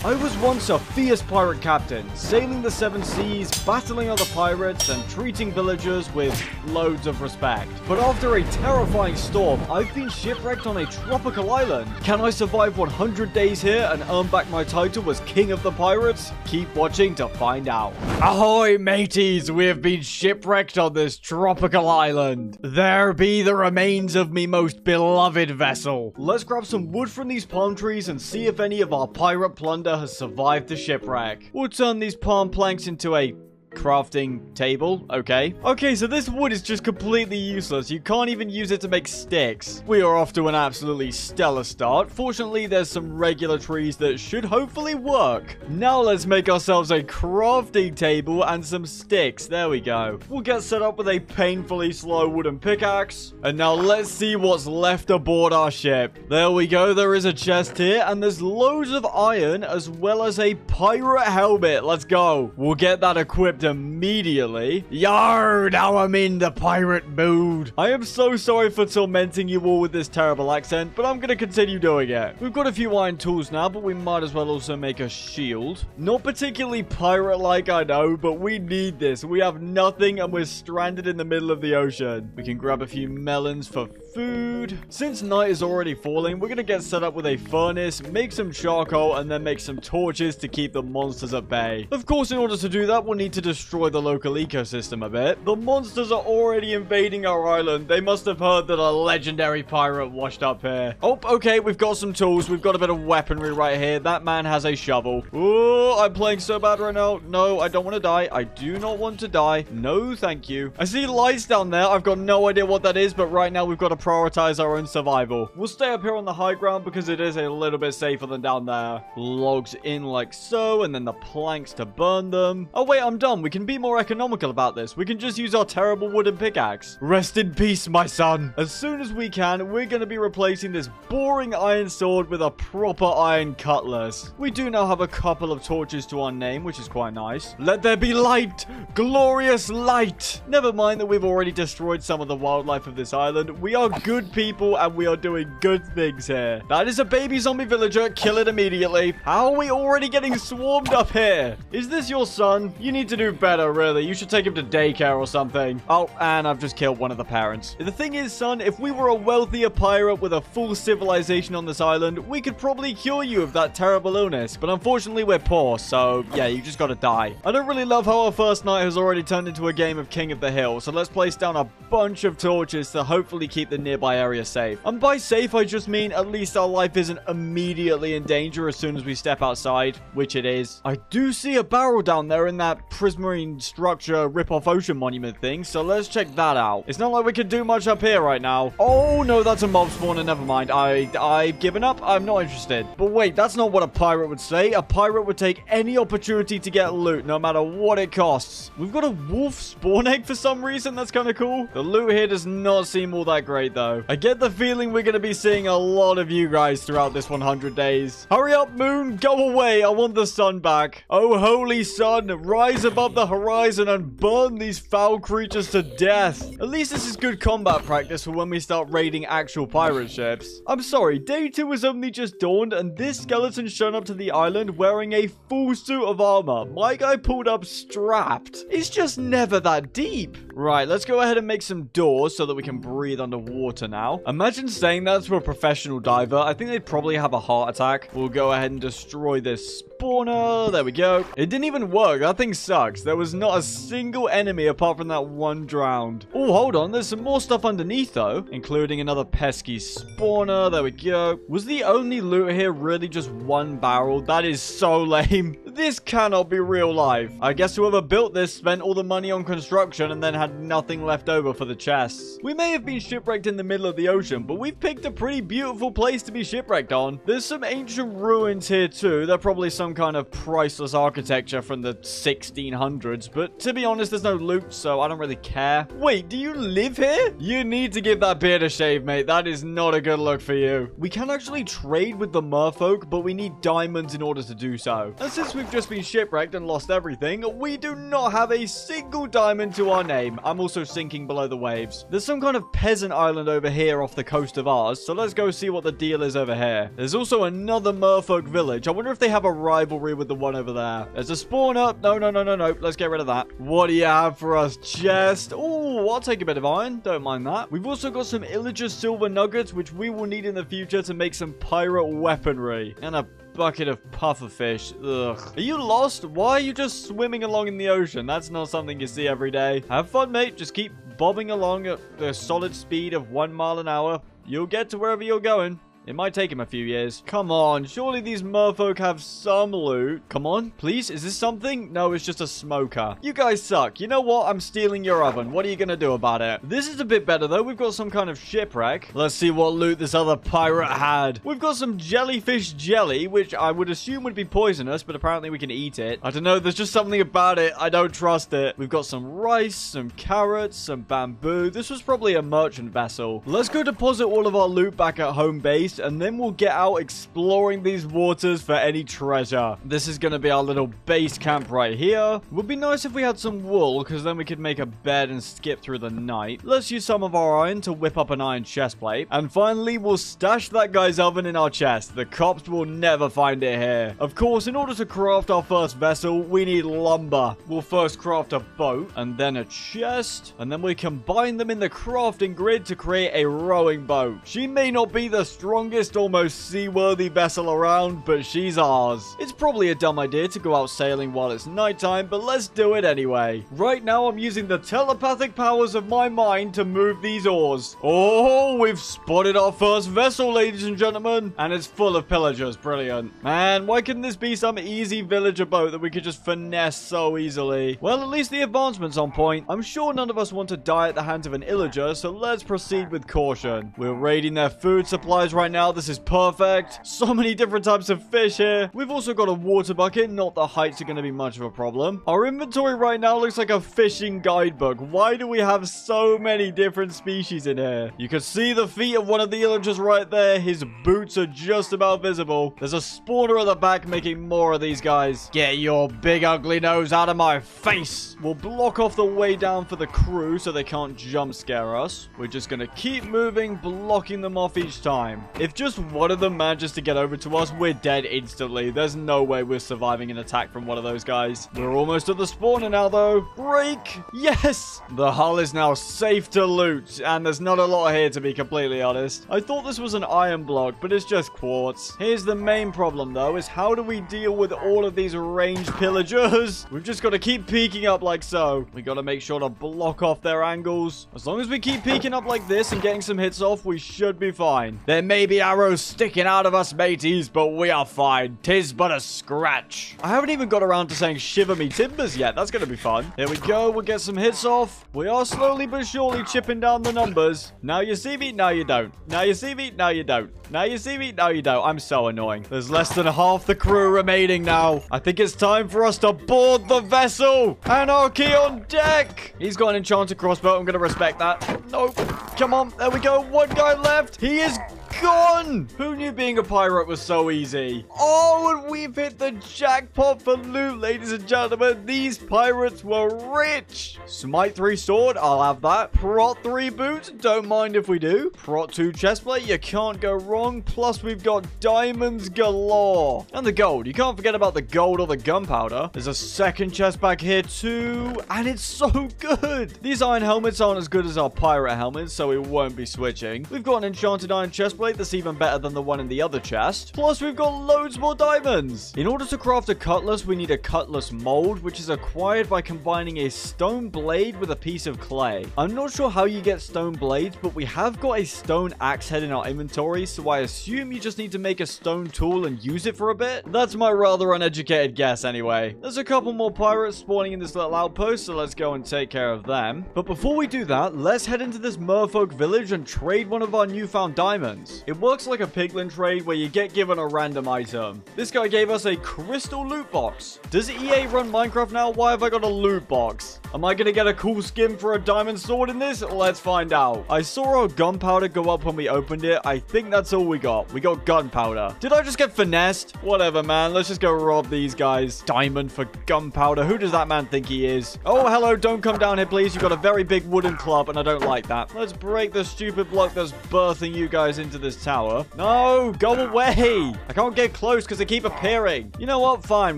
I was once a fierce pirate captain, sailing the seven seas, battling other pirates, and treating villagers with loads of respect. But after a terrifying storm, I've been shipwrecked on a tropical island. Can I survive 100 days here and earn back my title as King of the Pirates? Keep watching to find out. Ahoy, mateys! We have been shipwrecked on this tropical island. There be the remains of me most beloved vessel. Let's grab some wood from these palm trees and see if any of our pirate plunder has survived the shipwreck. We'll turn these palm planks into a crafting table. Okay, so this wood is just completely useless. You can't even use it to make sticks. We are off to an absolutely stellar start. Fortunately, there's some regular trees that should hopefully work. Now let's make ourselves a crafting table and some sticks. There we go. We'll get set up with a painfully slow wooden pickaxe. And now let's see what's left aboard our ship. There we go. There is a chest here and there's loads of iron as well as a pirate helmet. Let's go. We'll get that equipped immediately. Yar, now I'm in the pirate mood. I am so sorry for tormenting you all with this terrible accent, but I'm going to continue doing it. We've got a few iron tools now, but we might as well also make a shield. Not particularly pirate-like, I know, but we need this. We have nothing and we're stranded in the middle of the ocean. We can grab a few melons for food. Since night is already falling, we're going to get set up with a furnace, make some charcoal, and then make some torches to keep the monsters at bay. Of course, in order to do that, we'll need to destroy the local ecosystem a bit. The monsters are already invading our island. They must have heard that a legendary pirate washed up here. Oh, okay, we've got some tools. We've got a bit of weaponry right here. That man has a shovel. Oh, I'm playing so bad right now. No, I don't want to die. I do not want to die. No, thank you. I see lights down there. I've got no idea what that is, but right now we've got to prioritize our own survival. We'll stay up here on the high ground because it is a little bit safer than down there. Logs in like so, and then the planks to burn them. Oh, wait, I'm done. We can be more economical about this. We can just use our terrible wooden pickaxe. Rest in peace, my son. As soon as we can, we're going to be replacing this boring iron sword with a proper iron cutlass. We do now have a couple of torches to our name, which is quite nice. Let there be light! Glorious light! Never mind that we've already destroyed some of the wildlife of this island. We are good people and we are doing good things here. That is a baby zombie villager. Kill it immediately. How are we already getting swarmed up here? Is this your son? You need to do better, really. You should take him to daycare or something. Oh, and I've just killed one of the parents. The thing is, son, if we were a wealthier pirate with a full civilization on this island, we could probably cure you of that terrible illness. But unfortunately, we're poor, so yeah, you just gotta die. I don't really love how our first night has already turned into a game of King of the Hill, so let's place down a bunch of torches to hopefully keep the nearby area safe. And by safe, I just mean at least our life isn't immediately in danger as soon as we step outside, which it is. I do see a barrel down there in that prismarine structure rip-off ocean monument thing, so let's check that out. It's not like we can do much up here right now. Oh no, that's a mob spawner. Never mind. I've given up. I'm not interested. But wait, that's not what a pirate would say. A pirate would take any opportunity to get loot, no matter what it costs. We've got a wolf spawn egg for some reason. That's kind of cool. The loot here does not seem all that great though. I get the feeling we're going to be seeing a lot of you guys throughout this 100 days. Hurry up, moon. Go away. I want the sun back. Oh, holy sun, rise above the horizon and burn these foul creatures to death. At least this is good combat practice for when we start raiding actual pirate ships. I'm sorry, day 2 has only just dawned and this skeleton's shown up to the island wearing a full suit of armor. My guy pulled up strapped. It's just never that deep. Right, let's go ahead and make some doors so that we can breathe underwater now. Imagine saying that to a professional diver. I think they'd probably have a heart attack. We'll go ahead and destroy this spawner. There we go. It didn't even work. That thing sucks. There was not a single enemy apart from that one drowned. Oh, hold on. There's some more stuff underneath though, including another pesky spawner. There we go. Was the only loot here really just one barrel? That is so lame. This cannot be real life. I guess whoever built this spent all the money on construction and then had nothing left over for the chests. We may have been shipwrecked in the middle of the ocean, but we've picked a pretty beautiful place to be shipwrecked on. There's some ancient ruins here too. They're probably some kind of priceless architecture from the 1600s, but to be honest, there's no loot, so I don't really care. Wait, do you live here? You need to give that beard a shave, mate. That is not a good look for you. We can actually trade with the merfolk, but we need diamonds in order to do so. And since we we've just been shipwrecked and lost everything, we do not have a single diamond to our name. I'm also sinking below the waves. There's some kind of peasant island over here off the coast of ours, so let's go see what the deal is over here. There's also another merfolk village. I wonder if they have a rivalry with the one over there. There's a spawner. No. Let's get rid of that. What do you have for us, chest? Oh, I'll take a bit of iron. Don't mind that. We've also got some illager silver nuggets, which we will need in the future to make some pirate weaponry. And a bucket of pufferfish. Ugh. Are you lost? Why are you just swimming along in the ocean? That's not something you see every day. Have fun, mate. Just keep bobbing along at the solid speed of 1 mile an hour. You'll get to wherever you're going. It might take him a few years. Come on, surely these merfolk have some loot. Come on, please. Is this something? No, it's just a smoker. You guys suck. You know what? I'm stealing your oven. What are you gonna do about it? This is a bit better, though. We've got some kind of shipwreck. Let's see what loot this other pirate had. We've got some jellyfish jelly, which I would assume would be poisonous, but apparently we can eat it. I don't know. There's just something about it. I don't trust it. We've got some rice, some carrots, some bamboo. This was probably a merchant vessel. Let's go deposit all of our loot back at home base, and then we'll get out exploring these waters for any treasure. This is going to be our little base camp right here. Would be nice if we had some wool, because then we could make a bed and skip through the night. Let's use some of our iron to whip up an iron chest plate. And finally, we'll stash that guy's oven in our chest. The cops will never find it here. Of course, in order to craft our first vessel, we need lumber. We'll first craft a boat, and then a chest, and then we combine them in the crafting grid to create a rowing boat. She may not be the strongest or most seaworthy vessel around, but she's ours. It's probably a dumb idea to go out sailing while it's nighttime, but let's do it anyway. Right now, I'm using the telepathic powers of my mind to move these oars. Oh, we've spotted our first vessel, ladies and gentlemen, and it's full of pillagers. Brilliant. Man, why couldn't this be some easy villager boat that we could just finesse so easily? Well, at least the advancement's on point. I'm sure none of us want to die at the hands of an illager, so let's proceed with caution. We're raiding their food supplies right now. This is perfect. So many different types of fish here. We've also got a water bucket. Not the heights are going to be much of a problem. Our inventory right now looks like a fishing guidebook. Why do we have so many different species in here? You can see the feet of one of the illagers right there. His boots are just about visible. There's a spawner at the back making more of these guys. Get your big ugly nose out of my face. We'll block off the way down for the crew so they can't jump scare us. We're just going to keep moving, blocking them off each time. If just one of them manages to get over to us, we're dead instantly. There's no way we're surviving an attack from one of those guys. We're almost at the spawner now, though. Break! Yes! The hull is now safe to loot, and there's not a lot here, to be completely honest. I thought this was an iron block, but it's just quartz. Here's the main problem, though, is how do we deal with all of these ranged pillagers? We've just got to keep peeking up like so. We got to make sure to block off their angles. As long as we keep peeking up like this and getting some hits off, we should be fine. There may be arrows sticking out of us, mateys, but we are fine. 'Tis but a scratch. I haven't even got around to saying shiver me timbers yet. That's going to be fun. Here we go. We'll get some hits off. We are slowly but surely chipping down the numbers. Now you see me, now you don't. Now you see me, now you don't. Now you see me, now you don't. I'm so annoying. There's less than half the crew remaining now. I think it's time for us to board the vessel. Anarchy on deck. He's got an enchanted crossbow. I'm going to respect that. Nope. Come on. There we go. One guy left. He is gone. Who knew being a pirate was so easy? Oh, and we've hit the jackpot for loot, ladies and gentlemen. These pirates were rich. Smite 3 sword, I'll have that. Prot 3 boots, don't mind if we do. Prot 2 chestplate, you can't go wrong. Plus, we've got diamonds galore. And the gold, you can't forget about the gold or the gunpowder. There's a second chest back here too, and it's so good. These iron helmets aren't as good as our pirate helmets, so we won't be switching. We've got an enchanted iron chestplate that's even better than the one in the other chest. Plus, we've got loads more diamonds. In order to craft a cutlass, we need a cutlass mold, which is acquired by combining a stone blade with a piece of clay. I'm not sure how you get stone blades, but we have got a stone axe head in our inventory, so I assume you just need to make a stone tool and use it for a bit. That's my rather uneducated guess anyway. There's a couple more pirates spawning in this little outpost, so let's go and take care of them. But before we do that, let's head into this merfolk village and trade one of our newfound diamonds. It works like a piglin trade where you get given a random item. This guy gave us a crystal loot box. Does EA run Minecraft now? Why have I got a loot box? Am I gonna get a cool skin for a diamond sword in this? Let's find out. I saw our gunpowder go up when we opened it. I think that's all we got. We got gunpowder. Did I just get finessed? Whatever, man. Let's just go rob these guys. Diamond for gunpowder. Who does that man think he is? Oh, hello. Don't come down here, please. You've got a very big wooden club, and I don't like that. Let's break the stupid block that's birthing you guys into this tower. No, go away. I can't get close because they keep appearing. You know what? Fine.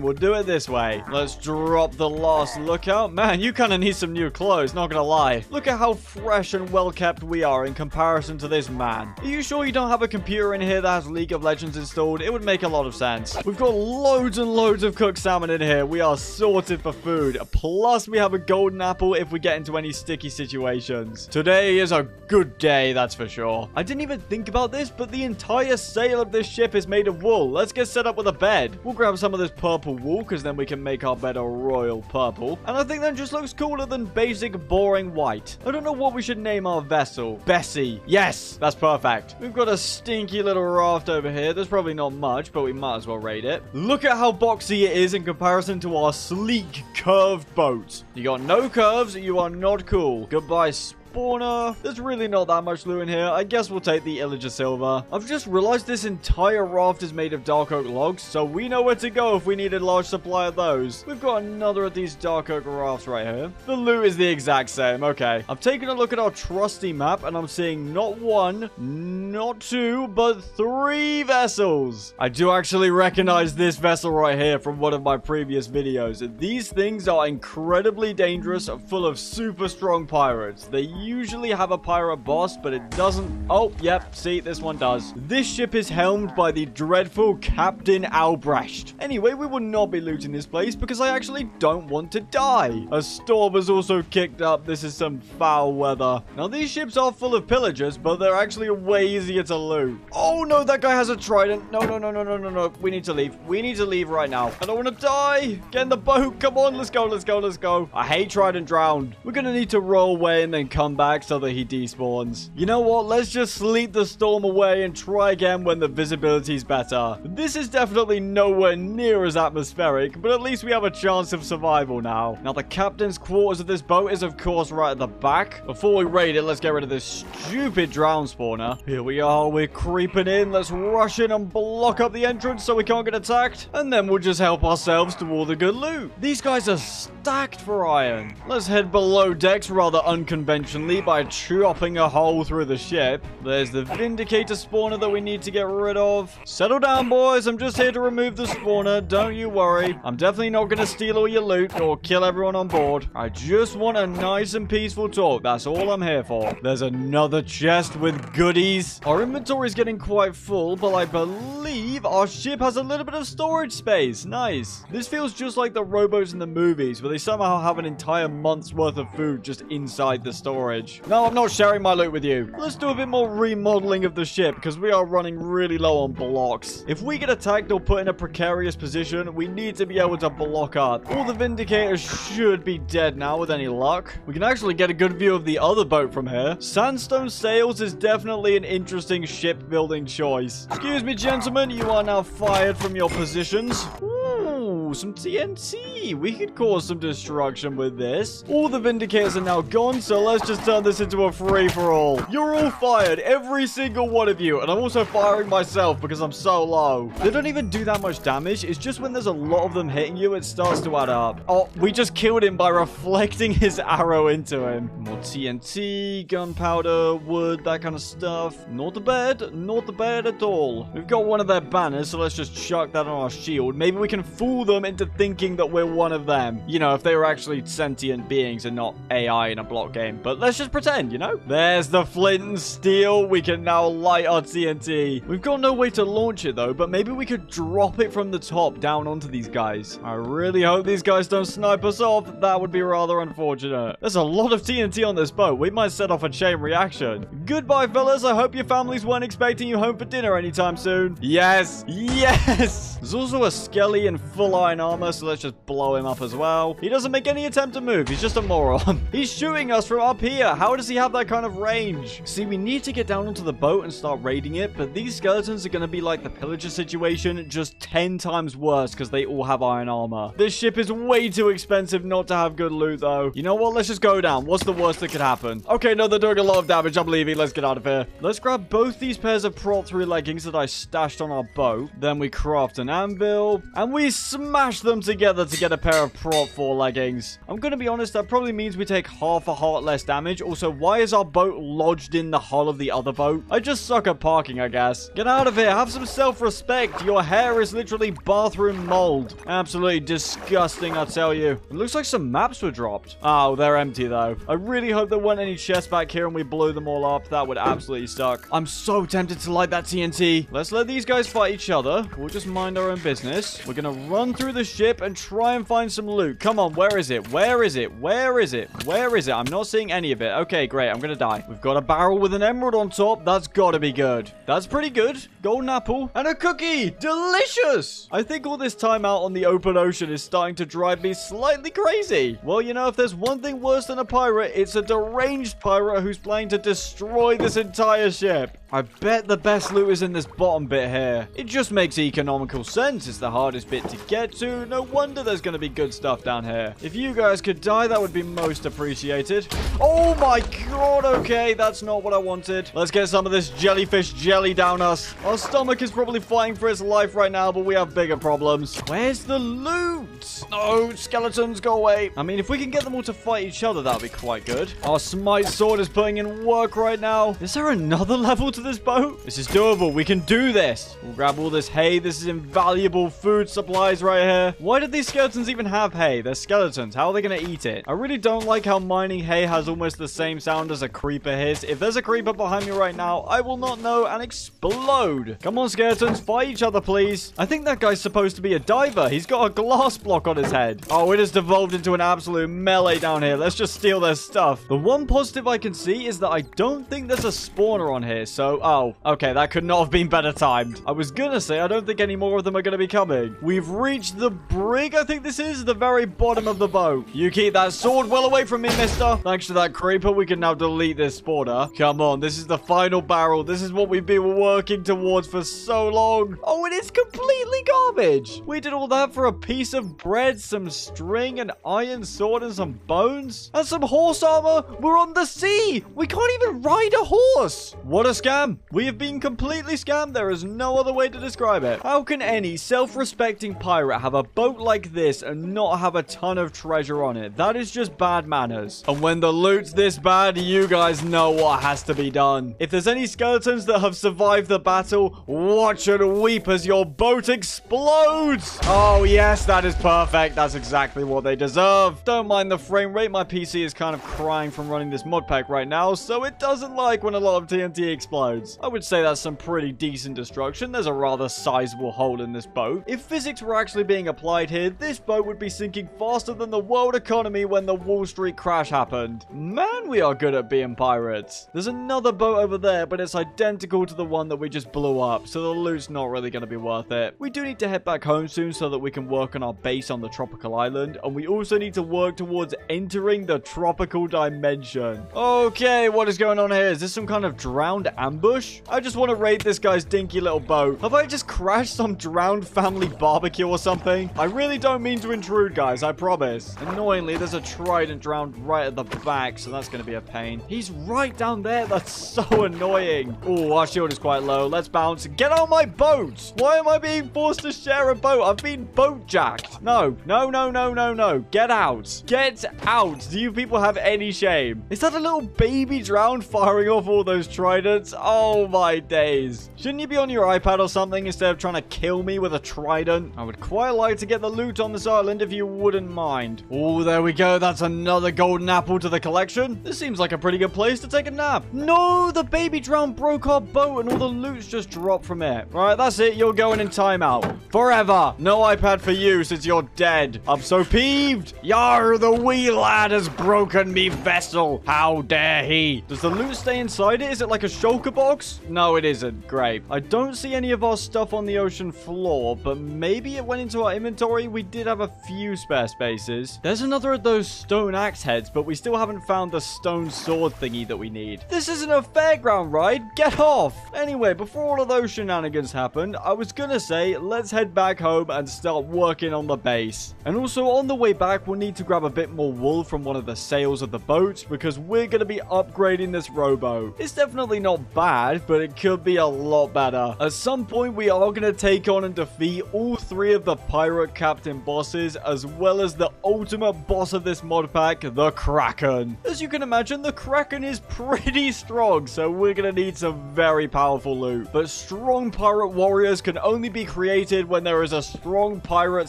We'll do it this way. Let's drop the last lookout. Man, you kind of need some new clothes, not gonna lie. Look at how fresh and well kept we are in comparison to this man. Are you sure you don't have a computer in here that has League of Legends installed? It would make a lot of sense. We've got loads and loads of cooked salmon in here. We are sorted for food. Plus, we have a golden apple if we get into any sticky situations. Today is a good day, that's for sure. I didn't even think about this, but the entire sail of this ship is made of wool. Let's get set up with a bed. We'll grab some of this purple wool, because then we can make our bed a royal purple. And I think that just looks cooler than basic, boring white. I don't know what we should name our vessel. Bessie. Yes, that's perfect. We've got a stinky little raft over here. There's probably not much, but we might as well raid it. Look at how boxy it is in comparison to our sleek, curved boat. You got no curves, you are not cool. Goodbye, spawner. There's really not that much loot in here. I guess we'll take the Illager silver. I've just realized this entire raft is made of dark oak logs, so we know where to go if we need a large supply of those. We've got another of these dark oak rafts right here. The loot is the exact same. Okay. I've taken a look at our trusty map, and I'm seeing not one, not two, but 3 vessels. I do actually recognize this vessel right here from one of my previous videos. These things are incredibly dangerous, full of super strong pirates. They usually have a pirate boss, but it doesn't. Oh, yep. See, this one does. This ship is helmed by the dreadful Captain Albrecht. Anyway, we will not be looting this place because I actually don't want to die. A storm has also kicked up. This is some foul weather. Now, these ships are full of pillagers, but they're actually way easier to loot. Oh, no, that guy has a trident. No, no, no, no, no, no, no. We need to leave. We need to leave right now. I don't want to die. Get in the boat. Come on. Let's go. Let's go. Let's go. I hate trident drowned. We're going to need to roll away and then come back so that he despawns. You know what? Let's just sleep the storm away and try again when the visibility's better. This is definitely nowhere near as atmospheric, but at least we have a chance of survival now. Now, the captain's quarters of this boat is, of course, right at the back. Before we raid it, let's get rid of this stupid drown spawner. Here we are. We're creeping in. Let's rush in and block up the entrance so we can't get attacked. And then we'll just help ourselves to all the good loot. These guys are stacked for iron. Let's head below decks rather unconventionally by chopping a hole through the ship. There's the Vindicator spawner that we need to get rid of. Settle down, boys. I'm just here to remove the spawner. Don't you worry. I'm definitely not going to steal all your loot or kill everyone on board. I just want a nice and peaceful talk. That's all I'm here for. There's another chest with goodies. Our inventory is getting quite full, but I believe our ship has a little bit of storage space. Nice. This feels just like the rowboats in the movies, where they somehow have an entire month's worth of food just inside the storage. No, I'm not sharing my loot with you. Let's do a bit more remodeling of the ship because we are running really low on blocks. If we get attacked or put in a precarious position, we need to be able to block up. All the Vindicators should be dead now with any luck. We can actually get a good view of the other boat from here. Sandstone Sails is definitely an interesting shipbuilding choice. Excuse me, gentlemen. You are now fired from your positions. Ooh, some TNT. We could cause some destruction with this. All the Vindicators are now gone, so let's just turn this into a free-for-all. You're all fired, every single one of you, and I'm also firing myself because I'm so low. They don't even do that much damage. It's just when there's a lot of them hitting you, it starts to add up. Oh, we just killed him by reflecting his arrow into him. More TNT, gunpowder, wood, that kind of stuff. Not bad at all. We've got one of their banners, so let's just chuck that on our shield. Maybe we can fool them into thinking that we're one of them. You know, if they were actually sentient beings and not AI in a block game. But let's just pretend, you know? There's the flint and steel. We can now light our TNT. We've got no way to launch it, though, but maybe we could drop it from the top down onto these guys. I really hope these guys don't snipe us off. That would be rather unfortunate. There's a lot of TNT on this boat. We might set off a chain reaction. Goodbye, fellas. I hope your families weren't expecting you home for dinner anytime soon. Yes. Yes. There's also a skelly in full iron armor, so let's just blow blow him up as well. He doesn't make any attempt to move. He's just a moron. He's shooting us from up here. How does he have that kind of range? See, we need to get down onto the boat and start raiding it, but these skeletons are going to be like the pillager situation, just 10 times worse because they all have iron armor. This ship is way too expensive not to have good loot, though. You know what? Let's just go down. What's the worst that could happen? Okay, no, they're doing a lot of damage. I'm leaving. Let's get out of here. Let's grab both these pairs of prot 3 leggings that I stashed on our boat. Then we craft an anvil, and we smash them together to get a pair of prot 4 leggings. I'm going to be honest, that probably means we take half a heart less damage. Also, why is our boat lodged in the hull of the other boat? I just suck at parking, I guess. Get out of here. Have some self-respect. Your hair is literally bathroom mold. Absolutely disgusting, I tell you. It looks like some maps were dropped. Oh, they're empty, though. I really hope there weren't any chests back here and we blew them all up. That would absolutely suck. I'm so tempted to light that TNT. Let's let these guys fight each other. We'll just mind our own business. We're going to run through the ship and try and find some loot. Come on, where is it? Where is it? Where is it? Where is it? I'm not seeing any of it. Okay, great. I'm going to die. We've got a barrel with an emerald on top. That's got to be good. That's pretty good. Golden apple and a cookie. Delicious. I think all this time out on the open ocean is starting to drive me slightly crazy. Well, you know, if there's one thing worse than a pirate, it's a deranged pirate who's planning to destroy this entire ship. I bet the best loot is in this bottom bit here. It just makes economical sense. It's the hardest bit to get to. No wonder there's going to be good stuff down here. If you guys could die, that would be most appreciated. Oh my god, okay. That's not what I wanted. Let's get some of this jellyfish jelly down us. Our stomach is probably fighting for its life right now, but we have bigger problems. Where's the loot? Oh, skeletons, go away. I mean, if we can get them all to fight each other, that would be quite good. Our smite sword is putting in work right now. Is there another level to this boat? This is doable. We can do this. We'll grab all this hay. This is invaluable food supplies right here. Why did these skeletons even have hay? They're skeletons. How are they going to eat it? I really don't like how mining hay has almost the same sound as a creeper hiss. If there's a creeper behind me right now, I will not know and explode. Come on, skeletons. Fight each other, please. I think that guy's supposed to be a diver. He's got a glass block on his head. Oh, it has devolved into an absolute melee down here. Let's just steal their stuff. The one positive I can see is that I don't think there's a spawner on here, so oh, okay, that could not have been better timed. I was gonna say, I don't think any more of them are gonna be coming. We've reached the brig, I think this is, the very bottom of the boat. You keep that sword well away from me, mister. Thanks to that creeper, we can now delete this spawner. Come on, this is the final barrel. This is what we've been working towards for so long. Oh, and it's completely garbage. We did all that for a piece of bread, some string, an iron sword, and some bones? And some horse armor? We're on the sea. We can't even ride a horse. What a scam. We have been completely scammed. There is no other way to describe it. How can any self-respecting pirate have a boat like this and not have a ton of treasure on it? That is just bad manners. And when the loot's this bad, you guys know what has to be done. If there's any skeletons that have survived the battle, watch and weep as your boat explodes. Oh, yes, that is perfect. That's exactly what they deserve. Don't mind the frame rate. My PC is kind of crying from running this mod pack right now, so it doesn't like when a lot of TNT explodes. I would say that's some pretty decent destruction. There's a rather sizable hole in this boat. If physics were actually being applied here, this boat would be sinking faster than the world economy when the Wall Street crash happened. Man, we are good at being pirates. There's another boat over there, but it's identical to the one that we just blew up, so the loot's not really going to be worth it. We do need to head back home soon so that we can work on our base on the tropical island, and we also need to work towards entering the tropical dimension. Okay, what is going on here? Is this some kind of drowned ambush? I just want to raid this guy's dinky little boat. Have I just crashed some drowned family barbecue or something? I really don't mean to intrude, guys, I promise. Annoyingly, there's a trident drowned right at the back, so that's going to be a pain. He's right down there. That's so annoying. Oh, our shield is quite low. Let's bounce. Get on my boat. Why am I being forced to share a boat? I've been boat jacked. No, no, no, no, no, no. Get out. Get out. Do you people have any shame? Is that a little baby drowned firing off all those tridents? Oh my days. Shouldn't you be on your iPad or something instead of trying to kill me with a trident? I would quite like to get the loot on this island if you wouldn't mind. Oh, there we go. That's another golden apple to the collection. This seems like a pretty good place to take a nap. No, the baby drown broke our boat and all the loot's just dropped from it. Right, that's it. You're going in timeout. Forever. No iPad for you since you're dead. I'm so peeved. Yar, the wee lad has broken me vessel. How dare he? Does the loot stay inside it? Is it like a shulker box? No, it isn't. Great. I don't see any of our stuff on the ocean floor, but maybe it went into our inventory. We did have have a few spare spaces. There's another of those stone axe heads, but we still haven't found the stone sword thingy that we need. This isn't a fairground ride. Get off. Anyway, before all of those shenanigans happened, I was gonna say, let's head back home and start working on the base. And also, on the way back, we'll need to grab a bit more wool from one of the sails of the boats, because we're gonna be upgrading this rowboat. It's definitely not bad, but it could be a lot better. At some point, we are gonna take on and defeat all 3 of the pirate captain bosses, as well as the ultimate boss of this mod pack, the Kraken. As you can imagine, the Kraken is pretty strong, so we're gonna need some very powerful loot. But strong pirate warriors can only be created when there is a strong pirate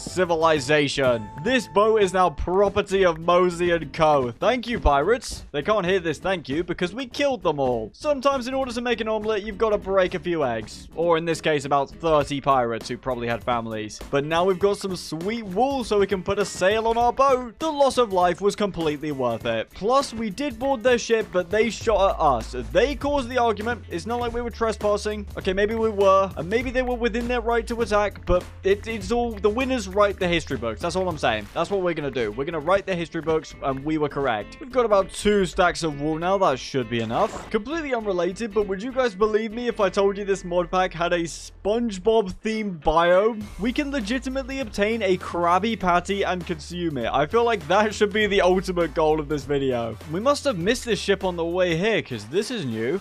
civilization. This boat is now property of Mosey & Co. Thank you, pirates. They can't hear this thank you because we killed them all. Sometimes in order to make an omelet, you've got to break a few eggs. Or in this case, about 30 pirates who probably had families. But now we've got some sweet wool so we can put a sail on our boat. The loss of life was completely worth it. Plus, we did board their ship, but they shot at us. They caused the argument. It's not like we were trespassing. Okay, maybe we were. And maybe they were within their right to attack. But it's all... The winners write the history books. That's all I'm saying. That's what we're going to do. We're going to write the history books, and we were correct. We've got about 2 stacks of wool now. That should be enough. Completely unrelated, but would you guys believe me if I told you this mod pack had a SpongeBob-themed biome? We can legitimately obtain a Krabby Patty and consume it. I feel like that should be the ultimate goal of this video. We must have missed this ship on the way here, because this is new.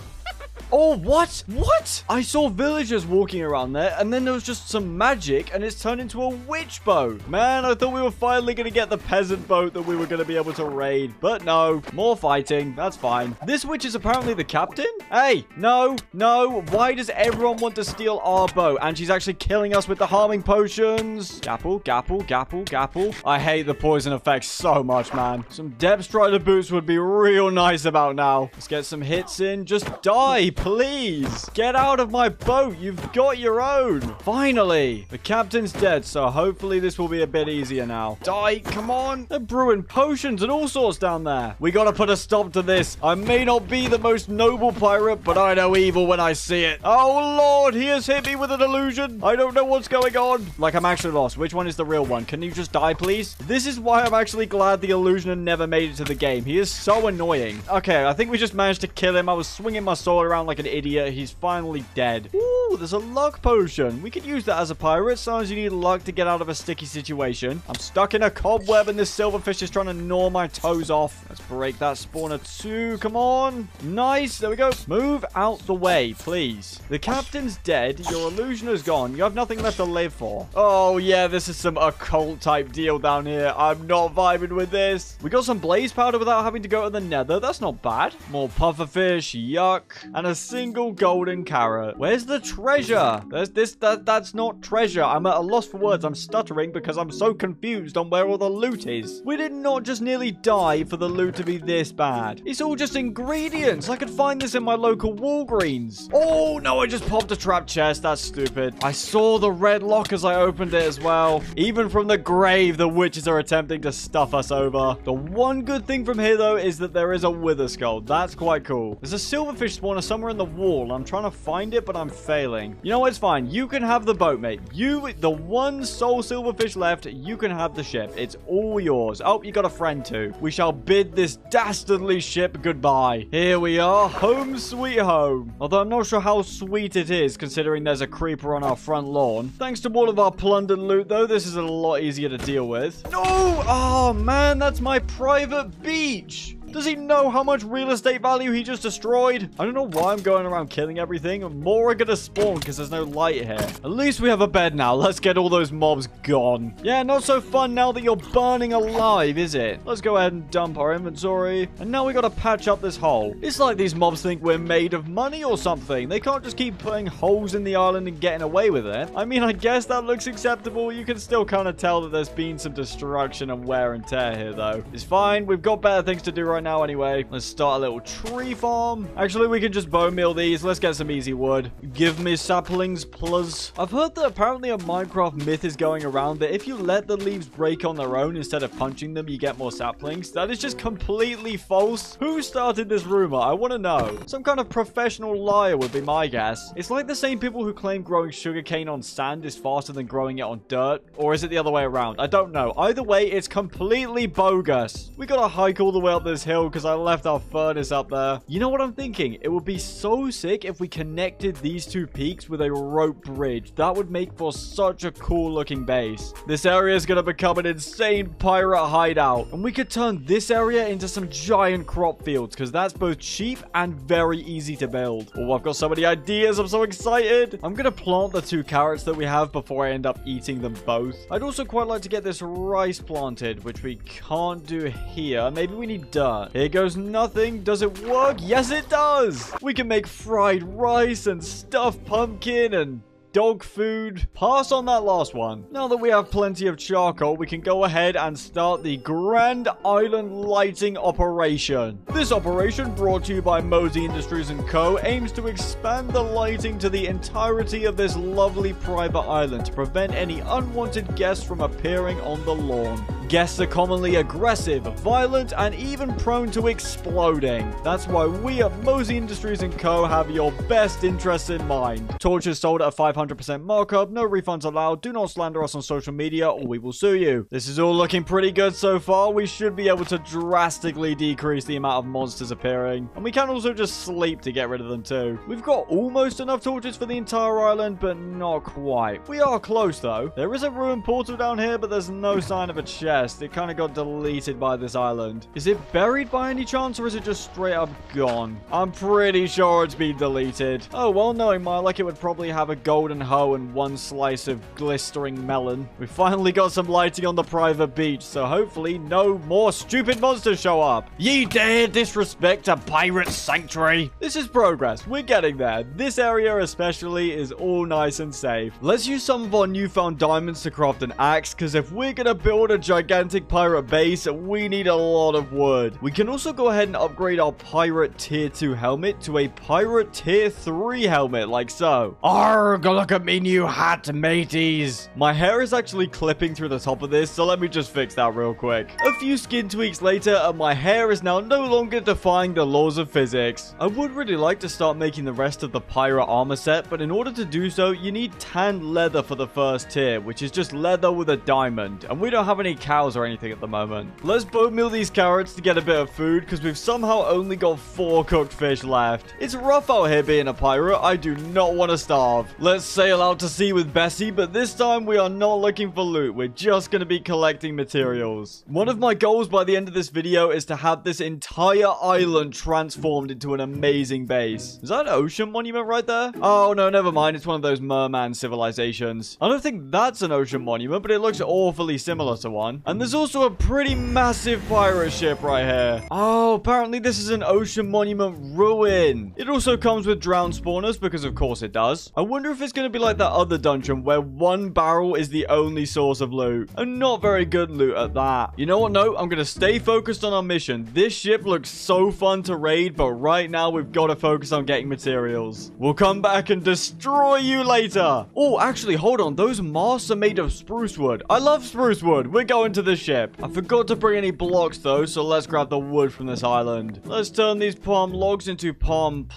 Oh, what? What? I saw villagers walking around there, and then there was just some magic, and it's turned into a witch boat. Man, I thought we were finally going to get the peasant boat that we were going to be able to raid. But no, more fighting. That's fine. This witch is apparently the captain? Hey, no, no. Why does everyone want to steal our boat? And she's actually killing us with the harming potions. Gapple, gapple, gapple, gapple. I hate the poison effects so much, man. Some depth strider boots would be real nice about now. Let's get some hits in. Just die, please. Get out of my boat. You've got your own. Finally. The captain's dead, so hopefully this will be a bit easier now. Die. Come on. They're brewing potions and all sorts down there. We gotta put a stop to this. I may not be the most noble pirate, but I know evil when I see it. Oh, Lord. He has hit me with an illusion. I don't know what's going on. Like, I'm actually lost. Which one is the real one? Can you just die, please? This is why I'm actually glad the illusioner never made it to the game. He is so annoying. Okay, I think we just managed to kill him. I was swinging my sword around like an idiot. He's finally dead. Ooh, there's a luck potion. We could use that as a pirate. Sometimes you need luck to get out of a sticky situation. I'm stuck in a cobweb and this silverfish is trying to gnaw my toes off. Let's break that spawner too. Come on. Nice. There we go. Move out the way, please. The captain's dead. Your illusioner's gone. You have nothing left to live for. Oh, yeah. This is some occult type deal down here. I'm not vibing with this. We got some blaze powder without having to go to the nether. That's not bad. More pufferfish. Yuck. And a single golden carrot. Where's the treasure? That's not treasure. I'm at a loss for words. I'm stuttering because I'm so confused on where all the loot is. We did not just nearly die for the loot to be this bad. It's all just ingredients. I could find this in my local Walgreens. Oh, no, I just popped a trap chest. That's stupid. I saw the red lock as I opened it as well. Even from the grave, the witches are attempting to stuff us over. The one good thing from here, though, is that there is a wither skull. That's quite cool. There's a silverfish spawner somewhere in the wall. I'm trying to find it, but I'm failing. You know what? It's fine. You can have the boat, mate. You, the one sole silverfish left, you can have the ship. It's all yours. Oh, you got a friend too. We shall bid this dastardly ship goodbye. Here we are. Home sweet home. Although I'm not sure how sweet it is, considering there's a creeper on our front lawn. Thanks to all of our plundered loot, though, this is a lot easier to deal with. No! Oh, man, that's my private beach. Does he know how much real estate value he just destroyed? I don't know why I'm going around killing everything. More are gonna spawn because there's no light here. At least we have a bed now. Let's get all those mobs gone. Yeah, not so fun now that you're burning alive, is it? Let's go ahead and dump our inventory. And now we gotta patch up this hole. It's like these mobs think we're made of money or something. They can't just keep putting holes in the island and getting away with it. I mean, I guess that looks acceptable. You can still kind of tell that there's been some destruction and wear and tear here, though. It's fine. We've got better things to do right now anyway. Let's start a little tree farm. Actually, we can just bone meal these. Let's get some easy wood. Give me saplings, plus. I've heard that apparently a Minecraft myth is going around that if you let the leaves break on their own instead of punching them, you get more saplings. That is just completely false. Who started this rumor? I want to know. Some kind of professional liar would be my guess. It's like the same people who claim growing sugarcane on sand is faster than growing it on dirt. Or is it the other way around? I don't know. Either way, it's completely bogus. We gotta hike all the way up this hill because I left our furnace up there. You know what I'm thinking? It would be so sick if we connected these two peaks with a rope bridge. That would make for such a cool looking base. This area is gonna become an insane pirate hideout. And we could turn this area into some giant crop fields because that's both cheap and very easy to build. Oh, I've got so many ideas. I'm so excited. I'm gonna plant the 2 carrots that we have before I end up eating them both. I'd also quite like to get this rice planted, which we can't do here. Maybe we need dirt. Here goes nothing. Does it work? Yes, it does. We can make fried rice and stuffed pumpkin and dog food. Pass on that last one. Now that we have plenty of charcoal, we can go ahead and start the Grand Island lighting operation. This operation, brought to you by Mosey Industries & Co., aims to expand the lighting to the entirety of this lovely private island to prevent any unwanted guests from appearing on the lawn. Guests are commonly aggressive, violent, and even prone to exploding. That's why we at Mosey Industries & Co. have your best interests in mind. Torches sold at a 500% markup, no refunds allowed, do not slander us on social media or we will sue you. This is all looking pretty good so far. We should be able to drastically decrease the amount of monsters appearing. And we can also just sleep to get rid of them too. We've got almost enough torches for the entire island, but not quite. We are close though. There is a ruined portal down here, but there's no sign of a chest. It kind of got deleted by this island. Is it buried by any chance, or is it just straight up gone? I'm pretty sure it's been deleted. Oh, well, knowing my luck, it would probably have a golden hoe and 1 slice of glistering melon. We finally got some lighting on the private beach, so hopefully no more stupid monsters show up. Ye dare disrespect a pirate sanctuary? This is progress. We're getting there. This area especially is all nice and safe. Let's use some of our newfound diamonds to craft an axe, because if we're gonna build a gigantic pirate base, we need a lot of wood. We can also go ahead and upgrade our pirate tier 2 helmet to a pirate tier 3 helmet, like so. Arrgh, look at me new hat, mateys. My hair is actually clipping through the top of this, so let me just fix that real quick. A few skin tweaks later, and my hair is now no longer defying the laws of physics. I would really like to start making the rest of the pirate armor set, but in order to do so, you need tanned leather for the first tier, which is just leather with a diamond, and we don't have any cows or anything at the moment. Let's bone meal these carrots to get a bit of food, because we've somehow only got 4 cooked fish left. It's rough out here being a pirate. I do not want to starve. Let's sail out to sea with Bessie, but this time we are not looking for loot. We're just going to be collecting materials. One of my goals by the end of this video is to have this entire island transformed into an amazing base. Is that an ocean monument right there? Oh, no, never mind. It's one of those merman civilizations. I don't think that's an ocean monument, but it looks awfully similar to one. And there's also a pretty massive pirate ship right here. Oh, apparently this is an ocean monument ruin. It also comes with drowned spawners, because of course it does. I wonder if it's going to be like that other dungeon where 1 barrel is the only source of loot. And not very good loot at that. You know what? No, I'm going to stay focused on our mission. This ship looks so fun to raid, but right now we've got to focus on getting materials. We'll come back and destroy you later. Oh, actually, hold on. Those masts are made of spruce wood. I love spruce wood. We're going to the ship. I forgot to bring any blocks though, so let's grab the wood from this island. Let's turn these palm logs into palm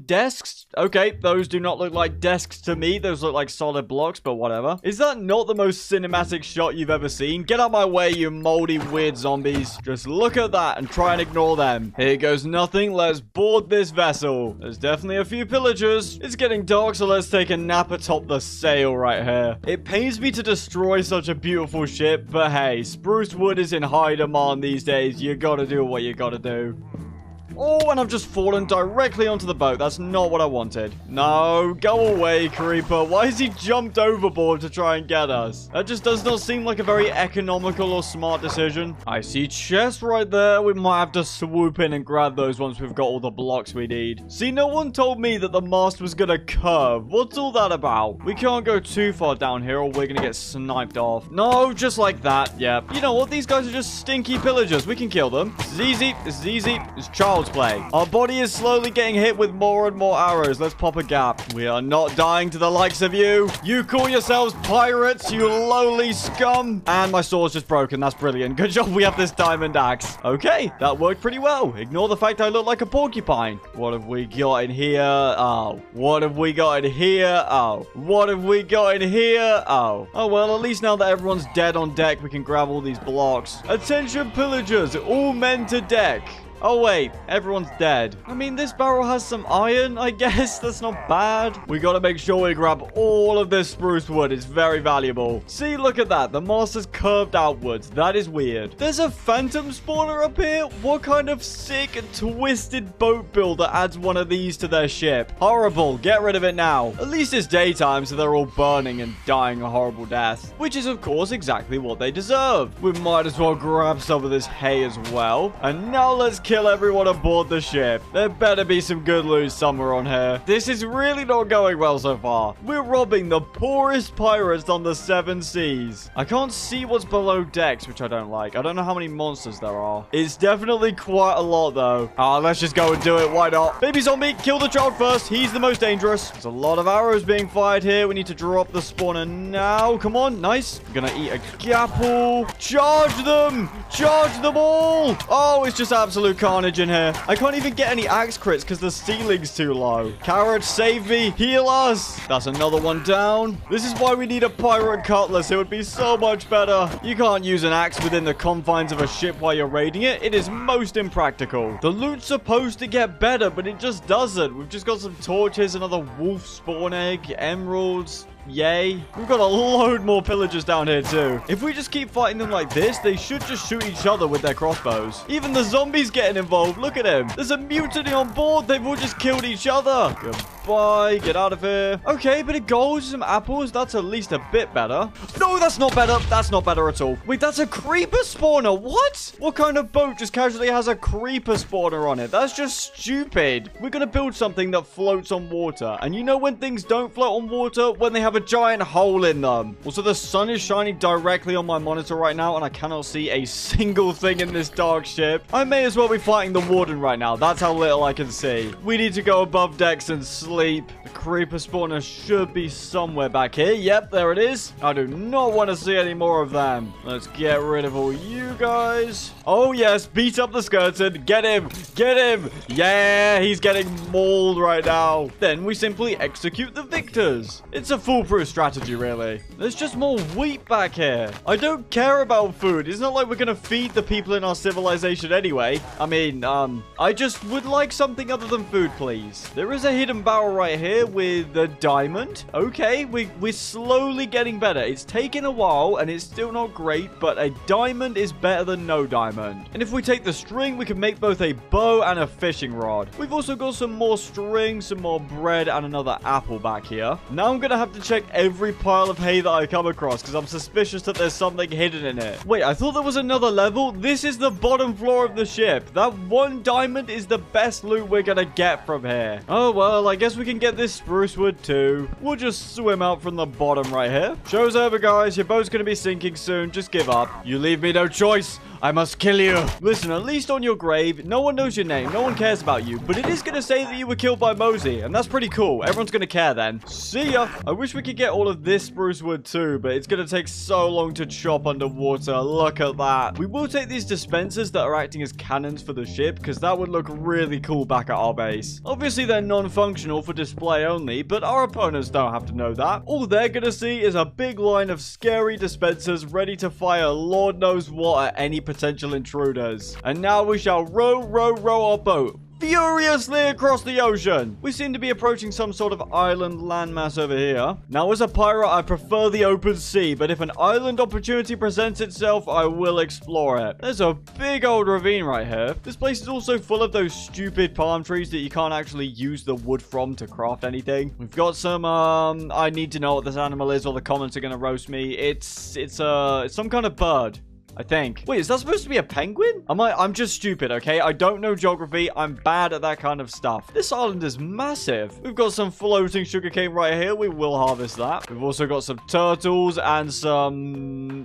desks. Okay, those do not look like desks to me. Those look like solid blocks, but whatever. Is that not the most cinematic shot you've ever seen? Get out my way, you moldy, weird zombies. Just look at that and try and ignore them. Here goes nothing. Let's board this vessel. There's definitely a few pillagers. It's getting dark, so let's take a nap atop the sail right here. It pains me to destroy such a beautiful ship, but hey, spruce wood is in high demand these days. You gotta do what you gotta do. Oh, and I've just fallen directly onto the boat. That's not what I wanted. No, go away, creeper. Why has he jumped overboard to try and get us? That just does not seem like a very economical or smart decision. I see chests right there. We might have to swoop in and grab those once we've got all the blocks we need. See, no one told me that the mast was gonna curve. What's all that about? We can't go too far down here or we're gonna get sniped off. No, just like that. Yeah. You know what? These guys are just stinky pillagers. We can kill them. This is easy. This is easy. It's child's play. Our body is slowly getting hit with more and more arrows. Let's pop a gap. We are not dying to the likes of you. You call yourselves pirates, you lowly scum. And my sword's just broken. That's brilliant. Good job we have this diamond axe. Okay, that worked pretty well. Ignore the fact I look like a porcupine. What have we got in here? Oh. What have we got in here? Oh. What have we got in here? Oh. Oh, well, at least now that everyone's dead on deck, we can grab all these blocks. Attention, pillagers. All men to deck. Oh, wait. Everyone's dead. I mean, this barrel has some iron, I guess. That's not bad. We gotta make sure we grab all of this spruce wood. It's very valuable. See, look at that. The mast is curved outwards. That is weird. There's a phantom spawner up here. What kind of sick and twisted boat builder adds one of these to their ship? Horrible. Get rid of it now. At least it's daytime, so they're all burning and dying a horrible death. Which is, of course, exactly what they deserve. We might as well grab some of this hay as well. And now let's kill everyone aboard the ship. There better be some good loot somewhere on here. This is really not going well so far. We're robbing the poorest pirates on the 7 seas. I can't see what's below decks, which I don't like. I don't know how many monsters there are. It's definitely quite a lot, though. Let's just go and do it. Why not? Baby zombie, kill the child first. He's the most dangerous. There's a lot of arrows being fired here. We need to drop the spawner now. Come on. Nice. I'm gonna eat a gapple. Charge them. Charge them all. Oh, it's just absolute carnage in here. I can't even get any axe crits because the ceiling's too low. Carrot, save me. Heal us. That's another one down. This is why we need a pirate cutlass. It would be so much better. You can't use an axe within the confines of a ship while you're raiding it. It is most impractical. The loot's supposed to get better, but it just doesn't. We've just got some torches, another wolf spawn egg, emeralds. Yay. We've got a load more pillagers down here too. If we just keep fighting them like this, they should just shoot each other with their crossbows. Even the zombies getting involved. Look at him. There's a mutiny on board. They've all just killed each other. Goodbye. Get out of here. Okay, a bit of gold, some apples. That's at least a bit better. No, that's not better. That's not better at all. Wait, that's a creeper spawner. What? What kind of boat just casually has a creeper spawner on it? That's just stupid. We're going to build something that floats on water. And you know when things don't float on water? When they have a giant hole in them. Also, the sun is shining directly on my monitor right now, and I cannot see a single thing in this dark ship. I may as well be fighting the warden right now. That's how little I can see. We need to go above decks and sleep. The creeper spawner should be somewhere back here. Yep, there it is. I do not want to see any more of them. Let's get rid of all you guys. Oh, yes. Beat up the skeleton. Get him. Get him. Yeah, he's getting mauled right now. Then we simply execute the victors. It's a foolproof strategy, really. There's just more wheat back here. I don't care about food. It's not like we're gonna feed the people in our civilization anyway. I mean, I just would like something other than food, please. There is a hidden barrel right here with a diamond. Okay, we're slowly getting better. It's taken a while, and it's still not great, but a diamond is better than no diamond. And if we take the string, we can make both a bow and a fishing rod. We've also got some more string, some more bread, and another apple back here. Now I'm gonna have to check every pile of hay that I come across because I'm suspicious that there's something hidden in it. Wait, I thought there was another level. This is the bottom floor of the ship. That one diamond is the best loot we're gonna get from here. Oh, well, I guess we can get this spruce wood too. We'll just swim out from the bottom right here. Show's over, guys. Your boat's gonna be sinking soon. Just give up. You leave me no choice. I must kill you. Listen, at least on your grave, no one knows your name. No one cares about you. But it is going to say that you were killed by Mosey. And that's pretty cool. Everyone's going to care then. See ya. I wish we could get all of this spruce wood too. But it's going to take so long to chop underwater. Look at that. We will take these dispensers that are acting as cannons for the ship. Because that would look really cool back at our base. Obviously, they're non-functional for display only. But our opponents don't have to know that. All they're going to see is a big line of scary dispensers ready to fire Lord knows what at any potential intruders. And now we shall row our boat furiously across the ocean. We seem to be approaching some sort of island landmass over here. Now, as a pirate, I prefer the open sea, but if an island opportunity presents itself, I will explore it. There's a big old ravine right here. This place is also full of those stupid palm trees that you can't actually use the wood from to craft anything. We've got some, I need to know what this animal is or the comments are going to roast me. It's some kind of bird, I think. Wait, is that supposed to be a penguin? I'm just stupid, okay? I don't know geography. I'm bad at that kind of stuff. This island is massive. We've got some floating sugarcane right here. We will harvest that. We've also got some turtles and some,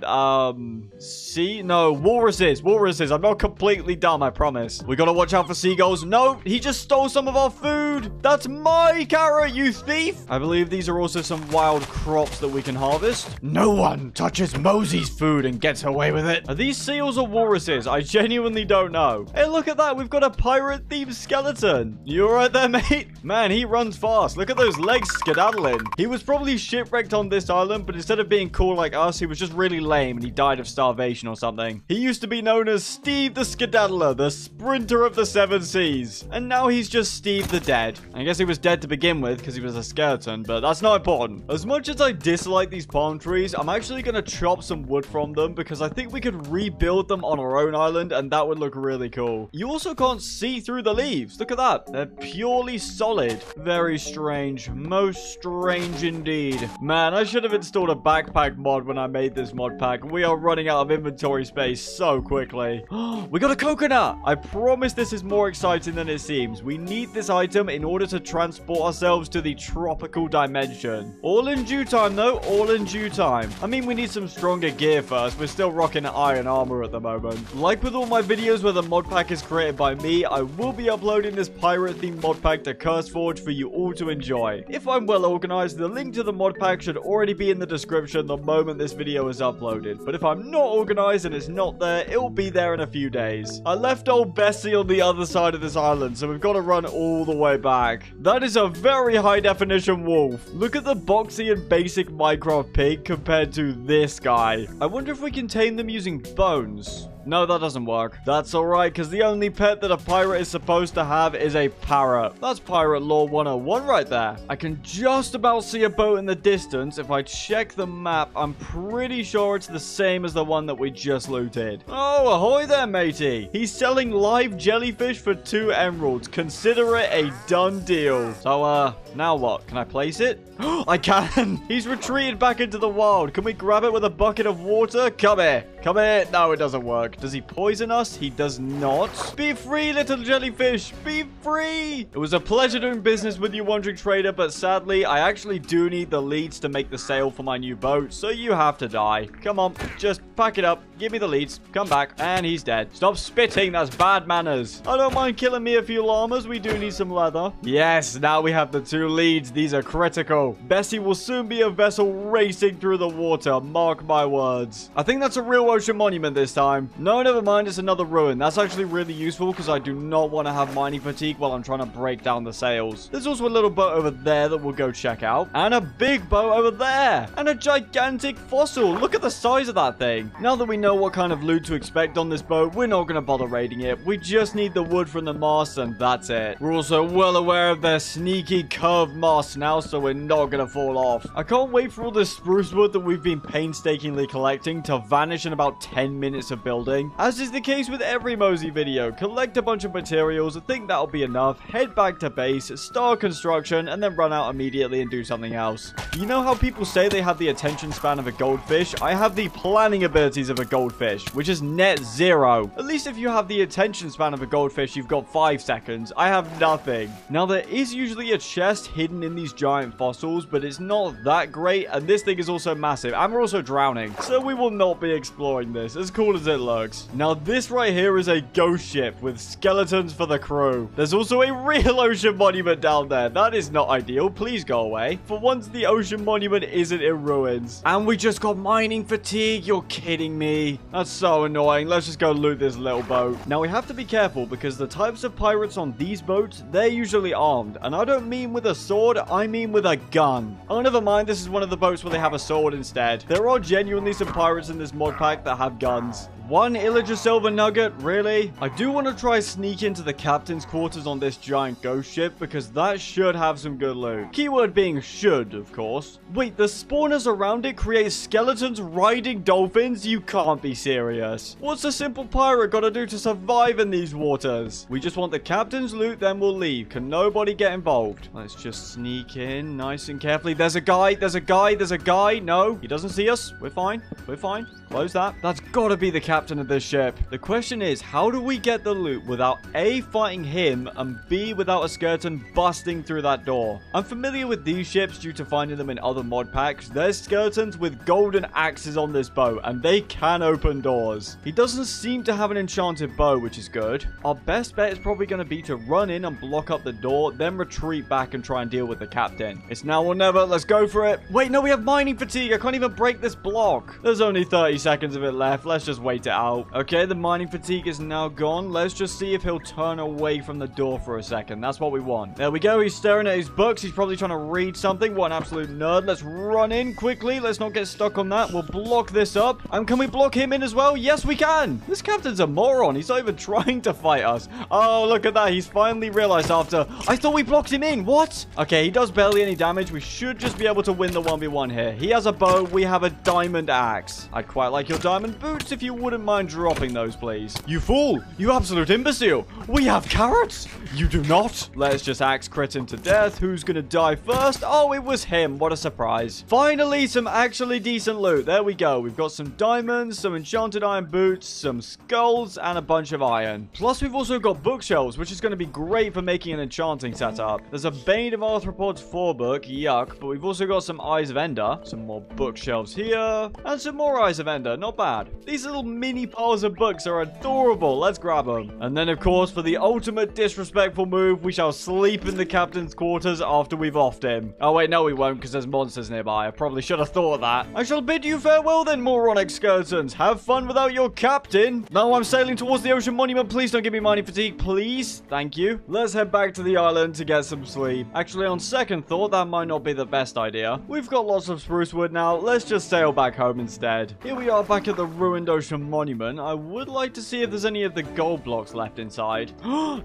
walruses. Walruses. I'm not completely dumb, I promise. We gotta watch out for seagulls. No, he just stole some of our food. That's my carrot, you thief. I believe these are also some wild crops that we can harvest. No one touches Mosey's food and gets away with it. Are these seals or walruses? I genuinely don't know. Hey, look at that. We've got a pirate-themed skeleton. You alright there, mate? Man, he runs fast. Look at those legs skedaddling. He was probably shipwrecked on this island, but instead of being cool like us, he was just really lame and he died of starvation or something. He used to be known as Steve the Skedaddler, the sprinter of the seven seas. And now he's just Steve the Dead. I guess he was dead to begin with because he was a skeleton, but that's not important. As much as I dislike these palm trees, I'm actually going to chop some wood from them because I think we could rebuild them on our own island and that would look really cool. You also can't see through the leaves. Look at that. They're purely solid. Very strange. Most strange indeed. Man, I should have installed a backpack mod when I made this mod pack. We are running out of inventory space so quickly. We got a coconut. I promise this is more exciting than it seems. We need this item in order to transport ourselves to the tropical dimension. All in due time though. All in due time. I mean, we need some stronger gear first. We're still rocking iron armor at the moment. Like with all my videos where the mod pack is created by me, I will be uploading this pirate themed mod pack to CurseForge for you all to enjoy. If I'm well organized, the link to the mod pack should already be in the description the moment this video is uploaded. But if I'm not organized and it's not there, it'll be there in a few days. I left old Bessie on the other side of this island, so we've got to run all the way back. That is a very high definition wolf. Look at the boxy and basic Minecraft pig compared to this guy. I wonder if we can tame them using bones. No, that doesn't work. That's alright, because the only pet that a pirate is supposed to have is a parrot. That's pirate lore 101 right there. I can just about see a boat in the distance. If I check the map, I'm pretty sure it's the same as the one that we just looted. Oh, ahoy there, matey. He's selling live jellyfish for 2 emeralds. Consider it a done deal. So, now what? Can I place it? I can. He's retreated back into the wild. Can we grab it with a bucket of water? Come here. Come here. No, it doesn't work. Does he poison us? He does not. Be free, little jellyfish. Be free. It was a pleasure doing business with you, wandering trader, but sadly, I actually do need the leads to make the sail for my new boat, so you have to die. Come on, just pack it up. Give me the leads. Come back. And he's dead. Stop spitting. That's bad manners. I don't mind killing me a few llamas. We do need some leather. Yes, now we have the 2 leads. These are critical. Bessie will soon be a vessel racing through the water. Mark my words. I think that's a real ocean monument this time. No, never mind. It's another ruin. That's actually really useful because I do not want to have mining fatigue while I'm trying to break down the sails. There's also a little boat over there that we'll go check out. And a big boat over there. And a gigantic fossil. Look at the size of that thing. Now that we know what kind of loot to expect on this boat, we're not going to bother raiding it. We just need the wood from the mast and that's it. We're also well aware of their sneaky curved masts now, so we're not going to fall off. I can't wait for all this spruce wood that we've been painstakingly collecting to vanish in about 10 minutes of building. As is the case with every Mosey video, collect a bunch of materials, I think that'll be enough, head back to base, start construction, and then run out immediately and do something else. You know how people say they have the attention span of a goldfish? I have the planning abilities of a goldfish, which is net 0. At least if you have the attention span of a goldfish, you've got 5 seconds. I have nothing. Now, there is usually a chest hidden in these giant fossils, but it's not that great, and this thing is also massive, and we're also drowning, so we will not be exploring this, as cool as it looks. Now, this right here is a ghost ship with skeletons for the crew. There's also a real ocean monument down there. That is not ideal. Please go away. For once, the ocean monument isn't in ruins. And we just got mining fatigue. You're kidding me. That's so annoying. Let's just go loot this little boat. Now, we have to be careful because the types of pirates on these boats, they're usually armed. And I don't mean with a sword, I mean with a gun. Oh, never mind. This is one of the boats where they have a sword instead. There are genuinely some pirates in this mod pack that have guns. One Illager silver nugget, really? I do want to try sneak into the captain's quarters on this giant ghost ship because that should have some good loot. Keyword being should, of course. Wait, the spawners around it create skeletons riding dolphins? You can't be serious. What's a simple pirate got to do to survive in these waters? We just want the captain's loot, then we'll leave. Can nobody get involved? Let's just sneak in nice and carefully. There's a guy. There's a guy. There's a guy. No, he doesn't see us. We're fine. We're fine. Close that. That's got to be the captain of this ship. The question is, how do we get the loot without A, fighting him, and B, without a skeleton busting through that door? I'm familiar with these ships due to finding them in other mod packs. There's skeletons with golden axes on this boat, and they can open doors. He doesn't seem to have an enchanted bow, which is good. Our best bet is probably going to be to run in and block up the door, then retreat back and try and deal with the captain. It's now or never. Let's go for it. Wait, no, we have mining fatigue. I can't even break this block. There's only 30 seconds of it left. Let's just wait it out. Okay, the mining fatigue is now gone. Let's just see if he'll turn away from the door for a second. That's what we want. There we go. He's staring at his books. He's probably trying to read something. What an absolute nerd. Let's run in quickly. Let's not get stuck on that. We'll block this up. And can we block him in as well? Yes, we can. This captain's a moron. He's not even trying to fight us. Oh, look at that. He's finally realized after... I thought we blocked him in. What? Okay, he does barely any damage. We should just be able to win the 1v1 here. He has a bow. We have a diamond axe. I'd quite like your diamond boots if you wouldn't mind dropping those, please. You fool. You absolute imbecile. We have carrots. You do not. Let's just axe crit him to death. Who's going to die first? Oh, it was him. What a surprise. Finally, some actually decent loot. There we go. We've got some diamonds, some enchanted iron boots, some skulls, and a bunch of iron. Plus, we've also got bookshelves, which is going to be great for making an enchanting setup. There's a Bane of Arthropods 4 book. Yuck. But we've also got some Eyes of Ender. Some more bookshelves here. And some more Eyes of Ender. Not bad. These little mini piles of books are adorable. Let's grab them. And then, of course, for the ultimate disrespectful move, we shall sleep in the captain's quarters after we've offed him. Oh, wait, no, we won't, because there's monsters nearby. I probably should have thought of that. I shall bid you farewell then, moronic skeletons. Have fun without your captain. Now I'm sailing towards the ocean monument. Please don't give me mining fatigue, please. Thank you. Let's head back to the island to get some sleep. Actually, on second thought, that might not be the best idea. We've got lots of spruce wood now. Let's just sail back home instead. Here we are back at the ruined ocean monument. I would like to see if there's any of the gold blocks left inside.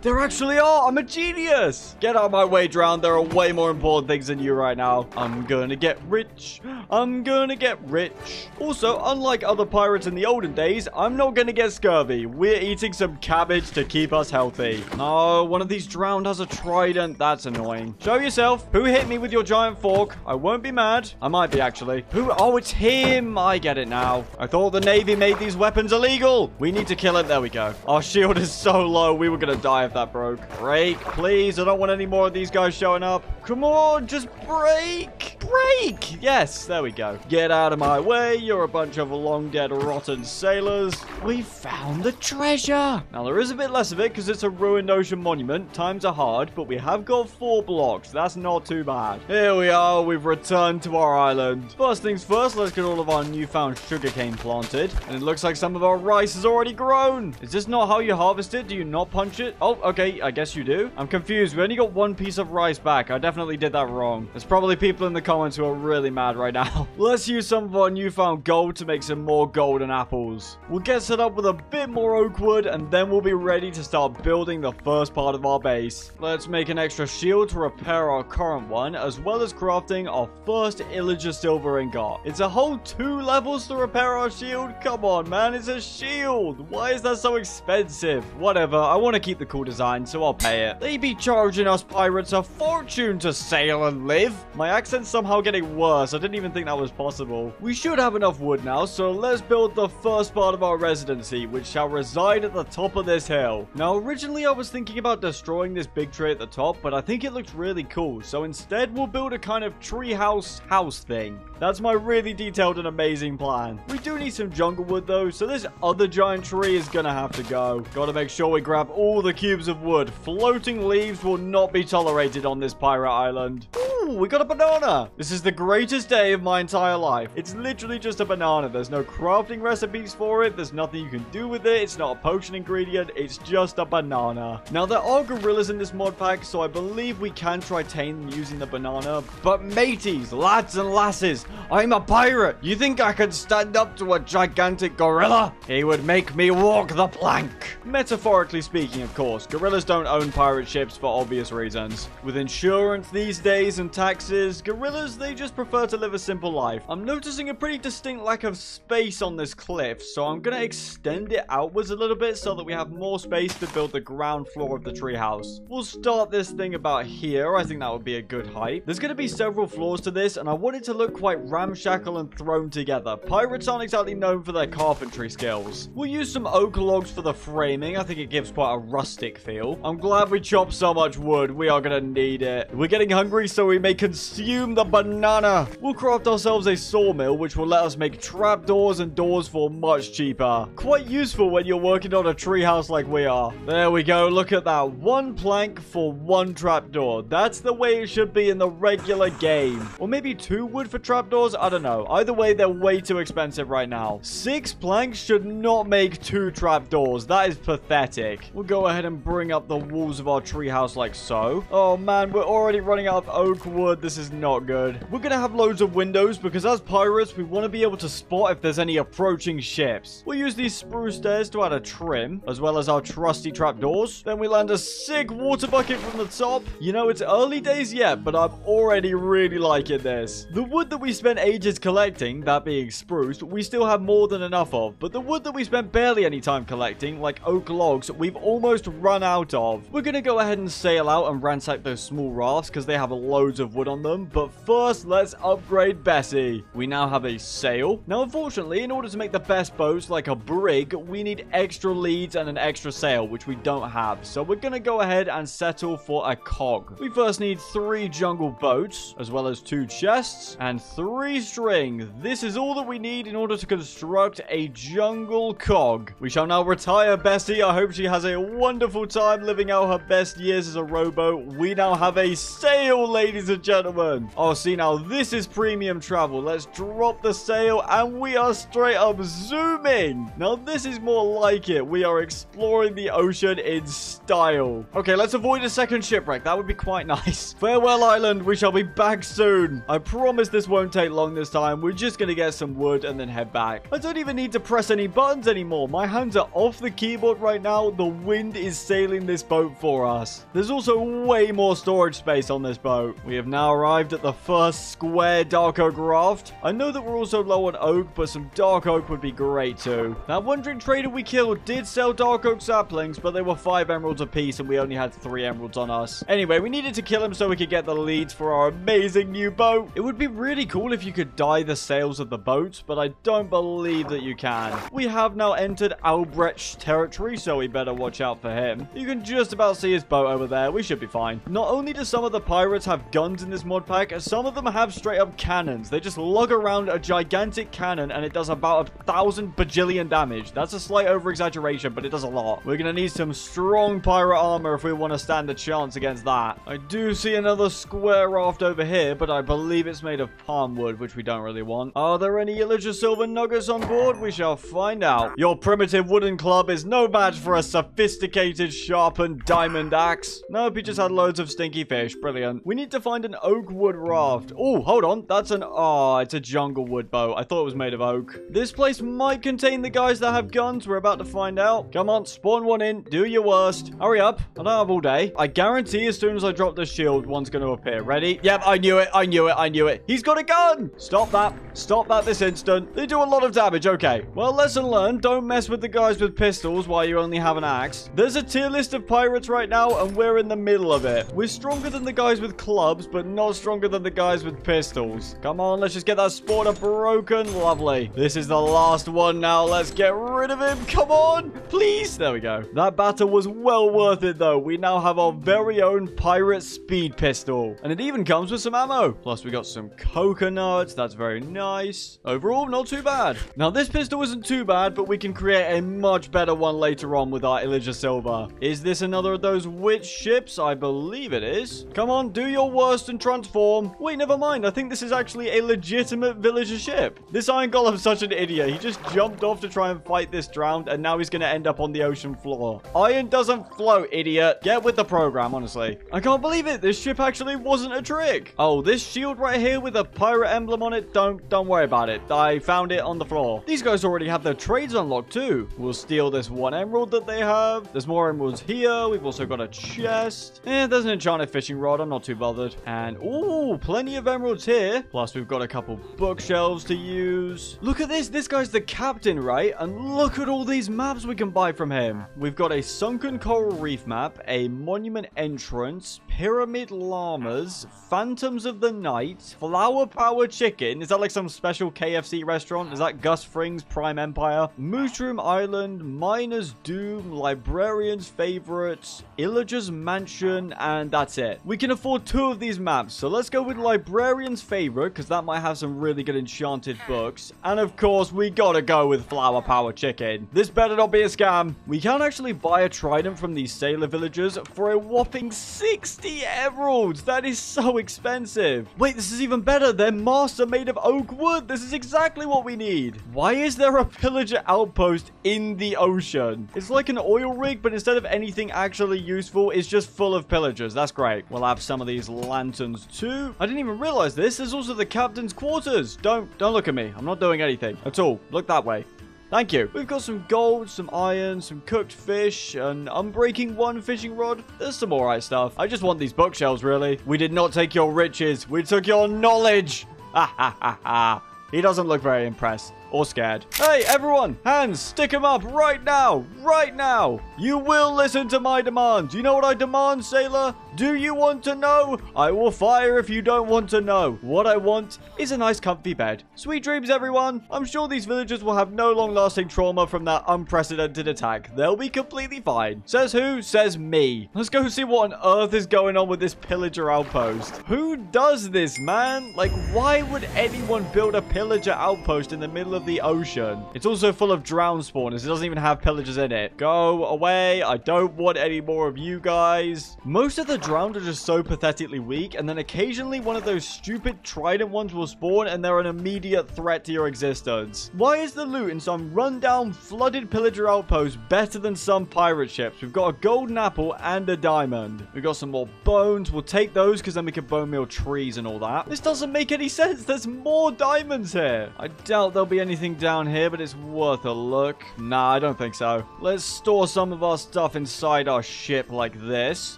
There actually are. I'm a genius. Get out of my way, Drown. There are way more important things than you right now. I'm gonna get rich. I'm gonna get rich. Also, unlike other pirates in the olden days, I'm not gonna get scurvy. We're eating some cabbage to keep us healthy. Oh, one of these drowned has a trident. That's annoying. Show yourself. Who hit me with your giant fork? I won't be mad. I might be, actually. Who? Oh, it's him. I get it now. I thought the Navy made these weapons illegal. We need to kill it. There we go. Our shield is so low. We were gonna die if that broke. Break, please. I don't want any more of these guys showing up. Come on, just break. Break. Yes, there we go. Get out of my way. You're a bunch of long dead rotten sailors. We found the treasure. Now, there is a bit less of it because it's a ruined ocean monument. Times are hard, but we have got 4 blocks. That's not too bad. Here we are. We've returned to our island. First things first, let's get all of our newfound sugarcane planted. And it looks like some of our rice has already grown. Is this not how you harvest it? Do you not punch it? Oh, okay. I guess you do. I'm confused. We only got 1 piece of rice back. I definitely did that wrong. There's probably people in the comments who are really mad right now. Let's use some of our newfound gold to make some more golden apples. We'll get set up with a bit more oak wood, and then we'll be ready to start building the first part of our base. Let's make an extra shield to repair our current one, as well as crafting our first Illager silver ingot. It's a whole 2 levels to repair our shield? Come on, man, it's a shield. Why is that so expensive? Whatever, I want to keep the cool design, so I'll pay it. They be charging us pirates a fortune to sail and live. My accent's somehow getting worse. I didn't even think that was possible. We should have enough wood now, so let's build the first part of our residency, which shall reside at the top of this hill. Now, originally I was thinking about destroying this big tree at the top, but I think it looks really cool, so instead we'll build a kind of treehouse house thing. That's my really detailed and amazing plan. We do need some jungle wood though, so this other giant tree is gonna have to go. Gotta make sure we grab all the cubes of wood. Floating leaves will not be tolerated on this pirate island. Ooh, Ooh, we got a banana. This is the greatest day of my entire life. It's literally just a banana. There's no crafting recipes for it. There's nothing you can do with it. It's not a potion ingredient. It's just a banana. Now, there are gorillas in this mod pack, so I believe we can try tame them using the banana. But mateys, lads and lasses, I'm a pirate. You think I could stand up to a gigantic gorilla? He would make me walk the plank. Metaphorically speaking, of course. Gorillas don't own pirate ships for obvious reasons. With insurance these days and taxes, gorillas, they just prefer to live a simple life. I'm noticing a pretty distinct lack of space on this cliff, so I'm gonna extend it outwards a little bit so that we have more space to build the ground floor of the treehouse. We'll start this thing about here. I think that would be a good height. There's gonna be several floors to this, and I want it to look quite ramshackle and thrown together. Pirates aren't exactly known for their carpentry skills. We'll use some oak logs for the framing. I think it gives quite a rustic feel. I'm glad we chopped so much wood. We are gonna need it. We're getting hungry, so we may consume the banana. We'll craft ourselves a sawmill, which will let us make trapdoors and doors for much cheaper. Quite useful when you're working on a treehouse like we are. There we go. Look at that. One plank for one trapdoor. That's the way it should be in the regular game. Or maybe 2 wood for trapdoors? I don't know. Either way, they're way too expensive right now. 6 planks should not make 2 trapdoors. That is pathetic. We'll go ahead and bring up the walls of our treehouse like so. Oh man, we're already running out of oak wood. This is not good. We're gonna have loads of windows because as pirates, we want to be able to spot if there's any approaching ships. We'll use these spruce stairs to add a trim, as well as our trusty trapdoors. Then we land a sick water bucket from the top. You know, it's early days yet, but I'm already really liking this. The wood that we spent ages collecting, that being spruce, we still have more than enough of. But the wood that we spent barely any time collecting, like oak logs, we've almost run out of. We're gonna go ahead and sail out and ransack those small rafts because they have loads of wood on them. But first, let's upgrade Bessie. We now have a sail. Now, unfortunately, in order to make the best boats like a brig, we need extra leads and an extra sail, which we don't have. So we're gonna go ahead and settle for a cog. We first need 3 jungle boats, as well as 2 chests and 3 string. This is all that we need in order to construct a jungle cog. We shall now retire Bessie. I hope she has a wonderful time living out her best years as a rowboat. We now have a sail, ladies and gentlemen. Oh, see, now this is premium travel. Let's drop the sail and we are straight up zooming. Now this is more like it. We are exploring the ocean in style. Okay, let's avoid a second shipwreck. That would be quite nice. Farewell, island. We shall be back soon. I promise this won't take long this time. We're just gonna get some wood and then head back. I don't even need to press any buttons anymore. My hands are off the keyboard right now. The wind is sailing this boat for us. There's also way more storage space on this boat. We have now arrived at the first square dark oak raft. I know that we're also low on oak, but some dark oak would be great too. That wandering trader we killed did sell dark oak saplings, but they were 5 emeralds apiece and we only had 3 emeralds on us. Anyway, we needed to kill him so we could get the leads for our amazing new boat. It would be really cool if you could dye the sails of the boat, but I don't believe that you can. We have now entered Albrecht's territory, so we better watch out for him. You can just about see his boat over there. We should be fine. Not only do some of the pirates have guns in this mod pack, some of them have straight up cannons. They just lug around a gigantic cannon and it does about 1,000 bajillion damage. That's a slight over exaggeration, but it does a lot. We're gonna need some strong pirate armor if we want to stand a chance against that. I do see another square raft over here, but I believe it's made of palm wood, which we don't really want. Are there any Elijah silver nuggets on board? We shall find out. Your primitive wooden club is no match for a sophisticated sharpened diamond axe. Nope, he just had loads of stinky fish. Brilliant. We need to find an oak wood raft. Oh, hold on. That's an... Oh, it's a jungle wood boat. I thought it was made of oak. This place might contain the guys that have guns. We're about to find out. Come on, spawn one in. Do your worst. Hurry up. I don't have all day. I guarantee as soon as I drop the shield, one's going to appear. Ready? Yep, I knew it. I knew it. I knew it. He's got a gun. Stop that. Stop that this instant. They do a lot of damage. Okay. Well, lesson learned. Don't mess with the guys with pistols while you only have an axe. There's a tier list of pirates right now, and we're in the middle of it. We're stronger than the guys with clubs, but not stronger than the guys with pistols. Come on, let's just get that spawner broken. Lovely. This is the last one now. Let's get rid of him. Come on, please. There we go. That battle was well worth it, though. We now have our very own pirate speed pistol, and it even comes with some ammo. Plus, we got some coconuts. That's very nice. Overall, not too bad. Now, this pistol isn't too bad, but we can create a much better one later on with our Elijah Silver. Is this another of those witch ships? I believe it is. Come on, do your worst adjust and transform. Wait, never mind. I think this is actually a legitimate villager ship. This Iron Golem's such an idiot. He just jumped off to try and fight this drowned, and now he's going to end up on the ocean floor. Iron doesn't float, idiot. Get with the program, honestly. I can't believe it. This ship actually wasn't a trick. Oh, this shield right here with a pirate emblem on it, don't worry about it. I found it on the floor. These guys already have their trades unlocked too. We'll steal this one emerald that they have. There's more emeralds here. We've also got a chest. There's an enchanted fishing rod. I'm not too bothered. And, ooh, plenty of emeralds here. Plus, we've got a couple bookshelves to use. Look at this. This guy's the captain, right? And look at all these maps we can buy from him. We've got a sunken coral reef map, a monument entrance, pyramid llamas, phantoms of the night, flower power chicken. Is that like some special KFC restaurant? Is that Gus Fring's Prime Empire? Mushroom Island, Miner's Doom, Librarian's Favorites, Illager's Mansion, and that's it. We can afford 2 of these maps, so let's go with Librarian's Favorite, because that might have some really good enchanted books. And of course, we gotta go with Flower Power Chicken. This better not be a scam. We can actually buy a trident from these sailor villagers for a whopping 60 emeralds. That is so expensive. Wait, this is even better. Their masts are made of oak wood. This is exactly what we need. Why is there a pillager outpost in the ocean? It's like an oil rig, but instead of anything actually useful, it's just full of pillagers. That's great. We'll have some of these lanterns too. I didn't even realize this. There's also the captain's quarters. Don't look at me. I'm not doing anything at all. Look that way. Thank you. We've got some gold, some iron, some cooked fish, an unbreaking 1 fishing rod. There's some alright stuff. I just want these bookshelves, really. We did not take your riches. We took your knowledge. Ha ha ha ha. He doesn't look very impressed or scared. Hey, everyone, hands, stick them up right now, right now. You will listen to my demands. You know what I demand, sailor? Do you want to know? I will fire if you don't want to know. What I want is a nice comfy bed. Sweet dreams, everyone. I'm sure these villagers will have no long-lasting trauma from that unprecedented attack. They'll be completely fine. Says who? Says me. Let's go see what on earth is going on with this pillager outpost. Who does this, man? Like, why would anyone build a pillager outpost in the middle of the ocean? It's also full of drowned spawners. It doesn't even have pillagers in it. Go away. I don't want any more of you guys. Most of the drowned are just so pathetically weak, and then occasionally one of those stupid trident ones will spawn and they're an immediate threat to your existence. Why is the loot in some rundown flooded pillager outpost better than some pirate ships? We've got a golden apple and a diamond. We've got some more bones. We'll take those because then we can bone meal trees and all that. This doesn't make any sense. There's more diamonds here. I doubt there'll be anything down here, but it's worth a look. Nah, I don't think so. Let's store some of our stuff inside our ship like this.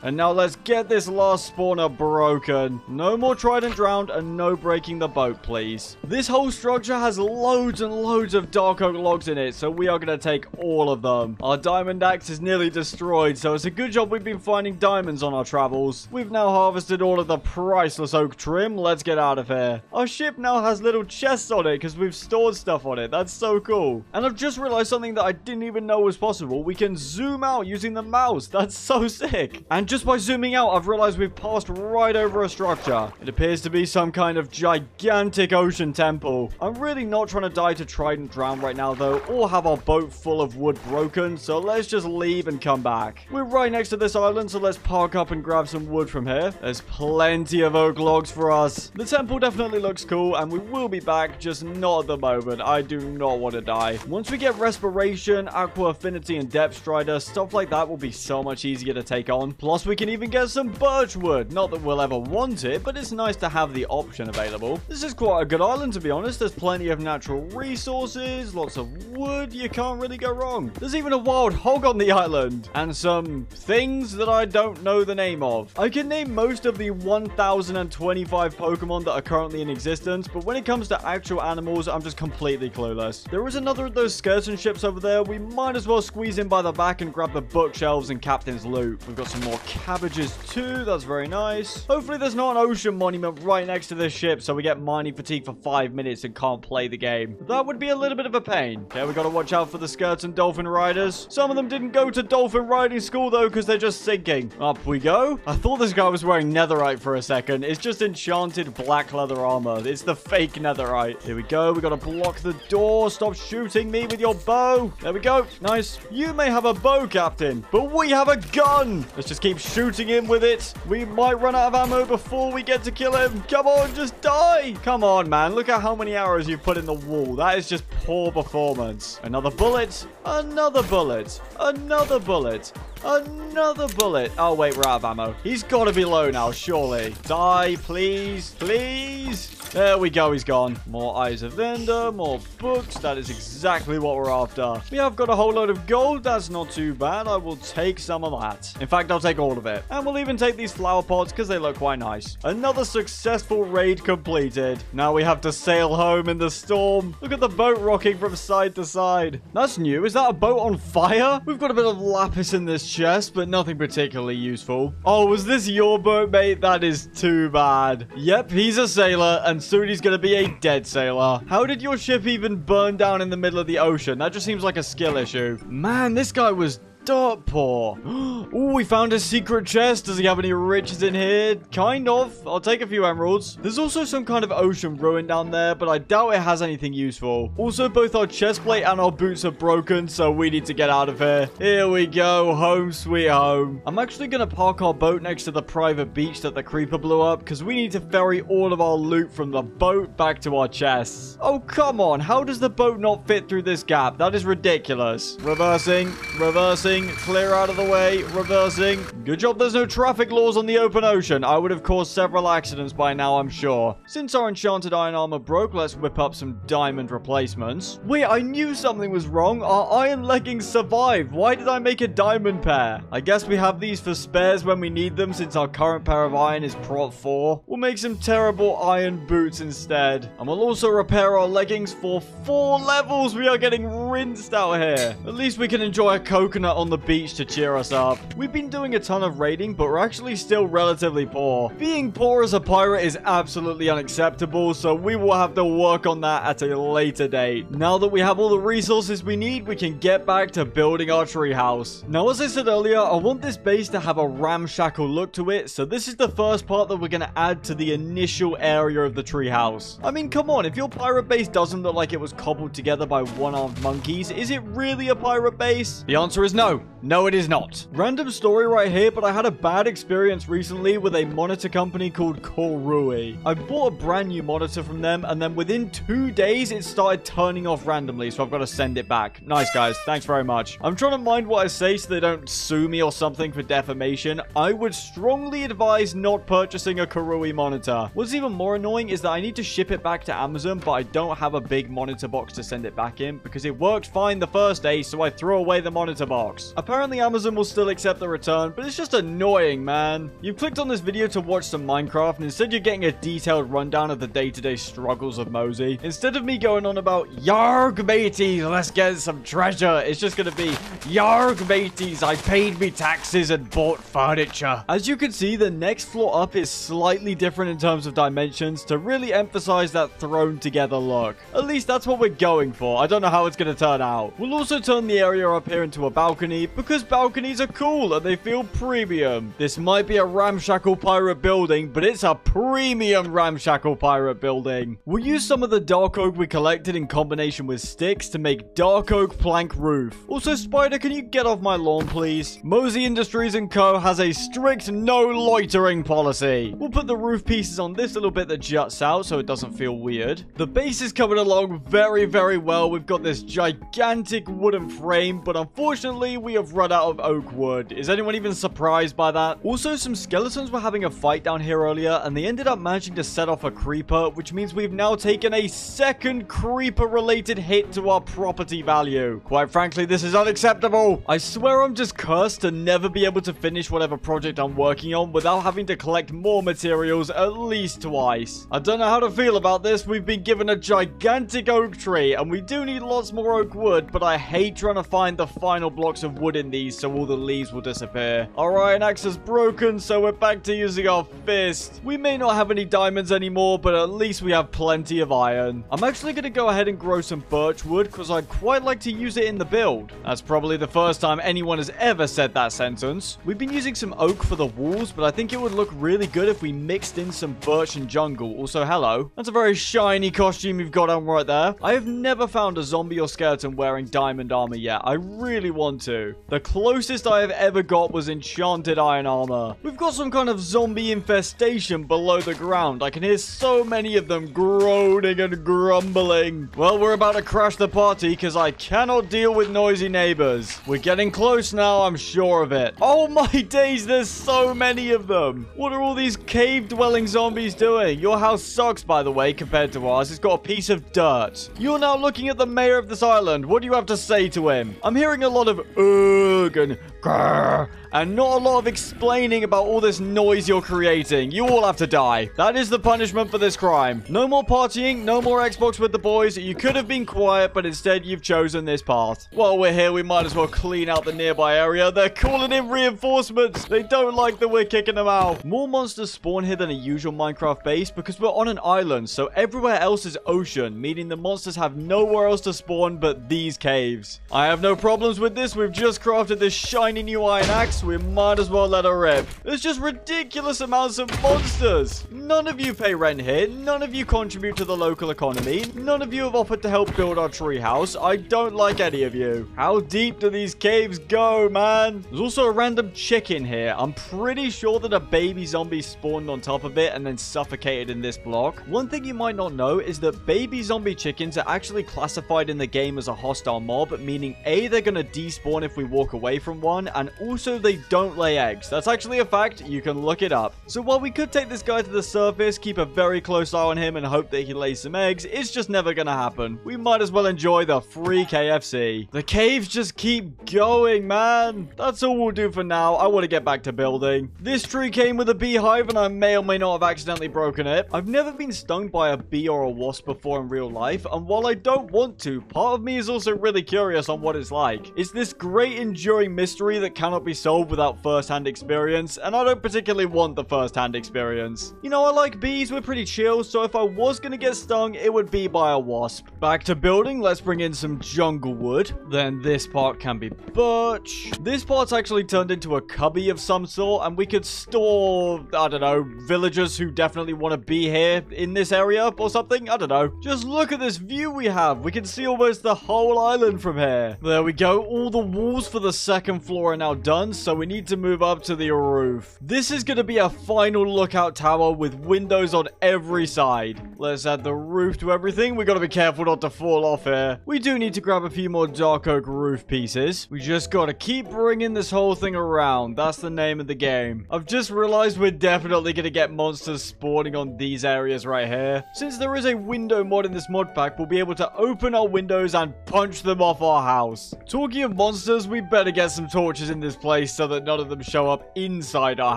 And now let's get this last spawner broken. No more trident drowned and no breaking the boat, please. This whole structure has loads and loads of dark oak logs in it, so we are going to take all of them. Our diamond axe is nearly destroyed, so it's a good job we've been finding diamonds on our travels. We've now harvested all of the priceless oak trim. Let's get out of here. Our ship now has little chests on it because we've stored stuff on it. That's so cool. And I've just realized something that I didn't even know was possible. We can zoom out using the mouse. That's so sick. And just by zooming out, I've realized we've passed right over a structure. It appears to be some kind of gigantic ocean temple. I'm really not trying to die to trident drown right now, though, or have our boat full of wood broken, so let's just leave and come back. We're right next to this island, so let's park up and grab some wood from here. There's plenty of oak logs for us. The temple definitely looks cool, and we will be back, just not at the moment. I do not want to die. Once we get respiration, aqua affinity, and depth strider, stuff like that will be so much easier to take on. Plus, we can even get some birch wood. Not that we'll ever want it, but it's nice to have the option available. This is quite a good island, to be honest. There's plenty of natural resources, lots of wood. You can't really go wrong. There's even a wild hog on the island, and some things that I don't know the name of. I can name most of the 1,025 Pokemon that are currently in existence, but when it comes to actual animals, I'm just completely clueless. There is another of those skeleton ships over there. We might as well squeeze in by the back and grab the bookshelves and captain's loot. We've got some more cabbages too. That's very nice. Hopefully there's not an ocean monument right next to this ship so we get mining fatigue for 5 minutes and can't play the game. That would be a little bit of a pain. Okay, we gotta watch out for the skirts and dolphin riders. Some of them didn't go to dolphin riding school though because they're just sinking. Up we go. I thought this guy was wearing netherite for a second. It's just enchanted black leather armor. It's the fake netherite. Here we go. We gotta block the door. Stop shooting me with your bow. There we go. Nice. You may have a bow, Captain, but we have a gun. Let's just keep shooting him with it. We might run out of ammo before we get to kill him. Come on, just die. Come on, man. Look at how many arrows you've put in the wall. That is just poor performance. Another bullet. Another bullet. Another bullet. Another bullet. Oh, wait, we're out of ammo. He's got to be low now, surely. Die, please. Please. There we go. He's gone. More eyes of Ender. More books. That is exactly what we're after. We have got a whole load of gold. That's not too bad. I will take some of that. In fact, I'll take all of it. And we'll even take these flower pots because they look quite nice. Another successful raid completed. Now we have to sail home in the storm. Look at the boat rocking from side to side. That's new. Is that a boat on fire? We've got a bit of lapis in this chest, but nothing particularly useful. Oh, was this your boat, mate? That is too bad. Yep, he's a sailor, and soon he's gonna be a dead sailor. How did your ship even burn down in the middle of the ocean? That just seems like a skill issue. Man, this guy was dirt poor. Oh, we found a secret chest. Does he have any riches in here? Kind of. I'll take a few emeralds. There's also some kind of ocean ruin down there, but I doubt it has anything useful. Also, both our chest plate and our boots are broken, so we need to get out of here. Here we go. Home sweet home. I'm actually going to park our boat next to the private beach that the creeper blew up, because we need to ferry all of our loot from the boat back to our chests. Oh, come on. How does the boat not fit through this gap? That is ridiculous. Reversing. Reversing. Clear out of the way. Reversing. Good job there's no traffic laws on the open ocean. I would have caused several accidents by now, I'm sure. Since our enchanted iron armor broke, let's whip up some diamond replacements. Wait, I knew something was wrong. Our iron leggings survived. Why did I make a diamond pair? I guess we have these for spares when we need them, since our current pair of iron is prot 4. We'll make some terrible iron boots instead. And we'll also repair our leggings for 4 levels. We are getting rinsed out here. At least we can enjoy a coconut on the beach to cheer us up. We've been doing a ton of raiding, but we're actually still relatively poor. Being poor as a pirate is absolutely unacceptable, so we will have to work on that at a later date. Now that we have all the resources we need, we can get back to building our treehouse. Now, as I said earlier, I want this base to have a ramshackle look to it, so this is the first part that we're going to add to the initial area of the treehouse. I mean, come on, if your pirate base doesn't look like it was cobbled together by one-armed monkeys, is it really a pirate base? The answer is no. No, it is not. Random story right here, but I had a bad experience recently with a monitor company called Korui. I bought a brand new monitor from them, and then within 2 days, it started turning off randomly, so I've got to send it back. Nice, guys. Thanks very much. I'm trying to mind what I say so they don't sue me or something for defamation. I would strongly advise not purchasing a Korui monitor. What's even more annoying is that I need to ship it back to Amazon, but I don't have a big monitor box to send it back in because it worked fine the first day, so I threw away the monitor box. Apparently, Amazon will still accept the return, but it's just annoying, man. You've clicked on this video to watch some Minecraft, and instead you're getting a detailed rundown of the day-to-day struggles of Mosey. Instead of me going on about, "Yarg, mateys, let's get some treasure," it's just gonna be, "Yarg, mateys, I paid me taxes and bought furniture." As you can see, the next floor up is slightly different in terms of dimensions to really emphasize that thrown together look. At least that's what we're going for. I don't know how it's gonna turn out. We'll also turn the area up here into a balcony, because balconies are cool and they feel premium. This might be a ramshackle pirate building, but it's a premium ramshackle pirate building. We'll use some of the dark oak we collected in combination with sticks to make dark oak plank roof. Also, Spider, can you get off my lawn, please? Mosey Industries & Co. has a strict no loitering policy. We'll put the roof pieces on this little bit that juts out so it doesn't feel weird. The base is coming along very, very well. We've got this gigantic wooden frame, but unfortunately, we have run out of oak wood. Is anyone even surprised by that? Also, some skeletons were having a fight down here earlier, and they ended up managing to set off a creeper, which means we've now taken a second creeper-related hit to our property value. Quite frankly, this is unacceptable. I swear I'm just cursed to never be able to finish whatever project I'm working on without having to collect more materials at least twice. I don't know how to feel about this. We've been given a gigantic oak tree, and we do need lots more oak wood, but I hate trying to find the final blocks of wood wood in these so all the leaves will disappear. Our iron axe is broken, so we're back to using our fist. We may not have any diamonds anymore, but at least we have plenty of iron. I'm actually going to go ahead and grow some birch wood because I'd quite like to use it in the build. That's probably the first time anyone has ever said that sentence. We've been using some oak for the walls, but I think it would look really good if we mixed in some birch and jungle. Also, hello. That's a very shiny costume you've got on right there. I have never found a zombie or skeleton wearing diamond armor yet. I really want to. The closest I have ever got was enchanted iron armor. We've got some kind of zombie infestation below the ground. I can hear so many of them groaning and grumbling. Well, we're about to crash the party because I cannot deal with noisy neighbors. We're getting close now, I'm sure of it. Oh my days, there's so many of them. What are all these cave-dwelling zombies doing? Your house sucks, by the way, compared to ours. It's got a piece of dirt. You're now looking at the mayor of this island. What do you have to say to him? I'm hearing a lot of ugh and grrr, and not a lot of explaining about all this noise you're creating. You all have to die. That is the punishment for this crime. No more partying, no more Xbox with the boys. You could have been quiet, but instead you've chosen this path. While we're here, we might as well clean out the nearby area. They're calling in reinforcements. They don't like that we're kicking them out. More monsters spawn here than a usual Minecraft base because we're on an island, so everywhere else is ocean, meaning the monsters have nowhere else to spawn but these caves. I have no problems with this. We've just crafted this shiny new iron axe. We might as well let her rip. There's just ridiculous amounts of monsters. None of you pay rent here. None of you contribute to the local economy. None of you have offered to help build our treehouse. I don't like any of you. How deep do these caves go, man? There's also a random chicken here. I'm pretty sure that a baby zombie spawned on top of it and then suffocated in this block. One thing you might not know is that baby zombie chickens are actually classified in the game as a hostile mob, meaning A, they're gonna despawn if we walk away from one, and also they don't lay eggs. That's actually a fact. You can look it up. So while we could take this guy to the surface, keep a very close eye on him and hope that he lays some eggs, it's just never gonna happen. We might as well enjoy the free KFC. The caves just keep going, man. That's all we'll do for now. I want to get back to building. This tree came with a beehive and I may or may not have accidentally broken it. I've never been stung by a bee or a wasp before in real life, and while I don't want to, part of me is also really curious on what it's like. It's this great enduring mystery that cannot be solved without first-hand experience, and I don't particularly want the first-hand experience. You know, I like bees, we're pretty chill, so if I was gonna get stung, it would be by a wasp. Back to building, let's bring in some jungle wood. Then this part can be birch. This part's actually turned into a cubby of some sort, and we could store, I don't know, villagers who definitely want to be here in this area or something. I don't know. Just look at this view we have. We can see almost the whole island from here. There we go. All the walls for the second floor are now done, so we need to move up to the roof. This is going to be a final lookout tower with windows on every side. Let's add the roof to everything. We got to be careful not to fall off here. We do need to grab a few more dark oak roof pieces. We just got to keep bringing this whole thing around. That's the name of the game. I've just realized we're definitely going to get monsters spawning on these areas right here. Since there is a window mod in this mod pack, we'll be able to open our windows and punch them off our house. Talking of monsters, we better get some torches in this place so that none of them show up inside our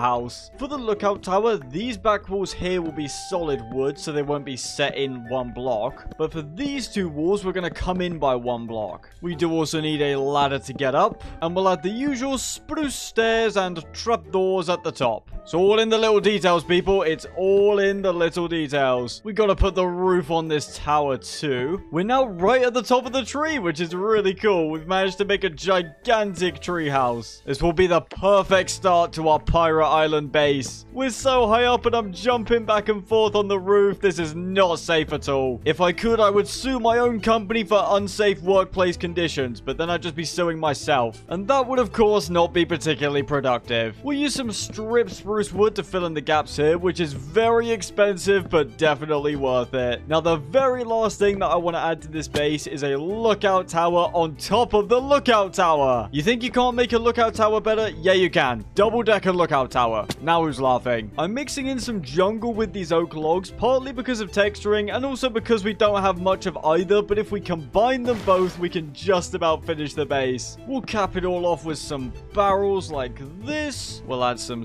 house. For the lookout tower, these back walls here will be solid wood, so they won't be set in one block. But for these two walls, we're going to come in by one block. We do also need a ladder to get up, and we'll add the usual spruce stairs and trapdoors at the top. It's all in the little details, people. It's all in the little details. We gotta put the roof on this tower too. We're now right at the top of the tree, which is really cool. We've managed to make a gigantic tree house. This will be the perfect start to our pirate island base. We're so high up and I'm jumping back and forth on the roof. This is not safe at all. If I could, I would sue my own company for unsafe workplace conditions, but then I'd just be suing myself. And that would, of course, not be particularly productive. We'll use some stripped spruce wood to fill in the gaps here, which is very expensive, but definitely worth it. Now, the very last thing that I want to add to this base is a lookout tower on top of the lookout tower. You think you can't make a lookout tower better? Yeah, you can. Double-decker lookout tower. Now who's laughing? I'm mixing in some jungle with these oak logs, partly because of texturing, and also because we don't have much of either, but if we combine them both, we can just about finish the base. We'll cap it all off with some barrels like this. We'll add some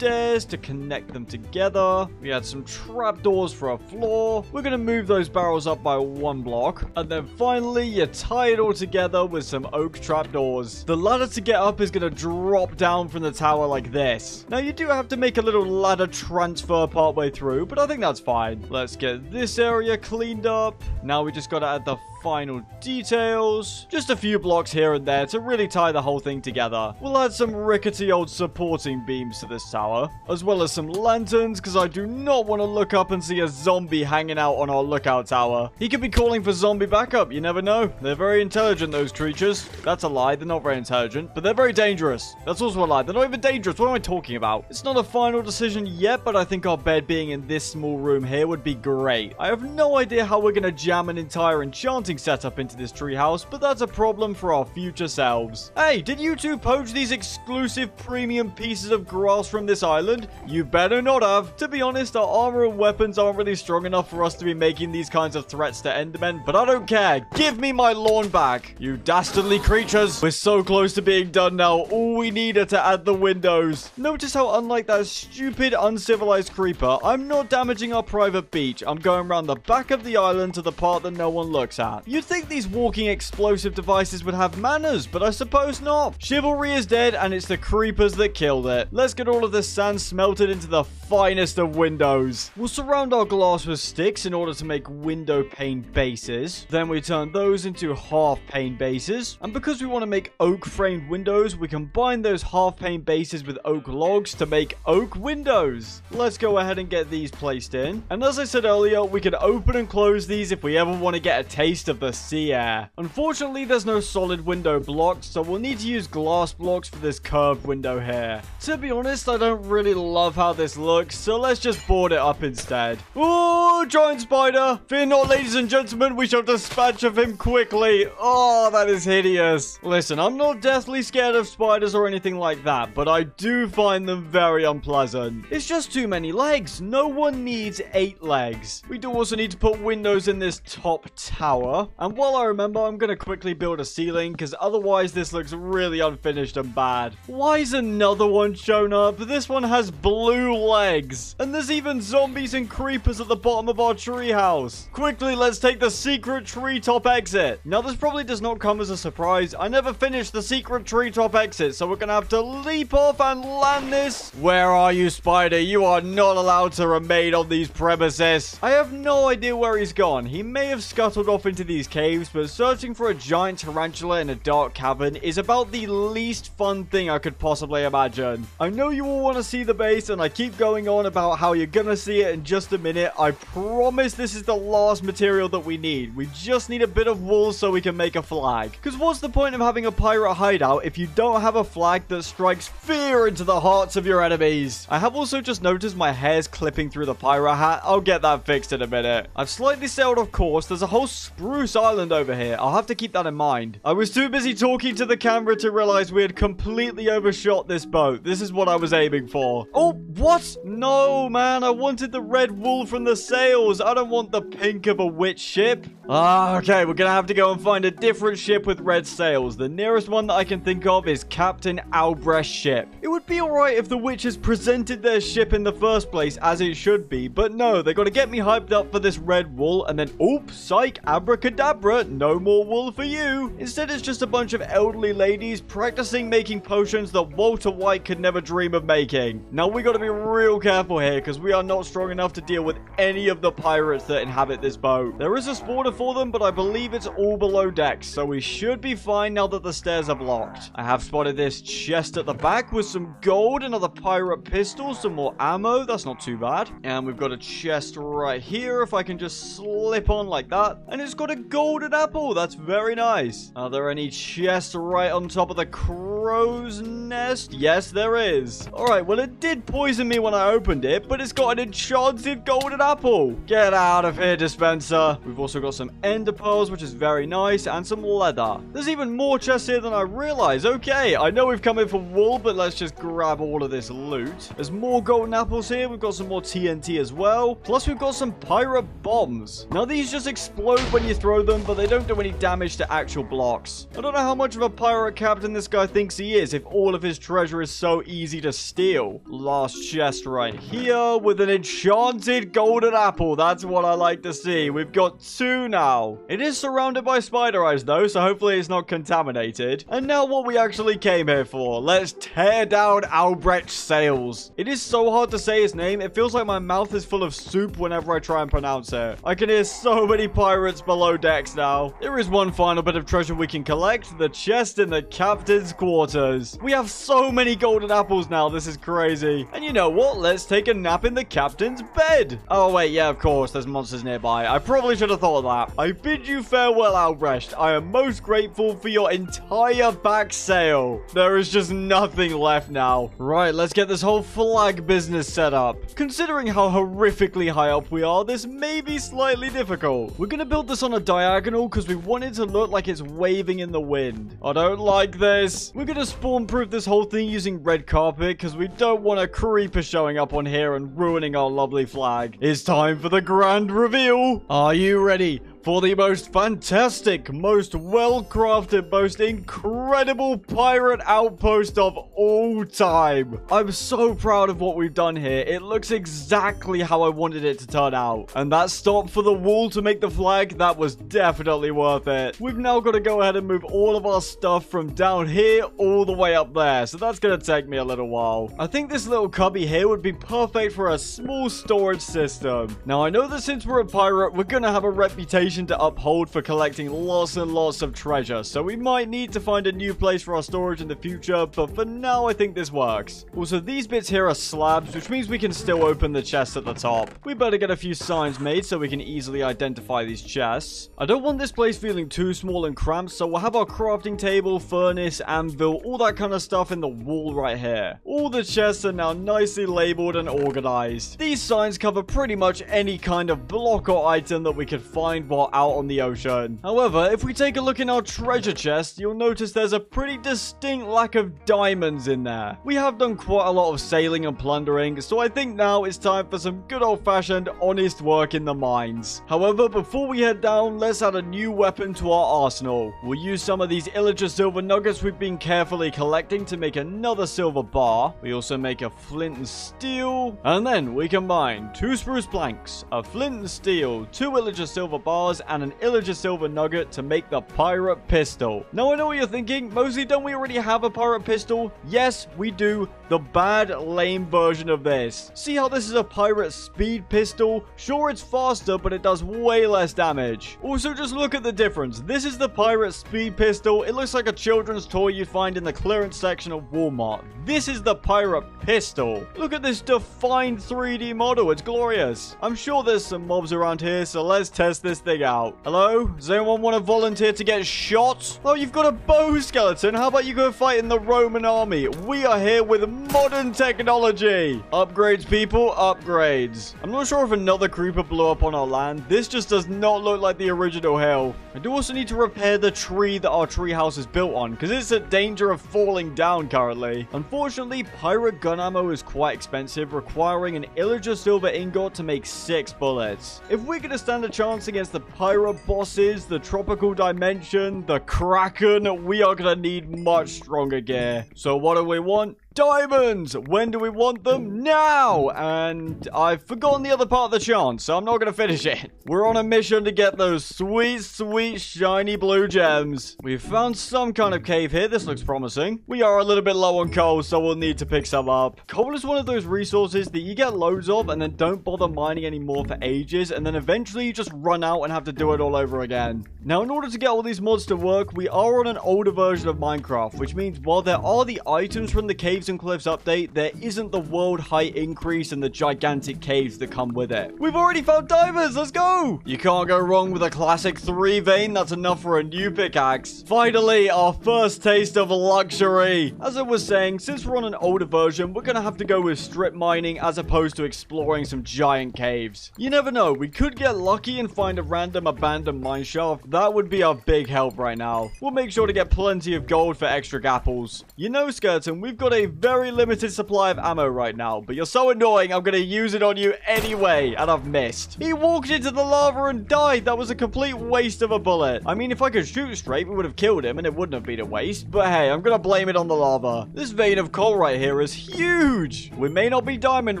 stairs to connect them together. We had some trapdoors for a floor. We're going to move those barrels up by 1 block. And then finally, you tie it all together with some oak trapdoors. The ladder to get up is going to drop down from the tower like this. Now, you do have to make a little ladder transfer partway through, but I think that's fine. Let's get this area cleaned up. Now we just got to add the final details. Just a few blocks here and there to really tie the whole thing together. We'll add some rickety old supporting beams to this tower, as well as some lanterns, because I do not want to look up and see a zombie hanging out on our lookout tower. He could be calling for zombie backup, you never know. They're very intelligent, those creatures. That's a lie, they're not very intelligent, but they're very dangerous. That's also a lie, they're not even dangerous. What am I talking about? It's not a final decision yet, but I think our bed being in this small room here would be great. I have no idea how we're going to jam an entire enchanting setup into this treehouse, but that's a problem for our future selves. Hey, did you two poach these exclusive premium pieces of grass from this island? You better not have. To be honest, our armor and weapons aren't really strong enough for us to be making these kinds of threats to Endermen, but I don't care. Give me my lawn back, you dastardly creatures. We're so close to being done now. All we need are to add the windows. Notice how unlike that stupid, uncivilized creeper, I'm not damaging our private beach. I'm going around the back of the island to the part that no one looks at. You'd think these walking explosive devices would have manners, but I suppose not. Chivalry is dead, and it's the creepers that killed it. Let's get all of this sand smelted into the finest of windows. We'll surround our glass with sticks in order to make window pane bases. Then we turn those into half pane bases. And because we want to make oak framed windows, we combine those half pane bases with oak logs to make oak windows. Let's go ahead and get these placed in. And as I said earlier, we can open and close these if we ever want to get a taste of the sea air. Unfortunately, there's no solid window blocks, so we'll need to use glass blocks for this curved window here. To be honest, I don't really love how this looks, so let's just board it up instead. Oh, giant spider! Fear not, ladies and gentlemen, we shall dispatch of him quickly. Oh, that is hideous. Listen, I'm not deathly scared of spiders or anything like that, but I do find them very unpleasant. It's just too many legs. No one needs 8 legs. We do also need to put windows in this top tower. And while I remember, I'm going to quickly build a ceiling, because otherwise this looks really unfinished and bad. Why is another one shown up? This one has blue legs. And there's even zombies and creepers at the bottom of our treehouse. Quickly, let's take the secret treetop exit. Now, this probably does not come as a surprise. I never finished the secret treetop exit, so we're going to have to leap off and land this. Where are you, spider? You are not allowed to remain on these premises. I have no idea where he's gone. He may have scuttled off into these caves, but searching for a giant tarantula in a dark cavern is about the least fun thing I could possibly imagine. I know you all want to see the base, and I keep going on about how you're gonna see it in just a minute. I promise this is the last material that we need. We just need a bit of wool so we can make a flag. Because what's the point of having a pirate hideout if you don't have a flag that strikes fear into the hearts of your enemies? I have also just noticed my hair's clipping through the pirate hat. I'll get that fixed in a minute. I've slightly sailed off course. There's a whole spruce island over here. I'll have to keep that in mind. I was too busy talking to the camera to realize we had completely overshot this boat. This is what I was aiming for. Oh, what? No, man. I wanted the red wool from the sails. I don't want the pink of a witch ship. Okay. We're gonna have to go and find a different ship with red sails. The nearest one that I can think of is Captain Albrecht's ship. It would be alright if the witches presented their ship in the first place as it should be, but no, they gotta get me hyped up for this red wool, and then, oops, psych, abracadabra, no more wool for you. Instead, it's just a bunch of elderly ladies practicing making potions that Walter White could never dream of making. Now, we gotta be real careful here, because we are not strong enough to deal with any of the pirates that inhabit this boat. There is a spawner for them, but I believe it's all below decks, so we should be fine now that the stairs are blocked. I have spotted this chest at the back with some gold, another pirate pistol, some more ammo. That's not too bad. And we've got a chest right here, if I can just slip on like that. And it's got a golden apple. That's very nice. Are there any chests right on top of the crow's nest? Yes, there is. Alright, well, it did poison me when I opened it, but it's got an enchanted golden apple. Get out of here, dispenser. We've also got some ender pearls, which is very nice, and some leather. There's even more chests here than I realized. Okay, I know we've come in for wool, but let's just grab all of this loot. There's more golden apples here. We've got some more TNT as well. Plus, we've got some pirate bombs. Now, these just explode when you throw them, but they don't do any damage to actual blocks. I don't know how much of a pirate captain this guy thinks he is if all of his treasure is so easy to steal. Last chest right here with an enchanted golden apple. That's what I like to see. We've got 2 now. It is surrounded by spider eyes though, so hopefully it's not contaminated. And now what we actually came here for. Let's tear down Albrecht's sails. It is so hard to say his name. It feels like my mouth is full of soup whenever I try and pronounce it. I can hear so many pirates below decks now. There is one final bit of treasure we can collect. The chest in the captain's quarters. We have so many golden apples now. This is crazy. And you know what? Let's take a nap in the captain's bed. Oh wait, yeah, of course. There's monsters nearby. I probably should have thought of that. I bid you farewell, Albrecht. I am most grateful for your entire back sail. There is just nothing left now. Right, let's get this whole flag business set up. Considering how horrifically high up we are, this may be slightly difficult. We're gonna build this on a diagonal because we want it to look like it's waving in the wind. I don't like this. We're gonna spawn-proof this whole thing using red carpet because we don't want a creeper showing up on here and ruining our lovely flag. It's time for the grand reveal. Are you ready for the most fantastic, most well-crafted, most incredible pirate outpost of all time? I'm so proud of what we've done here. It looks exactly how I wanted it to turn out. And that stop for the wall to make the flag, that was definitely worth it. We've now got to go ahead and move all of our stuff from down here all the way up there. So that's going to take me a little while. I think this little cubby here would be perfect for a small storage system. Now, I know that since we're a pirate, we're going to have a reputation to uphold for collecting lots and lots of treasure, so we might need to find a new place for our storage in the future, but for now I think this works. Also, these bits here are slabs, which means we can still open the chests at the top. We better get a few signs made so we can easily identify these chests. I don't want this place feeling too small and cramped, so we'll have our crafting table, furnace, anvil, all that kind of stuff in the wall right here. All the chests are now nicely labeled and organized. These signs cover pretty much any kind of block or item that we could find while out on the ocean. However, if we take a look in our treasure chest, you'll notice there's a pretty distinct lack of diamonds in there. We have done quite a lot of sailing and plundering, so I think now it's time for some good old-fashioned honest work in the mines. However, before we head down, let's add a new weapon to our arsenal. We'll use some of these illager silver nuggets we've been carefully collecting to make another silver bar. We also make a flint and steel, and then we combine 2 spruce planks, a flint and steel, 2 illager silver bars, and an illager silver nugget to make the pirate pistol. Now I know what you're thinking, Mosley, don't we already have a pirate pistol? Yes, we do. The bad, lame version of this. See how this is a pirate speed pistol? Sure, it's faster, but it does way less damage. Also, just look at the difference. This is the pirate speed pistol. It looks like a children's toy you'd find in the clearance section of Walmart. This is the pirate pistol. Look at this defined 3D model. It's glorious. I'm sure there's some mobs around here, so let's test this thing out. Hello? Does anyone want to volunteer to get shot? Oh, you've got a bow skeleton. How about you go fight in the Roman army? We are here with modern technology. Upgrades, people. Upgrades. I'm not sure if another creeper blew up on our land. This just does not look like the original hill. I do also need to repair the tree that our treehouse is built on, because it's at danger of falling down currently. Unfortunately, pirate gun ammo is quite expensive, requiring an illager silver ingot to make 6 bullets. If we're going to stand a chance against the pirate bosses, the tropical dimension, the kraken, we are going to need much stronger gear. So what do we want? Diamonds! When do we want them? Now! And I've forgotten the other part of the chant, so I'm not going to finish it. We're on a mission to get those sweet, sweet, shiny blue gems. We've found some kind of cave here. This looks promising. We are a little bit low on coal, so we'll need to pick some up. Coal is one of those resources that you get loads of and then don't bother mining anymore for ages, and then eventually you just run out and have to do it all over again. Now, in order to get all these mods to work, we are on an older version of Minecraft, which means while there are the items from the Caves and Cliffs update, there isn't the world height increase and the gigantic caves that come with it. We've already found diamonds! Let's go! You can't go wrong with a classic 3 vein. That's enough for a new pickaxe. Finally, our first taste of luxury. As I was saying, since we're on an older version, we're gonna have to go with strip mining as opposed to exploring some giant caves. You never know, we could get lucky and find a random abandoned mine shaft. That would be a big help right now. We'll make sure to get plenty of gold for extra apples. You know, Skeleton, we've got a very limited supply of ammo right now, but you're so annoying, I'm going to use it on you anyway, and I've missed. He walked into the lava and died. That was a complete waste of a bullet. I mean, if I could shoot straight, we would have killed him, and it wouldn't have been a waste, but hey, I'm going to blame it on the lava. This vein of coal right here is huge. We may not be diamond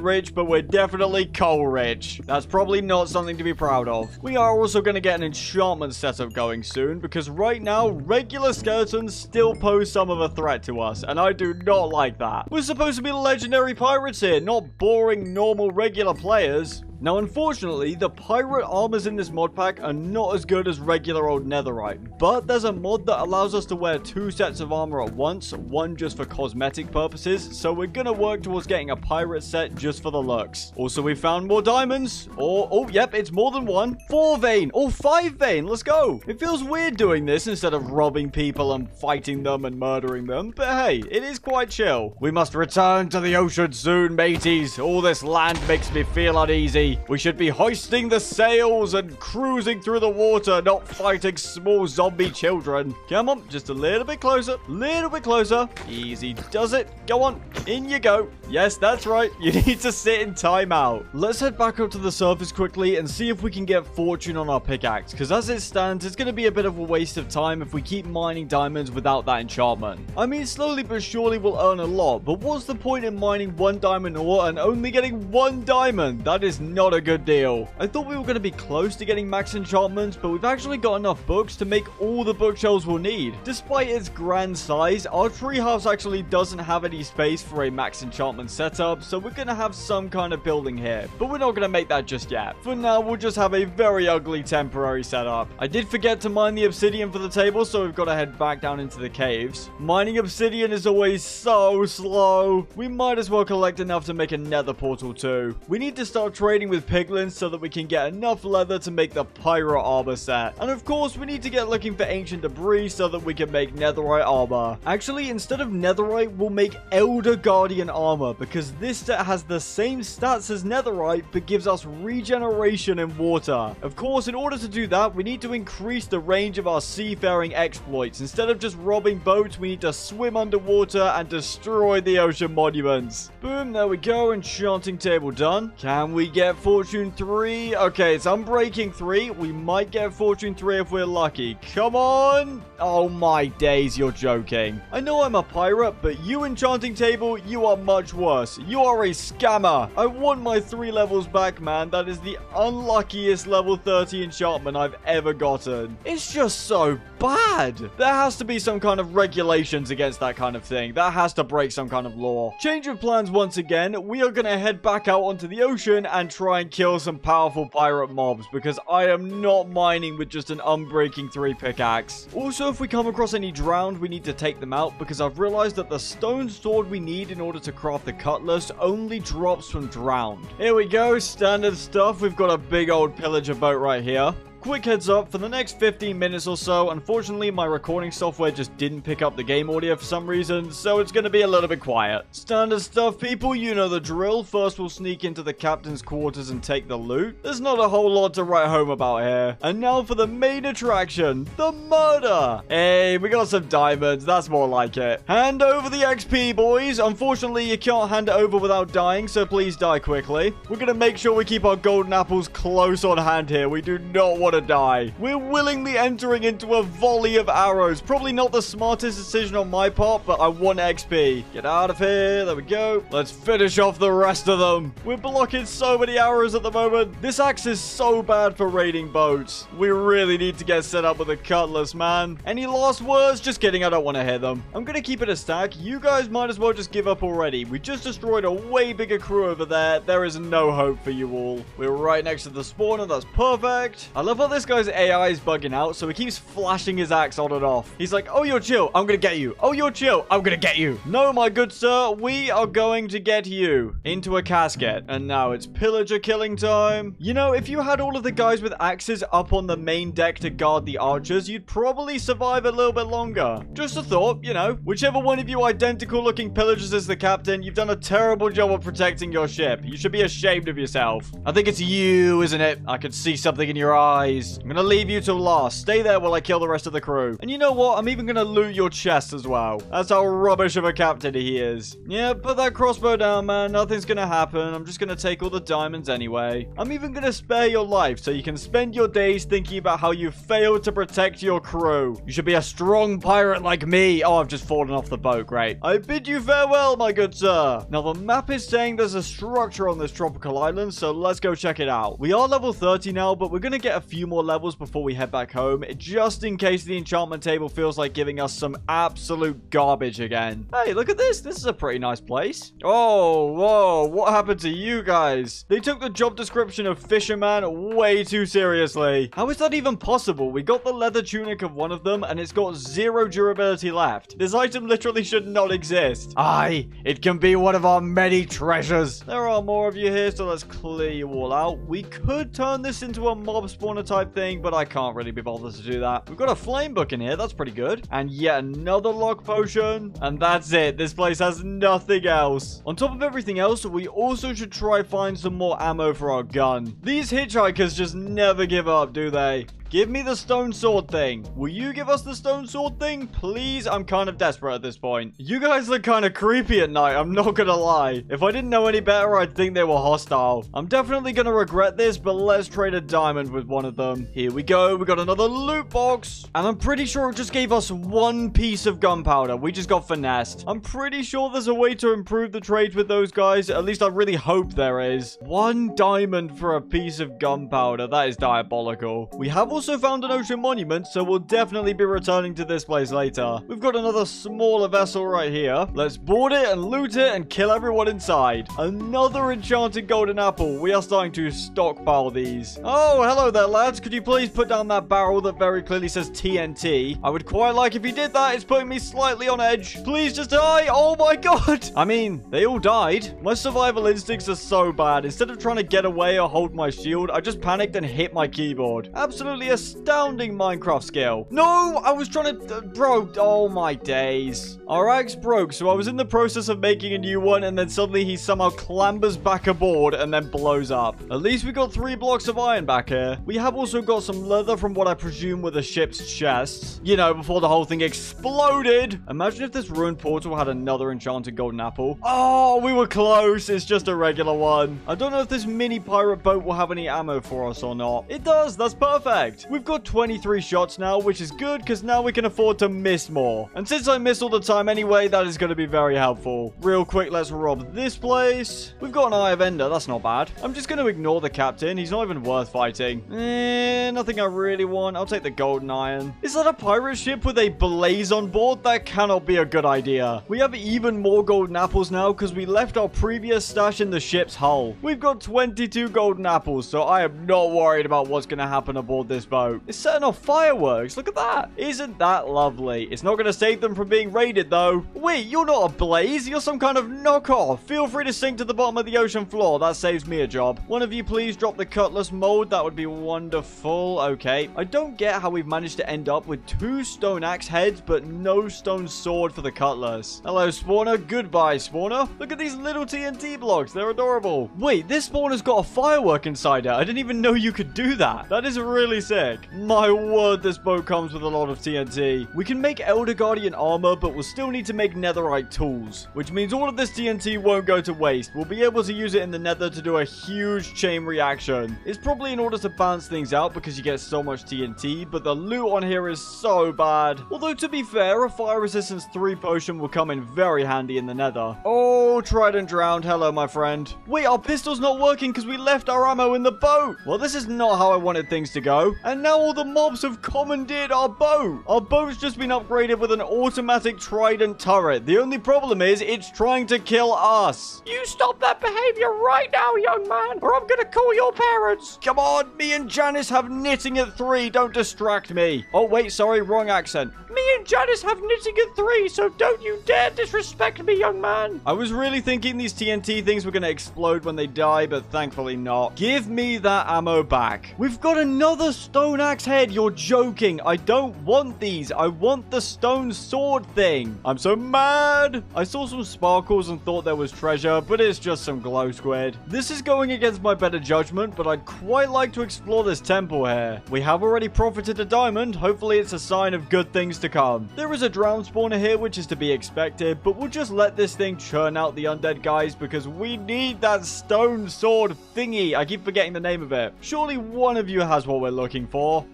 rich, but we're definitely coal rich. That's probably not something to be proud of. We are also going to get an enchantment setup going soon, because right now, regular skeletons still pose some of a threat to us, and I do not like that. We're supposed to be legendary pirates here, not boring, normal, regular players. Now, unfortunately, the pirate armors in this mod pack are not as good as regular old netherite, but there's a mod that allows us to wear 2 sets of armor at once, one just for cosmetic purposes, so we're gonna work towards getting a pirate set just for the looks. Also, we found more diamonds, oh, yep, it's more than 1. 4 vein, 5 vein, let's go. It feels weird doing this instead of robbing people and fighting them and murdering them, but hey, it is quite chill. We must return to the ocean soon, mateys. All this land makes me feel uneasy. We should be hoisting the sails and cruising through the water, not fighting small zombie children. Come on, just a little bit closer. Little bit closer. Easy does it. Go on. In you go. Yes, that's right. You need to sit in timeout. Let's head back up to the surface quickly and see if we can get fortune on our pickaxe. Because as it stands, it's going to be a bit of a waste of time if we keep mining diamonds without that enchantment. I mean, slowly but surely we'll earn a lot. But what's the point in mining 1 diamond ore and only getting 1 diamond? That is not a good deal. I thought we were going to be close to getting max enchantments, but we've actually got enough books to make all the bookshelves we'll need. Despite its grand size, our treehouse actually doesn't have any space for a max enchantment setup, so we're going to have some kind of building here, but we're not going to make that just yet. For now, we'll just have a very ugly temporary setup. I did forget to mine the obsidian for the table, so we've got to head back down into the caves. Mining obsidian is always so slow. We might as well collect enough to make a nether portal too. We need to start trading with piglins so that we can get enough leather to make the pirate armor set. And of course, we need to get looking for ancient debris so that we can make netherite armor. Actually, instead of netherite, we'll make elder guardian armor because this set has the same stats as netherite but gives us regeneration in water. Of course, in order to do that, we need to increase the range of our seafaring exploits. Instead of just robbing boats, we need to swim underwater and destroy the ocean monuments. Boom, there we go. Enchanting table done. Can we get fortune 3? Okay, it's unbreaking 3. We might get fortune 3 if we're lucky. Come on. Oh my days, you're joking. I know I'm a pirate, but you enchanting table, you are much worse. You are a scammer. I want my 3 levels back, man. That is the unluckiest level 30 enchantment I've ever gotten. It's just so bad. There has to be some kind of regulations against that kind of thing. That has to break some kind of law. Change of plans once again. We are going to head back out onto the ocean and try and kill some powerful pirate mobs because I am not mining with just an unbreaking 3 pickaxe. Also, if we come across any drowned, we need to take them out because I've realized that the stone sword we need in order to craft the cutlass only drops from drowned. Here we go, standard stuff. We've got a big old pillager boat right here. Quick heads up, for the next 15 minutes or so, unfortunately my recording software just didn't pick up the game audio for some reason, so it's going to be a little bit quiet. Standard stuff, people, you know the drill. First we'll sneak into the captain's quarters and take the loot. There's not a whole lot to write home about here. And now for the main attraction, the murder. Hey, we got some diamonds, that's more like it. Hand over the XP, boys. Unfortunately, you can't hand it over without dying, so please die quickly. We're going to make sure we keep our golden apples close on hand here. We do not want to die. We're willingly entering into a volley of arrows. Probably not the smartest decision on my part, but I want XP. Get out of here. There we go. Let's finish off the rest of them. We're blocking so many arrows at the moment. This axe is so bad for raiding boats. We really need to get set up with a cutlass, man. Any last words? Just kidding. I don't want to hear them. I'm going to keep it a stack. You guys might as well just give up already. We just destroyed a way bigger crew over there. There is no hope for you all. We're right next to the spawner. That's perfect. I love how this guy's AI is bugging out, so he keeps flashing his axe on and off. He's like, oh, you're chill. I'm gonna get you. Oh, you're chill. I'm gonna get you. No, my good sir. We are going to get you into a casket. And now it's pillager killing time. You know, if you had all of the guys with axes up on the main deck to guard the archers, you'd probably survive a little bit longer. Just a thought, you know. Whichever one of you identical looking pillagers is the captain, you've done a terrible job of protecting your ship. You should be ashamed of yourself. I think it's you, isn't it? I could see something in your eyes. boys. I'm gonna leave you till last. Stay there while I kill the rest of the crew. And you know what? I'm even gonna loot your chest as well. That's how rubbish of a captain he is. Yeah, put that crossbow down, man. Nothing's gonna happen. I'm just gonna take all the diamonds anyway. I'm even gonna spare your life so you can spend your days thinking about how you failed to protect your crew. You should be a strong pirate like me. Oh, I've just fallen off the boat. Great. I bid you farewell, my good sir. Now, the map is saying there's a structure on this tropical island, so let's go check it out. We are level 30 now, but we're gonna get a few more levels before we head back home, just in case the enchantment table feels like giving us some absolute garbage again. Hey, look at this. This is a pretty nice place. Oh, whoa. What happened to you guys? They took the job description of fisherman way too seriously. How is that even possible? We got the leather tunic of one of them, and it's got 0 durability left. This item literally should not exist. Aye, it can be one of our many treasures. There are more of you here, so let's clear you all out. We could turn this into a mob spawner type thing, but I can't really be bothered to do that. We've got a flame book in here. That's pretty good. And yet another lock potion. And that's it. This place has nothing else. On top of everything else, we also should try find some more ammo for our gun. These hitchhikers just never give up, do they? Give me the stone sword thing. Will you give us the stone sword thing? Please, I'm kind of desperate at this point. You guys look kind of creepy at night, I'm not gonna lie. If I didn't know any better, I'd think they were hostile. I'm definitely gonna regret this, but let's trade a diamond with one of them. Here we go, we got another loot box. And I'm pretty sure it just gave us 1 piece of gunpowder. We just got finessed. I'm pretty sure there's a way to improve the trades with those guys. At least I really hope there is. 1 diamond for a piece of gunpowder. That is diabolical. We have also found an ocean monument, so we'll definitely be returning to this place later. We've got another smaller vessel right here. Let's board it and loot it and kill everyone inside. Another enchanted golden apple. We are starting to stockpile these. Oh, hello there, lads. Could you please put down that barrel that very clearly says TNT? I would quite like if you did that. It's putting me slightly on edge. Please just die. Oh my god. I mean, they all died. My survival instincts are so bad. Instead of trying to get away or hold my shield, I just panicked and hit my keyboard. Absolutely astounding Minecraft skill. No, I was trying to... bro, oh my days. Our axe broke, so I was in the process of making a new one, and then suddenly he somehow clambers back aboard and then blows up. At least we got 3 blocks of iron back here. We have also got some leather from what I presume were the ship's chests. You know, before the whole thing exploded. Imagine if this ruined portal had another enchanted golden apple. Oh, we were close. It's just a regular one. I don't know if this mini pirate boat will have any ammo for us or not. It does. That's perfect. We've got 23 shots now, which is good because now we can afford to miss more. And since I miss all the time anyway, that is going to be very helpful. Real quick, let's rob this place. We've got an Eye of Ender. That's not bad. I'm just going to ignore the captain. He's not even worth fighting. Nothing I really want. I'll take the golden iron. Is that a pirate ship with a blaze on board? That cannot be a good idea. We have even more golden apples now because we left our previous stash in the ship's hull. We've got 22 golden apples, so I am not worried about what's going to happen aboard this boat. It's setting off fireworks. Look at that. Isn't that lovely? It's not going to save them from being raided, though. Wait, you're not a blaze. You're some kind of knockoff. Feel free to sink to the bottom of the ocean floor. That saves me a job. One of you please drop the cutlass mold. That would be wonderful. Okay. I don't get how we've managed to end up with 2 stone axe heads, but no stone sword for the cutlass. Hello, spawner. Goodbye, spawner. Look at these little TNT blocks. They're adorable. Wait, this spawner's got a firework inside it. I didn't even know you could do that. That is really sick. My word, this boat comes with a lot of TNT. We can make Elder Guardian armor, but we'll still need to make netherite tools, which means all of this TNT won't go to waste. We'll be able to use it in the nether to do a huge chain reaction. It's probably in order to balance things out because you get so much TNT, but the loot on here is so bad. Although, to be fair, a fire resistance 3 potion will come in very handy in the nether. Oh, Trident drowned. Hello, my friend. Wait, our pistol's not working because we left our ammo in the boat. Well, this is not how I wanted things to go. And now all the mobs have commandeered our boat. Our boat's just been upgraded with an automatic Trident turret. The only problem is it's trying to kill us. You stop that behavior right now, young man, or I'm gonna call your parents. Come on, me and Janice have knitting at 3. Don't distract me. Oh, wait, sorry, wrong accent. Me and Janice have knitting at 3, so don't you dare disrespect me, young man. I was really thinking these TNT things were going to explode when they die, but thankfully not. Give me that ammo back. We've got another stone axe head. You're joking. I don't want these. I want the stone sword thing. I'm so mad. I saw some sparkles and thought there was treasure, but it's just some glow squid. This is going against my better judgment, but I'd quite like to explore this temple here. We have already profited a diamond. Hopefully it's a sign of good things to come. There is a drown spawner here, which is to be expected, but we'll just let this thing churn out the undead guys because we need that stone sword thingy. I keep forgetting the name of it. Surely one of you has what we're looking for.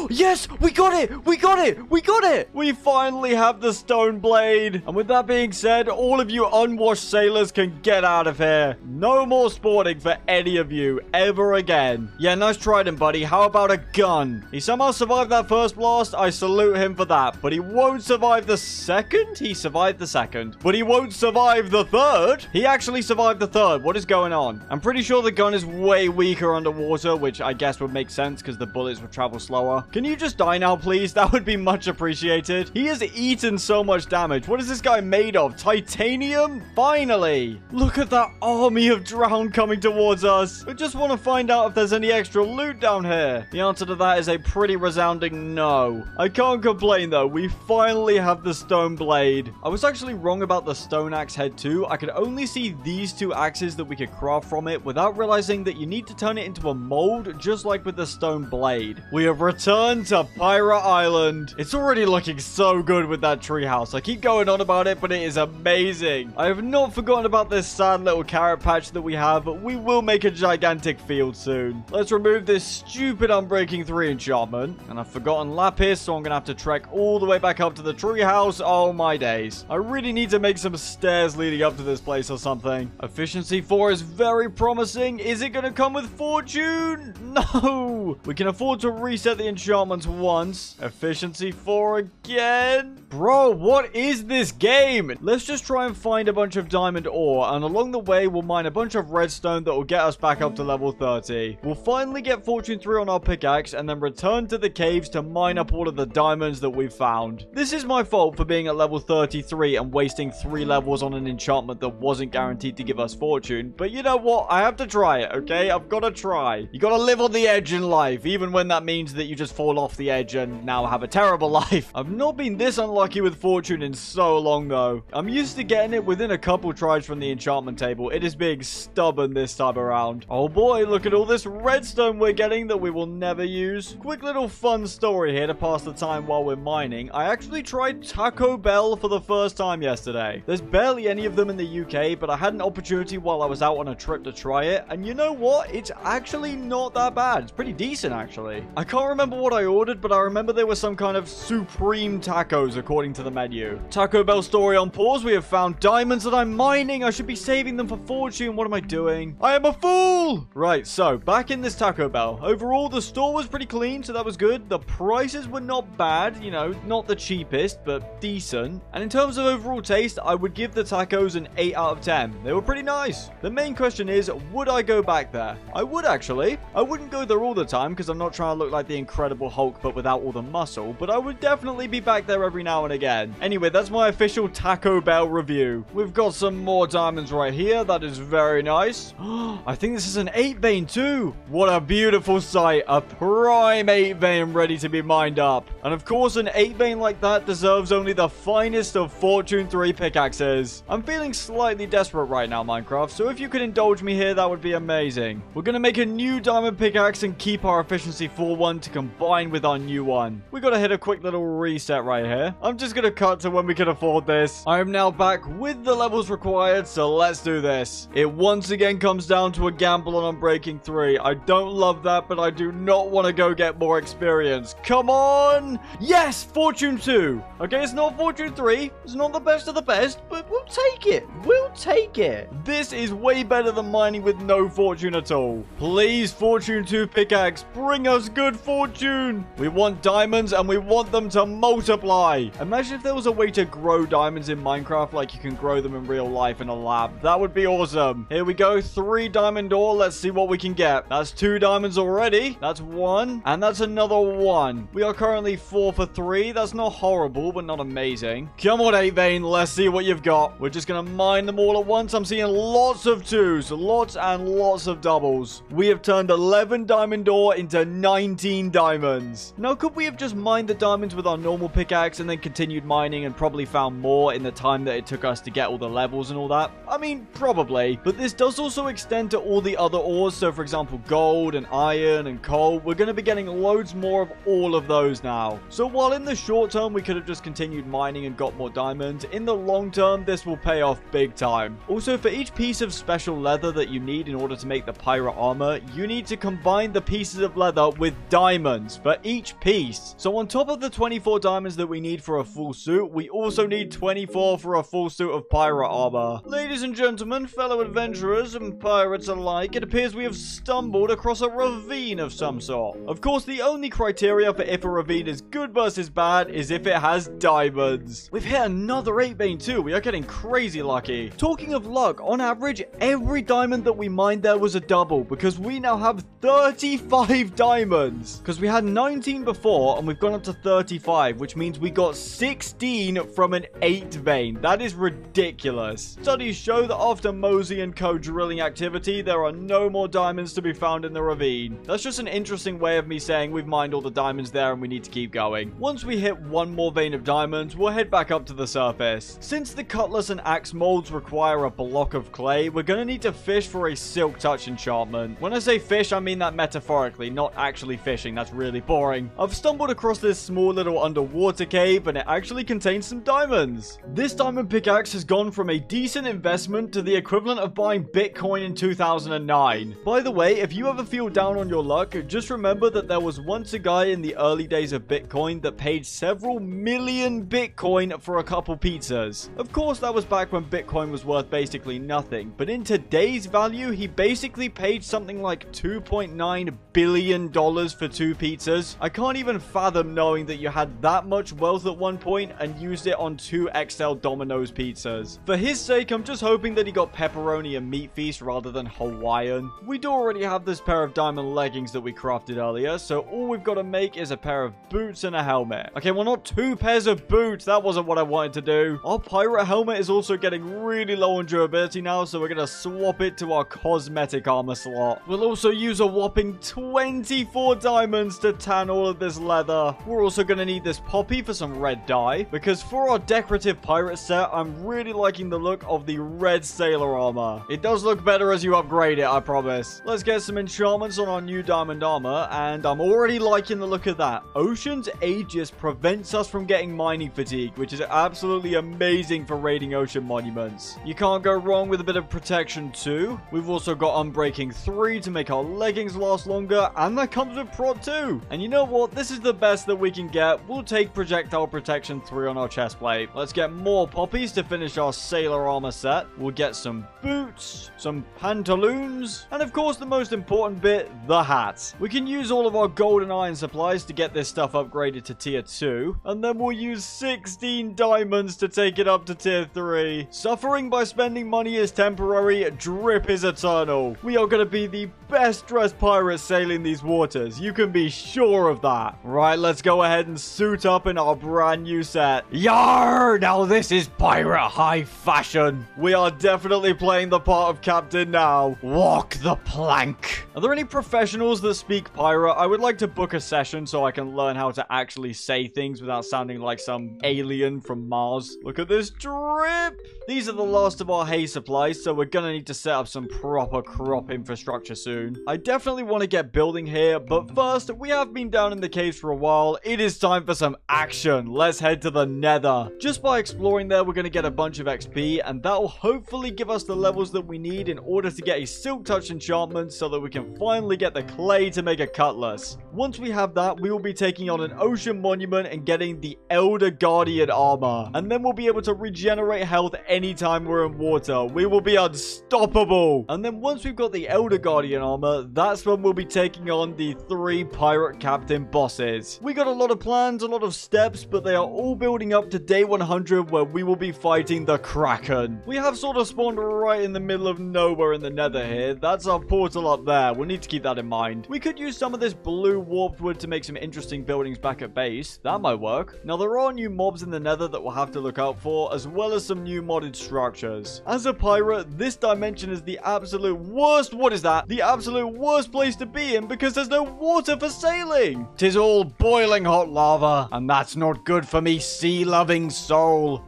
Yes, we got it! We got it! We got it! We finally have the stone blade. And with that being said, all of you unwashed sailors can get out of here. No more spawning for any of you ever again. Yeah, nice trident, buddy. How about a gun? He somehow survived that first blast. I salute him for that. But he won't survive the second? He survived the second. But he won't survive the third? He actually survived the third. What is going on? I'm pretty sure the gun is way weaker underwater, which I guess would make sense because the bullets would travel slower. Can you just die now, please? That would be much appreciated. He has eaten so much damage. What is this guy made of? Titanium? Finally! Look at that army of drown coming towards us. I just want to find out if there's any extra loot down here. The answer to that is a pretty resounding no. I can't complain, though. We finally have the stone blade. I was actually wrong about the stone axe head, too. I could only see these two axes that we could craft from it without realizing that you need to turn it into a mold, just like with the stone blade. We have returned to Pirate Island. It's already looking so good with that treehouse. I keep going on about it, but it is amazing. I have not forgotten about this sad little carrot patch that we have, but we will make a gigantic field soon. Let's remove this stupid Unbreaking 3 enchantment. And I've forgotten lapis, so I'm going to have to trek all the way back up to the treehouse. Oh my days. I really need to make some stairs leading up to this place or something. Efficiency 4 is very promising. Is it going to come with fortune? No. We can afford to reset the enchantments once. Efficiency 4 again. Bro, what is this game? Let's just try and find a bunch of diamond ore, and along the way, we'll mine a bunch of redstone that will get us back up to level 30. We'll finally get fortune 3 on our pickaxe, and then return to the caves to mine up all of the diamonds that we've found. This is my fault for being at level 33 and wasting 3 levels on an enchantment that wasn't guaranteed to give us fortune, but you know what? I have to try it, okay? I've got to try. You got to live on the edge in life, even when that means that you just fall off the edge and now have a terrible life. I've not been this unlucky with fortune in so long, though. I'm used to getting it within a couple tries from the enchantment table. It is being stubborn this time around. Oh boy, look at all this redstone we're getting that we will never use. Quick little fun story here to pass the time while we're mining. I actually tried Taco Bell for the first time yesterday. There's barely any of them in the UK, but I had an opportunity while I was out on a trip to try it, and you know what? It's actually not that bad. It's pretty decent, actually. I can't remember what I ordered, but I remember there was some kind of supreme tacos according to the menu. Taco Bell story on pause. We have found diamonds that I'm mining. I should be saving them for fortune. What am I doing? I am a fool! Right, so back in this Taco Bell. Overall, the store was pretty clean, so that was good. The prices were not bad, you know, not the cheapest, but decent. And in terms of overall taste, I would give the tacos an 8 out of 10. They were pretty nice. The main question is, would I go back there? I would actually. I wouldn't go there all the time because I'm not trying to look like the Incredible Hulk, but without all the muscle, but I would definitely be back there every now and again. Anyway, that's my official Taco Bell review. We've got some more diamonds right here. That is very nice. I think this is an 8 vein too. What a beautiful sight. A prime 8 vein ready to be mined up. And of course, an 8 vein like that deserves only the finest of Fortune 3 pickaxes. I'm feeling slightly desperate right now, Minecraft, so if you could indulge me here, that would be amazing. We're going to make a new diamond pickaxe and keep our efficiency 4 one to combine with our new one. We got to hit a quick little reset right here. I'm just going to cut to when we can afford this. I am now back with the levels required, so let's do this. It once again comes down to a gamble on Unbreaking 3. I don't love that, but I do not want to go get more experience. Come on! Yes! Fortune 2! Okay, it's not Fortune 3. It's not the best of the best, but we'll take it. We'll take it. This is way better than mining with no fortune at all. Please, Fortune 2 pickaxe, bring us good fortune. fortune. We want diamonds and we want them to multiply. Imagine if there was a way to grow diamonds in Minecraft like you can grow them in real life in a lab. That would be awesome. Here we go. 3 diamond ore. Let's see what we can get. That's 2 diamonds already. That's 1. And that's another 1. We are currently 4 for 3. That's not horrible, but not amazing. Come on, 8 vein. Let's see what you've got. We're just going to mine them all at once. I'm seeing lots of 2s. Lots and lots of doubles. We have turned 11 diamond ore into 19 diamonds. Now, could we have just mined the diamonds with our normal pickaxe and then continued mining and probably found more in the time that it took us to get all the levels and all that? I mean, probably. But this does also extend to all the other ores. So, for example, gold and iron and coal. We're going to be getting loads more of all of those now. So, while in the short term, we could have just continued mining and got more diamonds, in the long term, this will pay off big time. Also, for each piece of special leather that you need in order to make the pirate armor, you need to combine the pieces of leather with diamonds for each piece. So on top of the 24 diamonds that we need for a full suit, we also need 24 for a full suit of pirate armor. Ladies and gentlemen, fellow adventurers and pirates alike, it appears we have stumbled across a ravine of some sort. Of course, the only criteria for if a ravine is good versus bad is if it has diamonds. We've hit another 8 vein too. We are getting crazy lucky. Talking of luck, on average, every diamond that we mined there was a double because we now have 35 diamonds. Because we had 19 before and we've gone up to 35, which means we got 16 from an 8 vein. That is ridiculous. Studies show that after Mosey and Co drilling activity, there are no more diamonds to be found in the ravine. That's just an interesting way of me saying we've mined all the diamonds there and we need to keep going. Once we hit one more vein of diamonds, we'll head back up to the surface. Since the cutlass and axe molds require a block of clay, we're going to need to fish for a silk touch enchantment. When I say fish, I mean that metaphorically, not actually fishing. That's really boring. I've stumbled across this small little underwater cave and it actually contains some diamonds. This diamond pickaxe has gone from a decent investment to the equivalent of buying Bitcoin in 2009. By the way, if you ever feel down on your luck, just remember that there was once a guy in the early days of Bitcoin that paid several million Bitcoin for a couple pizzas. Of course, that was back when Bitcoin was worth basically nothing, but in today's value, he basically paid something like $2.9 billion for 2 pizzas. I can't even fathom knowing that you had that much wealth at one point and used it on 2 XL Domino's pizzas. For his sake, I'm just hoping that he got pepperoni and meat feast rather than Hawaiian. We do already have this pair of diamond leggings that we crafted earlier, so all we've got to make is a pair of boots and a helmet. Okay, well, not 2 pairs of boots. That wasn't what I wanted to do. Our pirate helmet is also getting really low on durability now, so we're going to swap it to our cosmetic armor slot. We'll also use a whopping 24 diamonds to tan all of this leather. We're also going to need this poppy for some red dye, because for our decorative pirate set, I'm really liking the look of the red sailor armor. It does look better as you upgrade it, I promise. Let's get some enchantments on our new diamond armor, and I'm already liking the look of that. Ocean's Aegis prevents us from getting mining fatigue, which is absolutely amazing for raiding ocean monuments. You can't go wrong with a bit of protection too. We've also got Unbreaking 3 to make our leggings last longer, and that comes with Prot 2. And you know what? This is the best that we can get. We'll take Projectile Protection 3 on our chest plate. Let's get more poppies to finish our sailor armor set. We'll get some boots, some pantaloons, and of course the most important bit, the hat. We can use all of our gold and iron supplies to get this stuff upgraded to tier 2, and then we'll use 16 diamonds to take it up to tier 3. Suffering by spending money is temporary, drip is eternal. We are going to be the best dressed pirates sailing these waters. You can be sure of that. Right, let's go ahead and suit up in our brand new set. Yarr! Now this is pirate high fashion. We are definitely playing the part of captain now. Walk the plank. Are there any professionals that speak pirate? I would like to book a session so I can learn how to actually say things without sounding like some alien from Mars. Look at this drip. These are the last of our hay supplies, so we're gonna need to set up some proper crop infrastructure soon. I definitely want to get building here, but first, we have been down in the caves for a while. It is time for some action. Let's head to the nether. Just by exploring there, we're gonna get a bunch of XP, and that will hopefully give us the levels that we need in order to get a silk touch enchantment so that we can finally get the clay to make a cutlass. Once we have that, we will be taking on an ocean monument and getting the Elder Guardian armor, and then we'll be able to regenerate health anytime we're in water. We will be unstoppable. And then once we've got the Elder Guardian armor, that's when we'll be taking on the 3 pirate captain bosses. We got a lot of plans, a lot of steps, but they are all building up to day 100 where we will be fighting the Kraken. We have sort of spawned right in the middle of nowhere in the nether here. That's our portal up there. We'll need to keep that in mind. We could use some of this blue warped wood to make some interesting buildings back at base. That might work. Now, there are new mobs in the nether that we'll have to look out for, as well as some new modded structures. As a pirate, this dimension is the absolute worst. What is that? The absolute worst place to be in because there's no water for sailing. 'Tis all boiling hot lava, and that's not good for me sea-loving soul.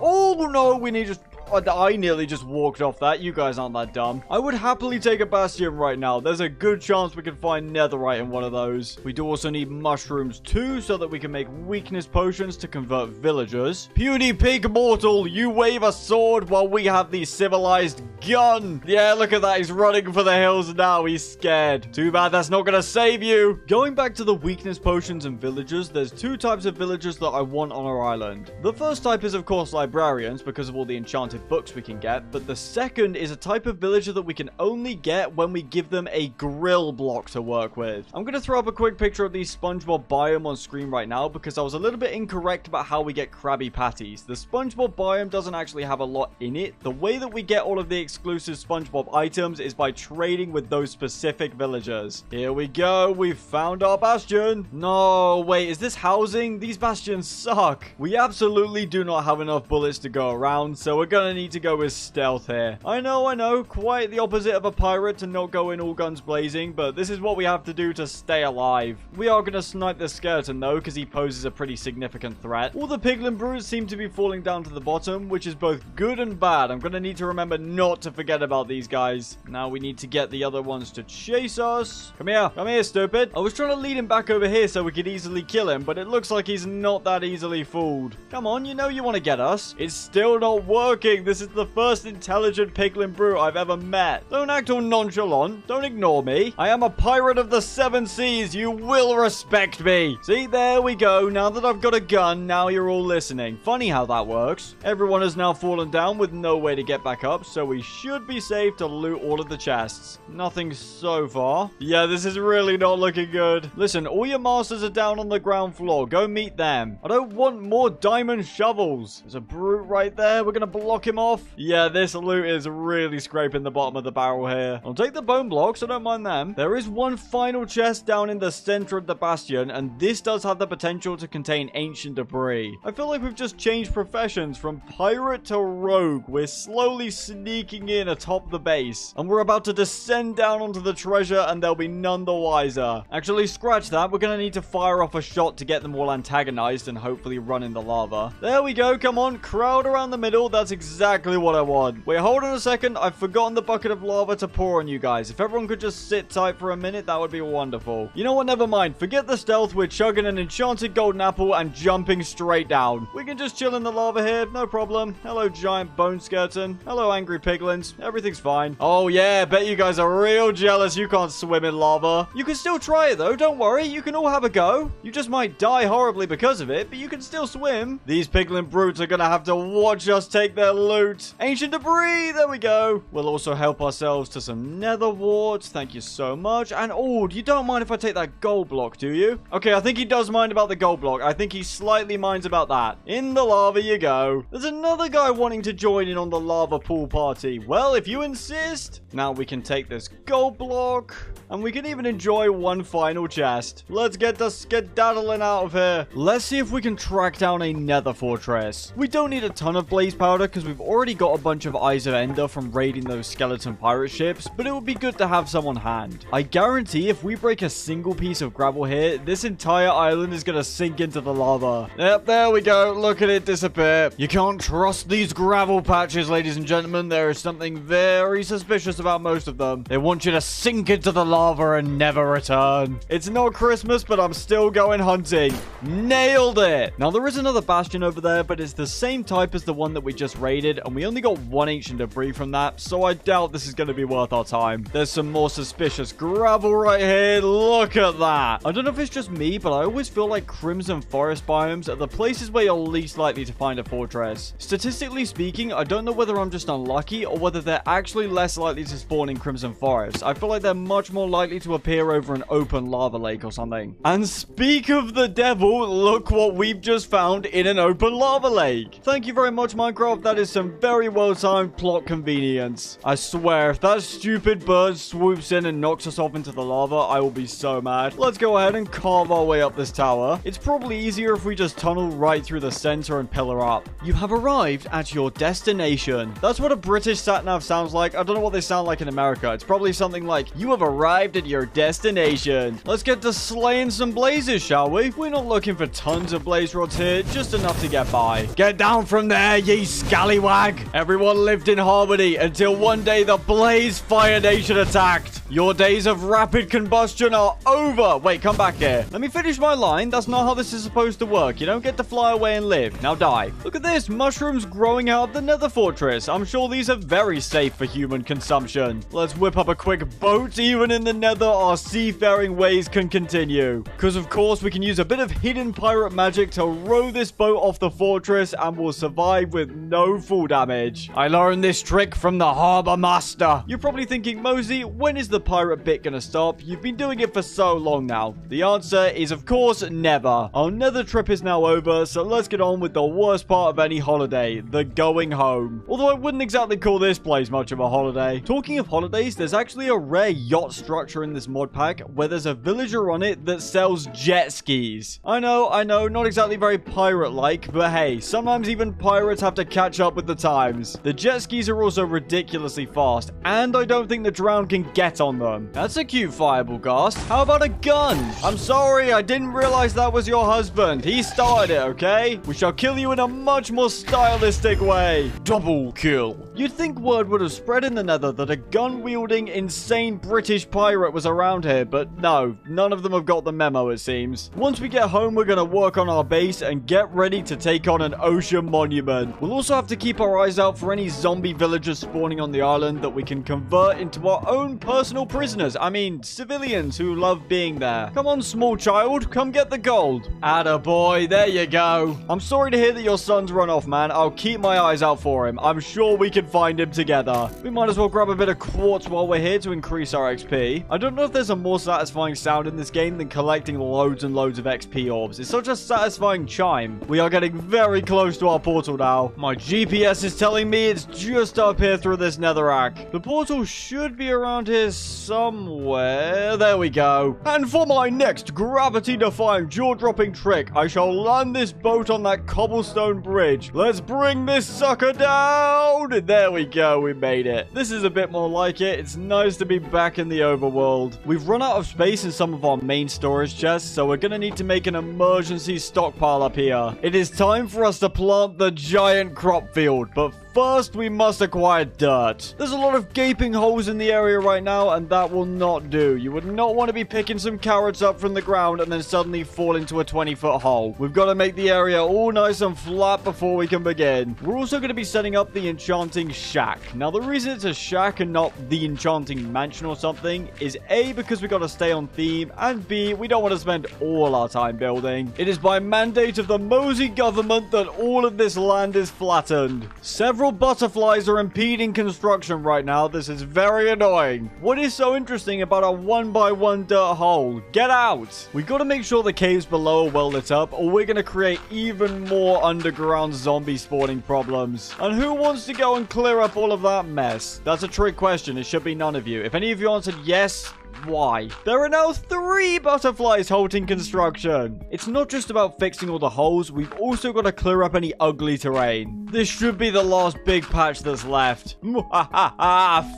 Oh no, we need to... I nearly just walked off that. You guys aren't that dumb. I would happily take a bastion right now. There's a good chance we can find netherite in one of those. We do also need mushrooms too, so that we can make weakness potions to convert villagers. Puny pig mortal, you wave a sword while we have the civilized gun. Yeah, look at that. He's running for the hills now. He's scared. Too bad that's not gonna save you. Going back to the weakness potions and villagers, there's 2 types of villagers that I want on our island. The first type is, of course, librarians, because of all the enchanted books we can get, but the second is a type of villager that we can only get when we give them a grill block to work with. I'm going to throw up a quick picture of the SpongeBob biome on screen right now because I was a little bit incorrect about how we get Krabby Patties. The SpongeBob biome doesn't actually have a lot in it. The way that we get all of the exclusive SpongeBob items is by trading with those specific villagers. Here we go. We've found our bastion. No, wait, is this housing? These bastions suck. We absolutely do not have enough bullets to go around, so we're going to need to go with stealth here. I know, quite the opposite of a pirate to not go in all guns blazing, but this is what we have to do to stay alive. We are going to snipe the skeleton though, because he poses a pretty significant threat. All the piglin brutes seem to be falling down to the bottom, which is both good and bad. I'm going to need to remember not to forget about these guys. Now we need to get the other ones to chase us. Come here, stupid. I was trying to lead him back over here so we could easily kill him, but it looks like he's not that easily fooled. Come on, you know you want to get us. It's still not working. This is the first intelligent piglin brute I've ever met. Don't act all nonchalant. Don't ignore me. I am a pirate of the 7 seas. You will respect me. See, there we go. Now that I've got a gun, now you're all listening. Funny how that works. Everyone has now fallen down with no way to get back up, so we should be safe to loot all of the chests. Nothing so far. Yeah, this is really not looking good. Listen, all your masters are down on the ground floor. Go meet them. I don't want more diamond shovels. There's a brute right there. We're gonna block him off. Yeah, this loot is really scraping the bottom of the barrel here. I'll take the bone blocks. I don't mind them. There is one final chest down in the center of the bastion, and this does have the potential to contain ancient debris. I feel like we've just changed professions from pirate to rogue. We're slowly sneaking in atop the base, and we're about to descend down onto the treasure, and they'll be none the wiser. Actually, scratch that. We're going to need to fire off a shot to get them all antagonized and hopefully run in the lava. There we go. Come on, crowd around the middle. That's exactly what I want. Wait, hold on a second. I've forgotten the bucket of lava to pour on you guys. If everyone could just sit tight for a minute, that would be wonderful. You know what? Never mind. Forget the stealth. We're chugging an enchanted golden apple and jumping straight down. We can just chill in the lava here. No problem. Hello, giant bone skeleton. Hello, angry piglins. Everything's fine. Oh, yeah. Bet you guys are real jealous you can't swim in lava. You can still try it, though. Don't worry. You can all have a go. You just might die horribly because of it, but you can still swim. These piglin brutes are going to have to watch us take their loot. Ancient debris. There we go. We'll also help ourselves to some nether warts. Thank you so much. And, oh, you don't mind if I take that gold block, do you? Okay, I think he does mind about the gold block. I think he slightly minds about that. In the lava you go. There's another guy wanting to join in on the lava pool party. Well, if you insist. Now we can take this gold block. And we can even enjoy one final chest. Let's get the skedaddling out of here. Let's see if we can track down a nether fortress. We don't need a ton of blaze powder because we've already got a bunch of Eyes of Ender from raiding those skeleton pirate ships, but it would be good to have some on hand. I guarantee if we break a single piece of gravel here, this entire island is going to sink into the lava. Yep, there we go. Look at it disappear. You can't trust these gravel patches, ladies and gentlemen. There is something very suspicious about most of them. They want you to sink into the lava and never return. It's not Christmas, but I'm still going hunting. Nailed it. Now, there is another bastion over there, but it's the same type as the one that we just raided. invaded, and we only got one ancient debris from that, so I doubt this is going to be worth our time. There's some more suspicious gravel right here. Look at that. I don't know if it's just me, but I always feel like Crimson Forest biomes are the places where you're least likely to find a fortress. Statistically speaking, I don't know whether I'm just unlucky or whether they're actually less likely to spawn in Crimson Forest. I feel like they're much more likely to appear over an open lava lake or something. And speak of the devil, look what we've just found in an open lava lake. Thank you very much, Minecraft. That is some very well-timed plot convenience. I swear, if that stupid bird swoops in and knocks us off into the lava, I will be so mad. Let's go ahead and carve our way up this tower. It's probably easier if we just tunnel right through the center and pillar up. You have arrived at your destination. That's what a British sat-nav sounds like. I don't know what they sound like in America. It's probably something like, you have arrived at your destination. Let's get to slaying some blazes, shall we? We're not looking for tons of blaze rods here, just enough to get by. Get down from there, ye scallywag. Everyone lived in harmony until one day the Blaze Fire Nation attacked. Your days of rapid combustion are over. Wait, come back here. Let me finish my line. That's not how this is supposed to work. You don't get to fly away and live. Now die. Look at this. Mushrooms growing out of the nether fortress. I'm sure these are very safe for human consumption. Let's whip up a quick boat. Even in the nether, our seafaring ways can continue. Because, of course, we can use a bit of hidden pirate magic to row this boat off the fortress and we'll survive with no fall damage. I learned this trick from the harbor master. You're probably thinking, Mosey, when is the pirate bit gonna stop? You've been doing it for so long now. The answer is, of course, never. Our nether trip is now over, so let's get on with the worst part of any holiday, the going home. Although I wouldn't exactly call this place much of a holiday. Talking of holidays, there's actually a rare yacht structure in this mod pack where there's a villager on it that sells jet skis. I know, not exactly very pirate-like, but hey, sometimes even pirates have to catch up with the times. The jet skis are also ridiculously fast, and I don't think the drowned can get on them. That's a cute fireball ghast. How about a gun? I'm sorry, I didn't realize that was your husband. He started it, okay? We shall kill you in a much more stylistic way. Double kill. You'd think word would have spread in the nether that a gun-wielding, insane British pirate was around here, but no, none of them have got the memo, it seems. Once we get home, we're going to work on our base and get ready to take on an ocean monument. We'll also have to keep our eyes out for any zombie villagers spawning on the island that we can convert into our own personal prisoners. I mean, civilians who love being there. Come on, small child, come get the gold. Attaboy, there you go. I'm sorry to hear that your son's run off, man. I'll keep my eyes out for him. I'm sure we can find him together. We might as well grab a bit of quartz while we're here to increase our XP. I don't know if there's a more satisfying sound in this game than collecting loads and loads of XP orbs. It's such a satisfying chime. We are getting very close to our portal now. My GPS is telling me it's just up here through this netherrack. The portal should be around here somewhere. There we go. And for my next gravity-defying jaw-dropping trick, I shall land this boat on that cobblestone bridge. Let's bring this sucker down. There we go. We made it. This is a bit more like it. It's nice to be back in the overworld. We've run out of space in some of our main storage chests, so we're going to need to make an emergency stockpile up here. It is time for us to plant the giant crop field, but first, we must acquire dirt. There's a lot of gaping holes in the area right now, and that will not do. You would not want to be picking some carrots up from the ground and then suddenly fall into a 20-foot hole. We've got to make the area all nice and flat before we can begin. We're also going to be setting up the enchanting shack. Now, the reason it's a shack and not the enchanting mansion or something is A, because we got to stay on theme, and B, we don't want to spend all our time building. It is by mandate of the Mosey government that all of this land is flattened. Several butterflies are impeding construction right now. This is very annoying. What is so interesting about a 1x1 dirt hole? Get out! We've got to make sure the caves below are well lit up, or we're going to create even more underground zombie spawning problems. And who wants to go and clear up all of that mess? That's a trick question. It should be none of you. If any of you answered yes, why? There are now 3 butterflies halting construction. It's not just about fixing all the holes. We've also got to clear up any ugly terrain. This should be the last big patch that's left.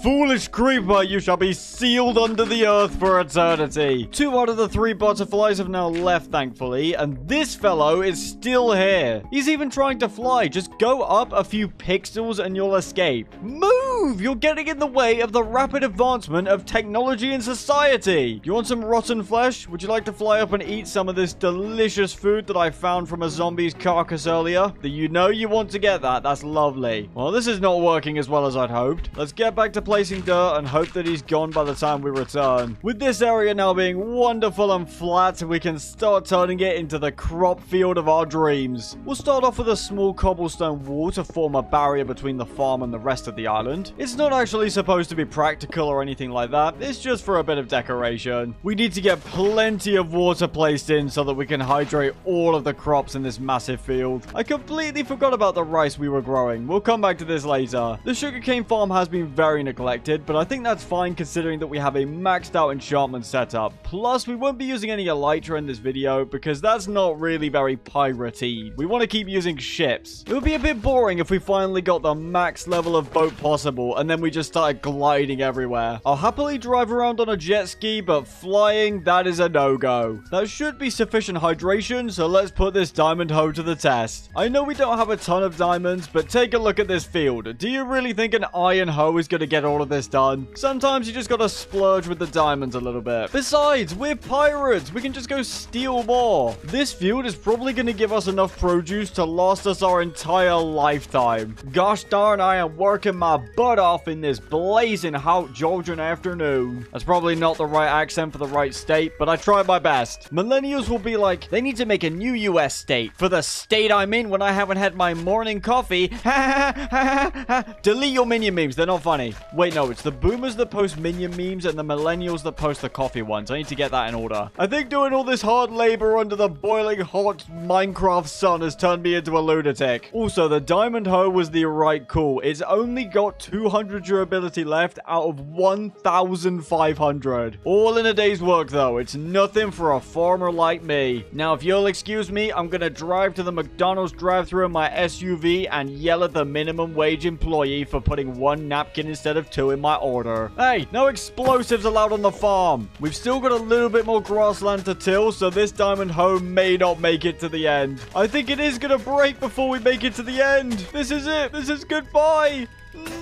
Foolish creeper, you shall be sealed under the earth for eternity. 2 out of the 3 butterflies have now left, thankfully, and this fellow is still here. He's even trying to fly. Just go up a few pixels and you'll escape. Move! You're getting in the way of the rapid advancement of technology and society. society. Do you want some rotten flesh? Would you like to fly up and eat some of this delicious food that I found from a zombie's carcass earlier? Do you know you want to get that? That's lovely. Well, this is not working as well as I'd hoped. Let's get back to placing dirt and hope that he's gone by the time we return. With this area now being wonderful and flat, we can start turning it into the crop field of our dreams. We'll start off with a small cobblestone wall to form a barrier between the farm and the rest of the island. It's not actually supposed to be practical or anything like that. It's just for a bit of decoration. We need to get plenty of water placed in so that we can hydrate all of the crops in this massive field. I completely forgot about the rice we were growing. We'll come back to this later. The sugarcane farm has been very neglected, but I think that's fine considering that we have a maxed out enchantment setup. Plus, we won't be using any elytra in this video because that's not really very piratey. We want to keep using ships. It would be a bit boring if we finally got the max level of boat possible and then we just started gliding everywhere. I'll happily drive around on a jet ski, but flying, that is a no-go. That should be sufficient hydration, so let's put this diamond hoe to the test. I know we don't have a ton of diamonds, but take a look at this field. Do you really think an iron hoe is going to get all of this done? Sometimes you just gotta splurge with the diamonds a little bit. Besides, we're pirates. We can just go steal more. This field is probably going to give us enough produce to last us our entire lifetime. Gosh darn, I am working my butt off in this blazing hot Georgian afternoon. That's probably not the right accent for the right state, but I tried my best. Millennials will be like, they need to make a new US state. For the state I'm in when I haven't had my morning coffee. Delete your minion memes. They're not funny. Wait, no, it's the boomers that post minion memes and the millennials that post the coffee ones. I need to get that in order. I think doing all this hard labor under the boiling hot Minecraft sun has turned me into a lunatic. Also, the diamond hoe was the right call. It's only got 200 durability left out of 1,500. All in a day's work, though. It's nothing for a farmer like me. Now, if you'll excuse me, I'm gonna drive to the McDonald's drive-thru in my SUV and yell at the minimum wage employee for putting one napkin instead of two in my order. Hey, no explosives allowed on the farm. We've still got a little bit more grassland to till, so this diamond hoe may not make it to the end. I think it is gonna break before we make it to the end. This is it. This is goodbye.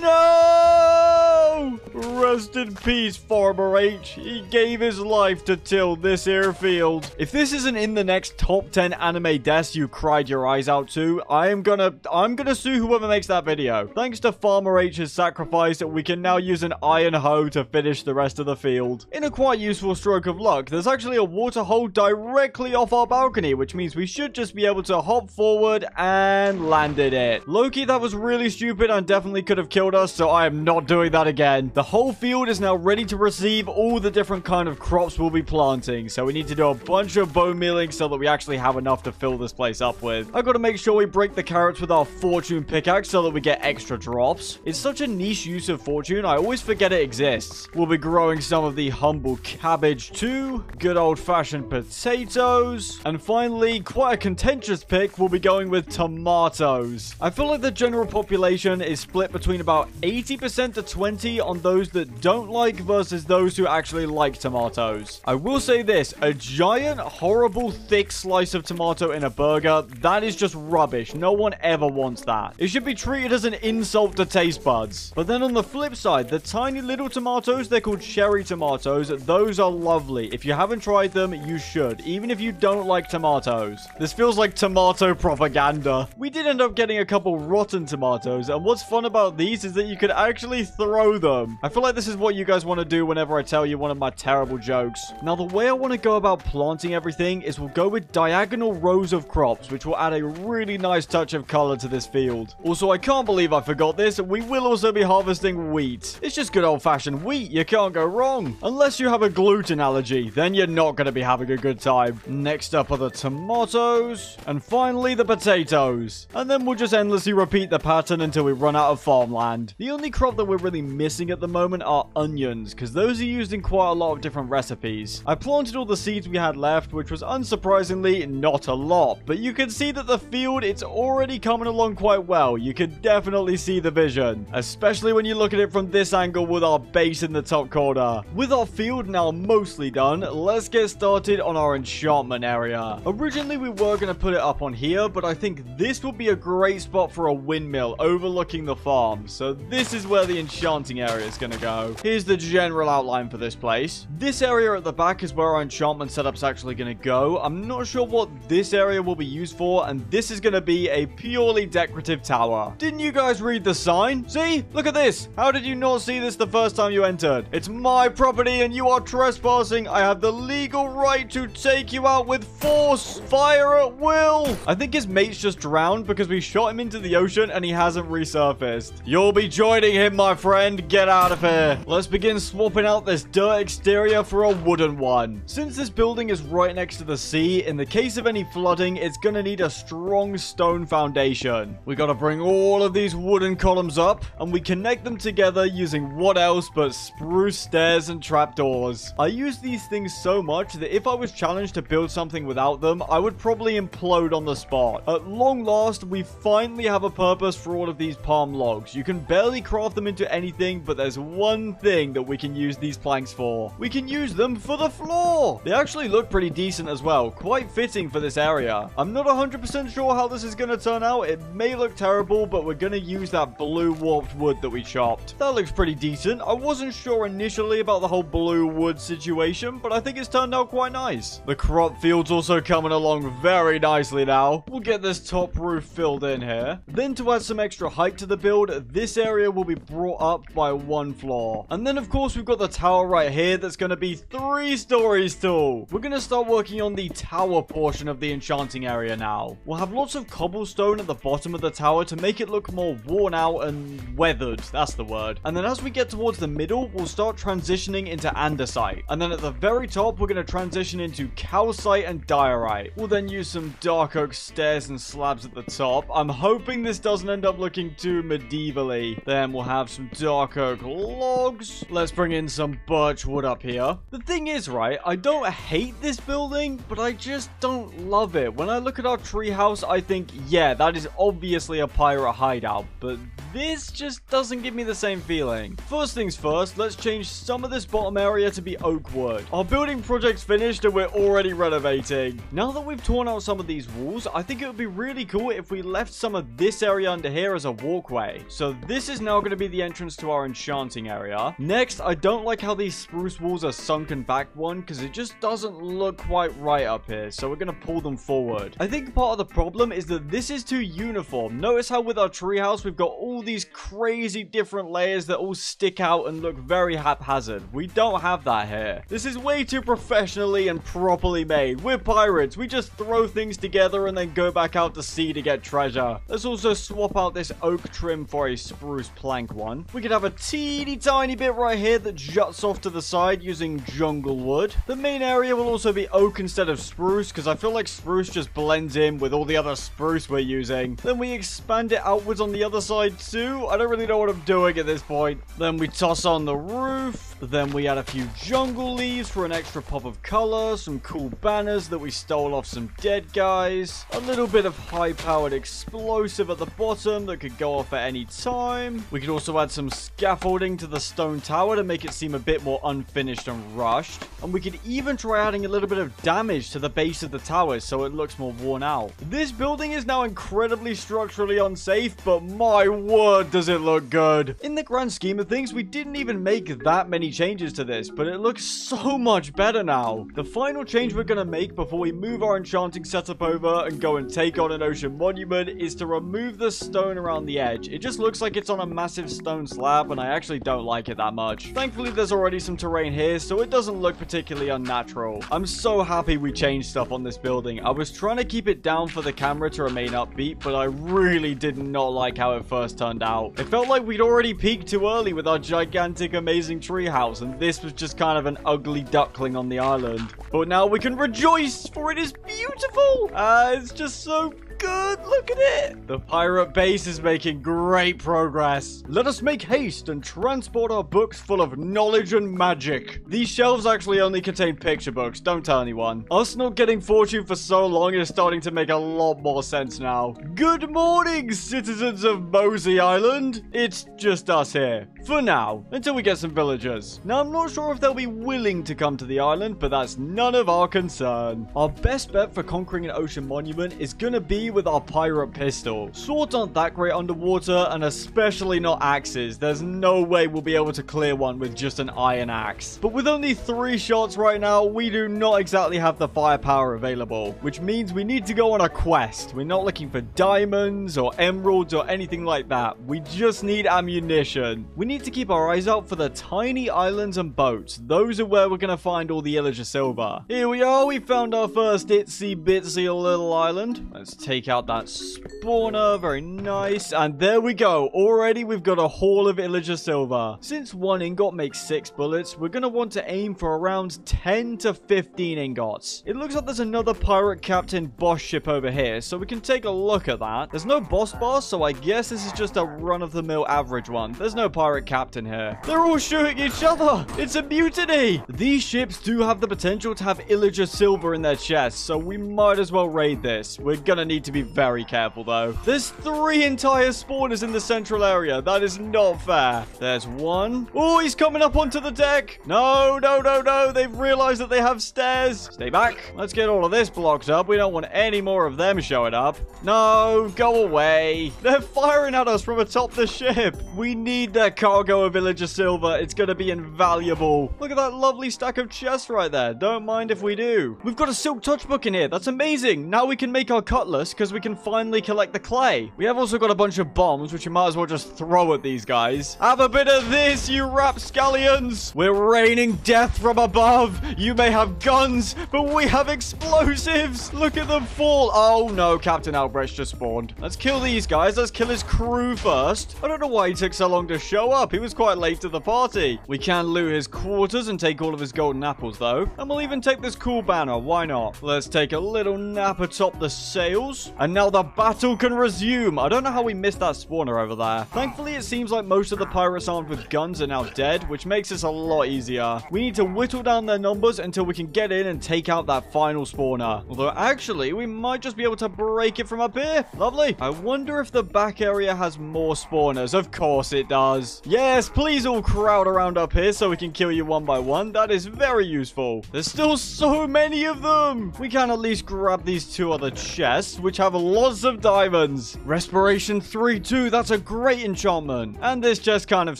No! Rest in peace, Farmer H. He gave his life to till this airfield. If this isn't in the next top 10 anime deaths you cried your eyes out to, I'm gonna sue whoever makes that video. Thanks to Farmer H's sacrifice, we can now use an iron hoe to finish the rest of the field. In a quite useful stroke of luck, there's actually a water hole directly off our balcony, which means we should just be able to hop forward and landed it. Loki, that was really stupid and definitely could have killed us, so I am not doing that again. The whole field is now ready to receive all the different kind of crops we'll be planting, so we need to do a bunch of bone mealing so that we actually have enough to fill this place up with. I've got to make sure we break the carrots with our fortune pickaxe so that we get extra drops. It's such a niche use of fortune, I always forget it exists. We'll be growing some of the humble cabbage too, good old-fashioned potatoes, and finally, quite a contentious pick, we'll be going with tomatoes. I feel like the general population is split between about 80% to 20 on those that don't like versus those who actually like tomatoes. I will say this, a giant, horrible, thick slice of tomato in a burger, that is just rubbish. No one ever wants that. It should be treated as an insult to taste buds. But then on the flip side, the tiny little tomatoes, they're called cherry tomatoes. Those are lovely. If you haven't tried them, you should, even if you don't like tomatoes. This feels like tomato propaganda. We did end up getting a couple rotten tomatoes, and what's fun about these is that you could actually throw them. I feel like this is what you guys want to do whenever I tell you one of my terrible jokes. Now, the way I want to go about planting everything is we'll go with diagonal rows of crops, which will add a really nice touch of color to this field. Also, I can't believe I forgot this. We will also be harvesting wheat. It's just good old-fashioned wheat. You can't go wrong. Unless you have a gluten allergy, then you're not going to be having a good time. Next up are the tomatoes. And finally, the potatoes. And then we'll just endlessly repeat the pattern until we run out of farmland. The only crop that we're really missing at the moment are onions, because those are used in quite a lot of different recipes. I planted all the seeds we had left, which was unsurprisingly not a lot, but you can see that the field, it's already coming along quite well. You can definitely see the vision, especially when you look at it from this angle with our base in the top corner. With our field now mostly done, let's get started on our enchantment area. Originally, we were going to put it up on here, but I think this will be a great spot for a windmill overlooking the farm. So this is where the enchanting enchanting area is going to go. Here's the general outline for this place. This area at the back is where our enchantment setup's actually going to go. I'm not sure what this area will be used for, and this is going to be a purely decorative tower. Didn't you guys read the sign? See? Look at this. How did you not see this the first time you entered? It's my property and you are trespassing. I have the legal right to take you out with force. Fire at will. I think his mate's just drowned because we shot him into the ocean and he hasn't resurfaced. You'll be joining him, my friend. Get out of here. Let's begin swapping out this dirt exterior for a wooden one. Since this building is right next to the sea, in the case of any flooding, it's gonna need a strong stone foundation. We gotta bring all of these wooden columns up, and we connect them together using what else but spruce stairs and trapdoors. I use these things so much that if I was challenged to build something without them, I would probably implode on the spot. At long last, we finally have a purpose for all of these palm logs. You can barely craft them into anything, but there's one thing that we can use these planks for. We can use them for the floor. They actually look pretty decent as well, quite fitting for this area. I'm not 100% sure how this is going to turn out. It may look terrible, but we're going to use that blue warped wood that we chopped. That looks pretty decent. I wasn't sure initially about the whole blue wood situation, but I think it's turned out quite nice. The crop field's also coming along very nicely now. We'll get this top roof filled in here. Then to add some extra height to the build, this area will be brought up by one floor. And then of course we've got the tower right here that's going to be 3 stories tall. We're going to start working on the tower portion of the enchanting area now. We'll have lots of cobblestone at the bottom of the tower to make it look more worn out and weathered. That's the word. And then as we get towards the middle, we'll start transitioning into andesite. And then at the very top, we're going to transition into calcite and diorite. We'll then use some dark oak stairs and slabs at the top. I'm hoping this doesn't end up looking too medievally. Then we'll have some dark oak logs. Let's bring in some birch wood up here. The thing is, right, I don't hate this building, but I just don't love it. When I look at our treehouse, I think, yeah, that is obviously a pirate hideout, but this just doesn't give me the same feeling. First things first, let's change some of this bottom area to be oak wood. Our building project's finished and we're already renovating. Now that we've torn out some of these walls, I think it would be really cool if we left some of this area under here as a walkway. So this is now going to be the entrance to our enchanting area. Next, I don't like how these spruce walls are sunken back one because it just doesn't look quite right up here. So we're going to pull them forward. I think part of the problem is that this is too uniform. Notice how with our treehouse, we've got all these crazy different layers that all stick out and look very haphazard. We don't have that here. This is way too professionally and properly made. We're pirates. We just throw things together and then go back out to sea to get treasure. Let's also swap out this oak trim for a spruce plank one. We could have a teeny tiny bit right here that juts off to the side using jungle wood. The main area will also be oak instead of spruce because I feel like spruce just blends in with all the other spruce we're using. Then we expand it outwards on the other side too. I don't really know what I'm doing at this point. Then we toss on the roof. Then we add a few jungle leaves for an extra pop of color, some cool banners that we stole off some dead guys, a little bit of high-powered explosive at the bottom that could go off at any time. We could also add some scaffolding to the stone tower to make it seem a bit more unfinished and rushed. And we could even try adding a little bit of damage to the base of the tower so it looks more worn out. This building is now incredibly structurally unsafe, but my word does it look good. In the grand scheme of things, we didn't even make that many changes to this, but it looks so much better now. The final change we're going to make before we move our enchanting setup over and go and take on an ocean monument is to remove the stone around the edge. It just looks like it's on a massive stone slab, and I actually don't like it that much. Thankfully, there's already some terrain here, so it doesn't look particularly unnatural. I'm so happy we changed stuff on this building. I was trying to keep it down for the camera to remain upbeat, but I really did not like how it first turned out. It felt like we'd already peaked too early with our gigantic, amazing treehouse, and this was just kind of an ugly duckling on the island. But now we can rejoice, for it is beautiful! It's just so good. Look at it. The pirate base is making great progress. Let us make haste and transport our books full of knowledge and magic. These shelves actually only contain picture books. Don't tell anyone. Us not getting fortune for so long is starting to make a lot more sense now. Good morning, citizens of Mosey Island. It's just us here. For now, until we get some villagers. Now, I'm not sure if they'll be willing to come to the island, but that's none of our concern. Our best bet for conquering an ocean monument is gonna be be with our pirate pistol. Swords aren't that great underwater, and especially not axes. There's no way we'll be able to clear one with just an iron axe. But with only 3 shots right now, we do not exactly have the firepower available, which means we need to go on a quest. We're not looking for diamonds or emeralds or anything like that. We just need ammunition. We need to keep our eyes out for the tiny islands and boats. Those are where we're going to find all the Illager silver. Here we are. We found our first itsy bitsy little island. Let's take out that spawner. Very nice. And there we go. Already we've got a haul of Illager silver. Since 1 ingot makes 6 bullets, we're going to want to aim for around 10 to 15 ingots. It looks like there's another pirate captain boss ship over here, so we can take a look at that. There's no boss, so I guess this is just a run-of-the-mill average one. There's no pirate captain here. They're all shooting each other. It's a mutiny. These ships do have the potential to have Illager silver in their chests, so we might as well raid this. We're gonna need to be very careful, though. There's 3 entire spawners in the central area. That is not fair. There's 1. Oh, he's coming up onto the deck. No, no, no, no. They've realized that they have stairs. Stay back. Let's get all of this blocked up. We don't want any more of them showing up. No, go away. They're firing at us from atop the ship. We need their cargo of Illager silver. It's going to be invaluable. Look at that lovely stack of chests right there. Don't mind if we do. We've got a silk touch book in here. That's amazing. Now we can make our cutlass because we can finally collect the clay. We have also got a bunch of bombs, which you might as well just throw at these guys. Have a bit of this, you rapscallions. We're raining death from above. You may have guns, but we have explosives. Look at them fall. Oh no, Captain Albrecht just spawned. Let's kill these guys. Let's kill his crew first. I don't know why he took so long to show up. He was quite late to the party. We can loot his quarters and take all of his golden apples, though. And we'll even take this cool banner. Why not? Let's take a little nap atop the sails. And now the battle can resume. I don't know how we missed that spawner over there. Thankfully, it seems like most of the pirates armed with guns are now dead, which makes this a lot easier. We need to whittle down their numbers until we can get in and take out that final spawner. Although, actually, we might just be able to break it from up here. Lovely. I wonder if the back area has more spawners. Of course it does. Yes, please all crowd around up here so we can kill you one by one. That is very useful. There's still so many of them. We can at least grab these 2 other chests, which have lots of diamonds. Respiration 3-2. That's a great enchantment. And this chest kind of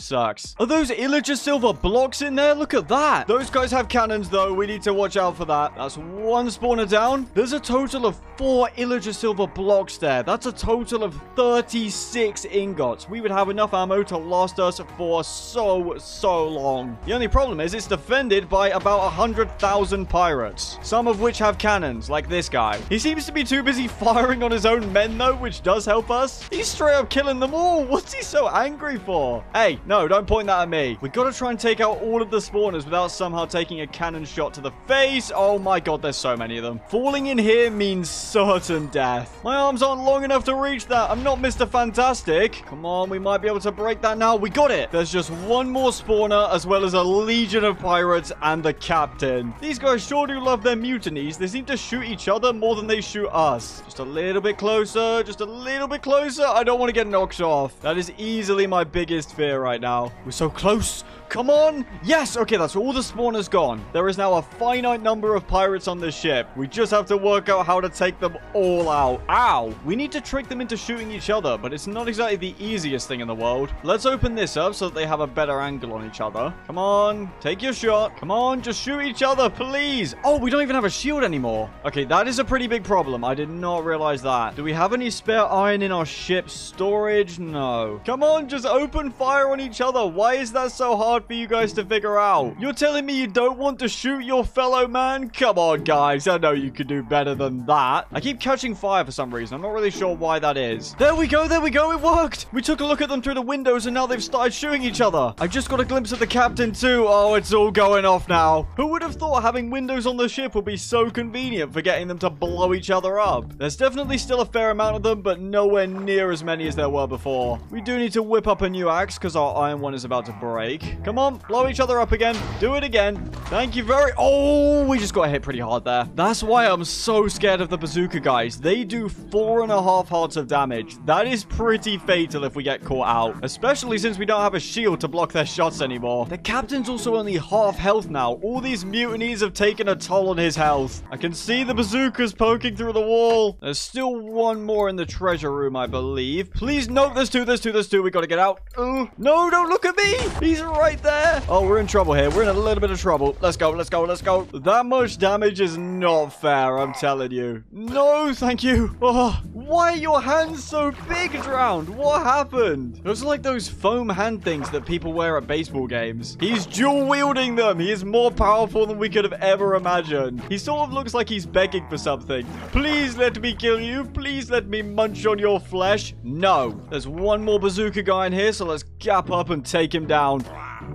sucks. Are those Illager silver blocks in there? Look at that. Those guys have cannons, though. We need to watch out for that. That's 1 spawner down. There's a total of 4 Illager silver blocks there. That's a total of 36 ingots. We would have enough ammo to last us for so long. The only problem is it's defended by about 100,000 pirates, some of which have cannons, like this guy. He seems to be too busy firing on his own men, though, which does help us. He's straight up killing them all. What's he so angry for? Hey, no, don't point that at me. We gotta try and take out all of the spawners without somehow taking a cannon shot to the face. Oh my god, there's so many of them. Falling in here means certain death. My arms aren't long enough to reach that. I'm not Mr. Fantastic. Come on, we might be able to break that now. We got it. There's just 1 more spawner, as well as a legion of pirates and the captain. These guys sure do love their mutinies. They seem to shoot each other more than they shoot us. Just a little bit closer. Just a little bit closer. I don't want to get knocked off. That is easily my biggest fear right now. We're so close. Come on. Yes. Okay, that's all the spawners gone. There is now a finite number of pirates on this ship. We just have to work out how to take them all out. Ow. We need to trick them into shooting each other, but it's not exactly the easiest thing in the world. Let's open this up so that they have a better angle on each other. Come on. Take your shot. Come on. Just shoot each other, please. Oh, we don't even have a shield anymore. Okay, that is a pretty big problem. I did not realize that. Do we have any spare iron in our ship storage? No. Come on. Just open fire on each other. Why is that so hard for you guys to figure out? You're telling me you don't want to shoot your fellow man? Come on, guys. I know you could do better than that. I keep catching fire for some reason. I'm not really sure why that is. There we go. There we go. It worked. We took a look at them through the windows and now they've started shooting each other. I just got a glimpse of the captain too. Oh, it's all going off now. Who would have thought having windows on the ship would be so convenient for getting them to blow each other up? There's definitely still a fair amount of them, but nowhere near as many as there were before. We do need to whip up a new axe because our iron one is about to break. Come on, blow each other up again. Do it again. Thank you very... Oh, we just got hit pretty hard there. That's why I'm so scared of the bazooka guys. They do 4.5 hearts of damage. That is pretty fatal if we get caught out, especially since we don't have a shield to block their shots anymore. The captain's also only half health now. All these mutinies have taken a toll on his health. I can see the bazookas poking through the wall. There's still one more in the treasure room, I believe. Please, no, there's two. We gotta get out. Oh, no, don't look at me. He's right there. Oh, we're in trouble here. We're in a little bit of trouble. Let's go. That much damage is not fair, I'm telling you. No, thank you. Oh, why are your hands so big, Drowned? What happened? Those are like those foam hand things that people wear at baseball games. He's dual wielding them. He is more powerful than we could have ever imagined. He sort of looks like he's begging for something. Please let me kill you. Please let me munch on your flesh. No. There's one more bazooka guy in here, so let's gap up and take him down.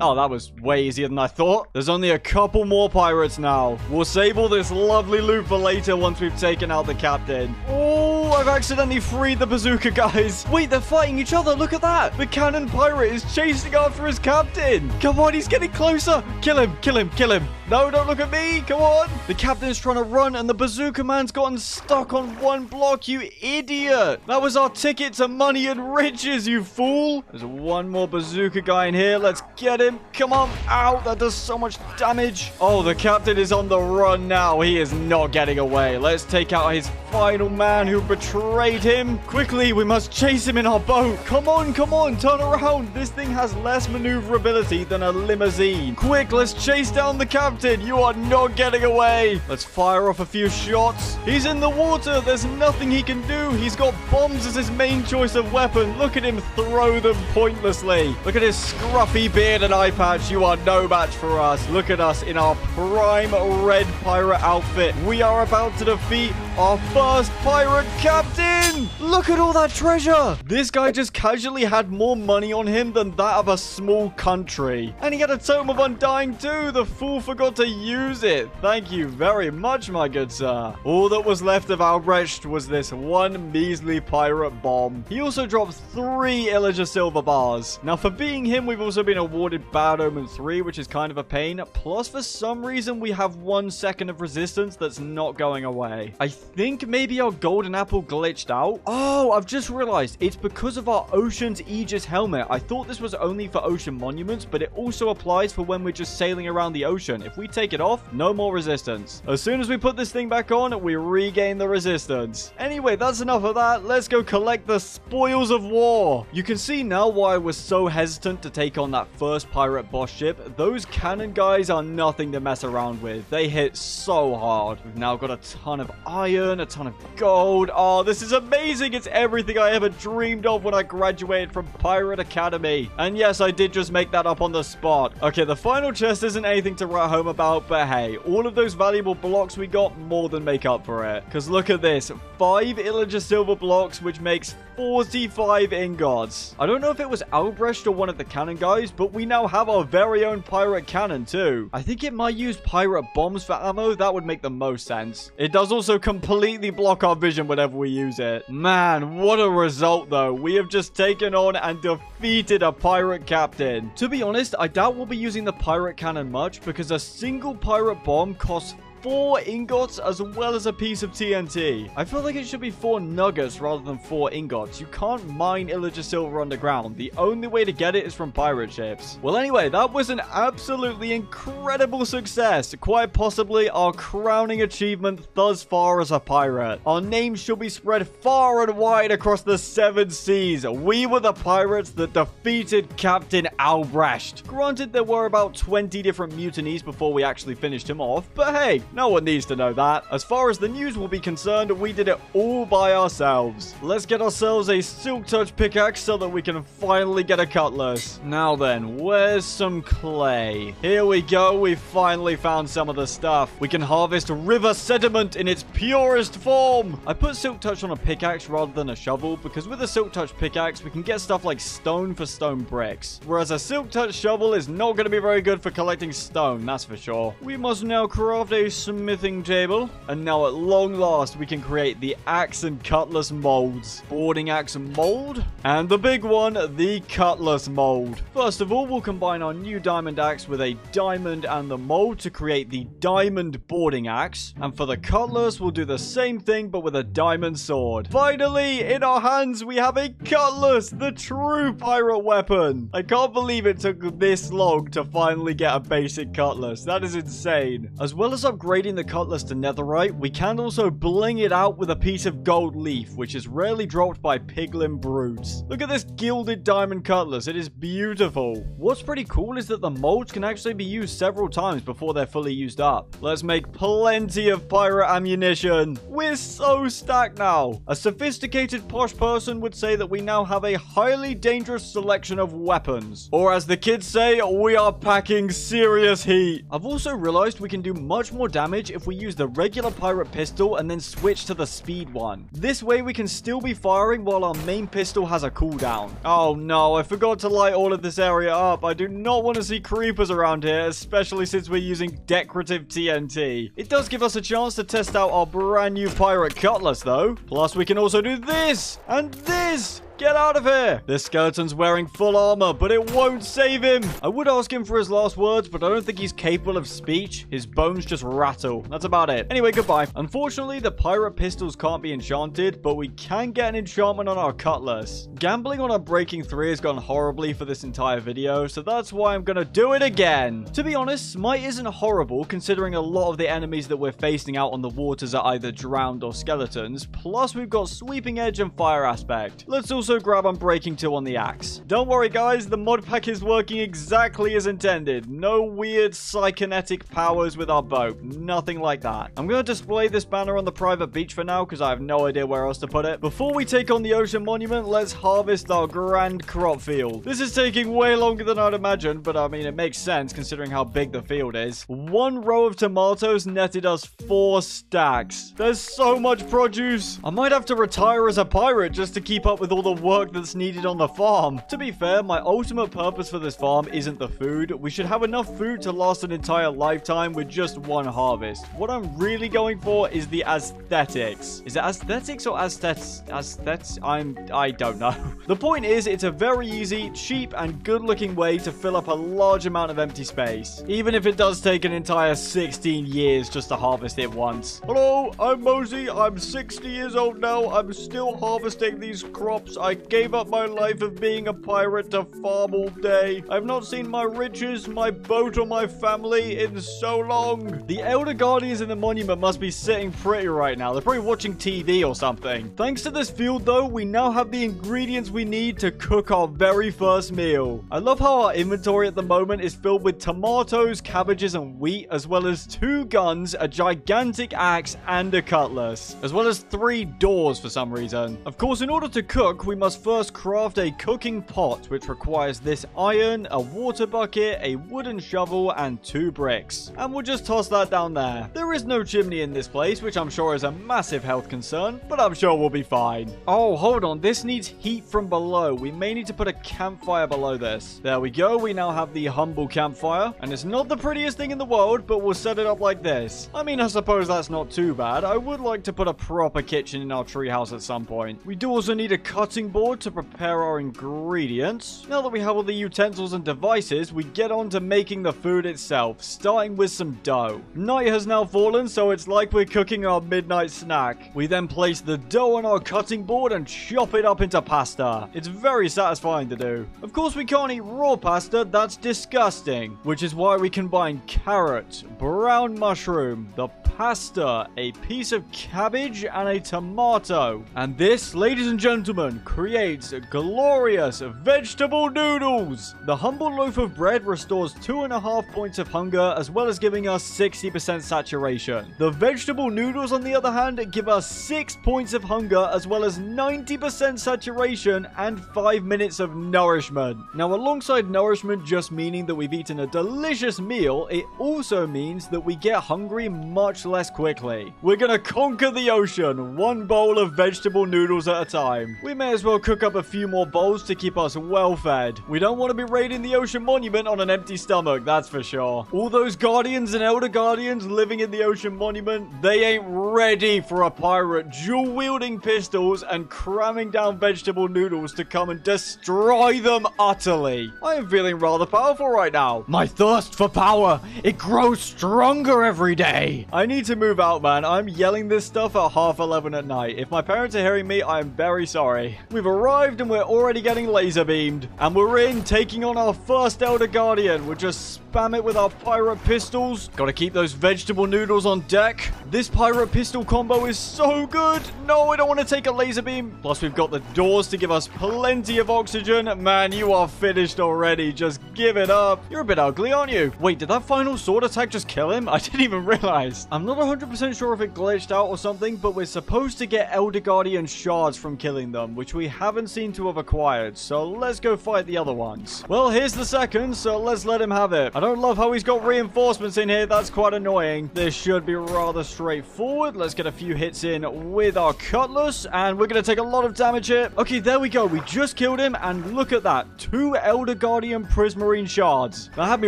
Oh, that was way easier than I thought. There's only a couple more pirates now. We'll save all this lovely loot for later once we've taken out the captain. Oh, I've accidentally freed the bazooka guys. Wait, they're fighting each other. Look at that. The cannon pirate is chasing after his captain. Come on, he's getting closer. Kill him. No, don't look at me. Come on. The captain's trying to run and the bazooka man's gotten stuck on one block, you idiot. That was our ticket to money and riches, you fool. There's one more bazooka guy in here. Let's get him. Come on. Ow, that does so much damage. Oh, the captain is on the run now. He is not getting away. Let's take out his final man who betrayed him. Quickly, we must chase him in our boat. Come on. Turn around. This thing has less maneuverability than a limousine. Quick, let's chase down the captain. You are not getting away. Let's fire off a few shots. He's in the water. There's nothing he can do. He's got bombs as his main choice of weapon. Look at him throw them pointlessly. Look at his scruffy beard and eye patch. You are no match for us. Look at us in our prime red pirate outfit. We are about to defeat our first pirate captain. Look at all that treasure. This guy just casually had more money on him than that of a small country. And he had a tome of undying too. The fool forgot to use it. Thank you very much, my good sir. All that was left of Albrecht was this one measly pirate bomb. He also dropped 3 Illager silver bars. Now, for being him, we've also been awarded Bad Omen 3, which is kind of a pain. Plus, for some reason, we have 1 second of resistance that's not going away. I think maybe our golden apple glitched out. Oh, I've just realized it's because of our Ocean's Aegis helmet. I thought this was only for ocean monuments, but it also applies for when we're just sailing around the ocean. If we take it off, no more resistance. As soon as we put this thing back on, we regain the resistance. Anyway, that's enough of that. Let's go collect the spoils of war. You can see now why I was so hesitant to take on that first pirate boss ship. Those cannon guys are nothing to mess around with. They hit so hard. We've now got a ton of iron, a ton of gold. Oh, this is amazing. It's everything I ever dreamed of when I graduated from Pirate Academy. And yes, I did just make that up on the spot. Okay, the final chest isn't anything to write home about, but hey, all of those valuable blocks we got more than make up for it. Because look at this. 5 Illager silver blocks, which makes 45 ingots. I don't know if it was Albrecht or one of the cannon guys, but we now have our very own pirate cannon too. I think it might use pirate bombs for ammo. That would make the most sense. It does also completely block our vision whenever we use it. Man, what a result though. We have just taken on and defeated a pirate captain. To be honest, I doubt we'll be using the pirate cannon much because a single pirate bomb costs 4 ingots as well as a piece of TNT. I feel like it should be 4 nuggets rather than 4 ingots. You can't mine Illager silver underground. The only way to get it is from pirate ships. Well, anyway, that was an absolutely incredible success. Quite possibly our crowning achievement thus far as a pirate. Our name shall be spread far and wide across the 7 seas. We were the pirates that defeated Captain Albrecht. Granted, there were about 20 different mutinies before we actually finished him off, but hey, no one needs to know that. As far as the news will be concerned, we did it all by ourselves. Let's get ourselves a silk touch pickaxe so that we can finally get a cutlass. Now then, where's some clay? Here we go. We finally found some of the stuff. We can harvest river sediment in its purest form. I put silk touch on a pickaxe rather than a shovel because with a silk touch pickaxe, we can get stuff like stone for stone bricks. Whereas a silk touch shovel is not going to be very good for collecting stone, that's for sure. We must now craft a smithing table. And now at long last, we can create the axe and cutlass molds. Boarding axe mold. And the big one, the cutlass mold. First of all, we'll combine our new diamond axe with a diamond and the mold to create the diamond boarding axe. And for the cutlass, we'll do the same thing but with a diamond sword. Finally, in our hands, we have a cutlass, the true pirate weapon. I can't believe it took this long to finally get a basic cutlass. That is insane. As well as upgrading the cutlass to netherite, we can also bling it out with a piece of gold leaf, which is rarely dropped by piglin brutes. Look at this gilded diamond cutlass. It is beautiful. What's pretty cool is that the molds can actually be used several times before they're fully used up. Let's make plenty of pirate ammunition. We're so stacked now. A sophisticated posh person would say that we now have a highly dangerous selection of weapons. Or as the kids say, we are packing serious heat. I've also realized we can do much more damage if we use the regular pirate pistol and then switch to the speed one. This way we can still be firing while our main pistol has a cooldown. Oh no, I forgot to light all of this area up. I do not want to see creepers around here, especially since we're using decorative TNT. It does give us a chance to test out our brand new pirate cutlass though. Plus we can also do this and this. Get out of here! This skeleton's wearing full armor, but it won't save him. I would ask him for his last words, but I don't think he's capable of speech. His bones just rattle. That's about it. Anyway, goodbye. Unfortunately, the pirate pistols can't be enchanted, but we can get an enchantment on our cutlass. Gambling on our breaking 3 has gone horribly for this entire video, so that's why I'm gonna do it again. To be honest, smite isn't horrible, considering a lot of the enemies that we're facing out on the waters are either drowned or skeletons. Plus, we've got sweeping edge and fire aspect. Let's also grab unbreaking 2 on the axe. Don't worry guys, the mod pack is working exactly as intended. No weird psychonetic powers with our boat. Nothing like that. I'm going to display this banner on the private beach for now because I have no idea where else to put it. Before we take on the ocean monument, let's harvest our grand crop field. This is taking way longer than I'd imagined, but I mean it makes sense considering how big the field is. 1 row of tomatoes netted us 4 stacks. There's so much produce. I might have to retire as a pirate just to keep up with all the work that's needed on the farm. To be fair, my ultimate purpose for this farm isn't the food. We should have enough food to last an entire lifetime with just 1 harvest. What I'm really going for is the aesthetics. Is it aesthetics or aesthetics? I don't know. The point is, it's a very easy, cheap, and good-looking way to fill up a large amount of empty space. Even if it does take an entire 16 years just to harvest it once. Hello, I'm Mosey. I'm 60 years old now. I'm still harvesting these crops. I gave up my life of being a pirate to farm all day. I've not seen my riches, my boat, or my family in so long. The Elder Guardians in the monument must be sitting pretty right now. They're probably watching TV or something. Thanks to this field, though, we now have the ingredients we need to cook our very first meal. I love how our inventory at the moment is filled with tomatoes, cabbages, and wheat, as well as 2 guns, a gigantic axe, and a cutlass, as well as 3 doors for some reason. Of course, in order to cook, we must first craft a cooking pot, which requires this iron, a water bucket, a wooden shovel, and 2 bricks. And we'll just toss that down there. There is no chimney in this place, which I'm sure is a massive health concern, but I'm sure we'll be fine. Oh, hold on. This needs heat from below. We may need to put a campfire below this. There we go. We now have the humble campfire, and it's not the prettiest thing in the world, but we'll set it up like this. I mean, I suppose that's not too bad. I would like to put a proper kitchen in our treehouse at some point. We do also need a cutting board to prepare our ingredients. Now that we have all the utensils and devices, we get on to making the food itself, starting with some dough. Night has now fallen, so it's like we're cooking our midnight snack. We then place the dough on our cutting board and chop it up into pasta. It's very satisfying to do. Of course, we can't eat raw pasta, that's disgusting, which is why we combine carrot, brown mushroom, the pasta, a piece of cabbage, and a tomato. And this, ladies and gentlemen, creates glorious vegetable noodles. The humble loaf of bread restores 2.5 points of hunger, as well as giving us 60% saturation. The vegetable noodles, on the other hand, give us 6 points of hunger, as well as 90% saturation and 5 minutes of nourishment. Now, alongside nourishment just meaning that we've eaten a delicious meal, it also means that we get hungry much much less quickly. We're gonna conquer the ocean, one bowl of vegetable noodles at a time. We may as well cook up a few more bowls to keep us well fed. We don't want to be raiding the ocean monument on an empty stomach, that's for sure. All those guardians and elder guardians living in the ocean monument, they ain't ready for a pirate dual-wielding pistols and cramming down vegetable noodles to come and destroy them utterly. I am feeling rather powerful right now. My thirst for power, it grows stronger every day. I need to move out, man. I'm yelling this stuff at 11:30 at night. If my parents are hearing me, I am very sorry. We've arrived and we're already getting laser beamed. And we're in, taking on our first Elder Guardian. We'll just spam it with our pirate pistols. Gotta keep those vegetable noodles on deck. This pirate pistol combo is so good. No, I don't want to take a laser beam. Plus, we've got the doors to give us plenty of oxygen. Man, you are finished already. Just give it up. You're a bit ugly, aren't you? Wait, did that final sword attack just kill him? I didn't even realize. I'm not 100% sure if it glitched out or something, but we're supposed to get Elder Guardian shards from killing them, which we haven't seen to have acquired. So let's go fight the other ones. Well, here's the second, so let's let him have it. I don't love how he's got reinforcements in here. That's quite annoying. This should be rather straightforward. Let's get a few hits in with our cutlass, and we're going to take a lot of damage here. Okay, there we go. We just killed him, and look at that. 2 Elder Guardian Prismarine shards. That had me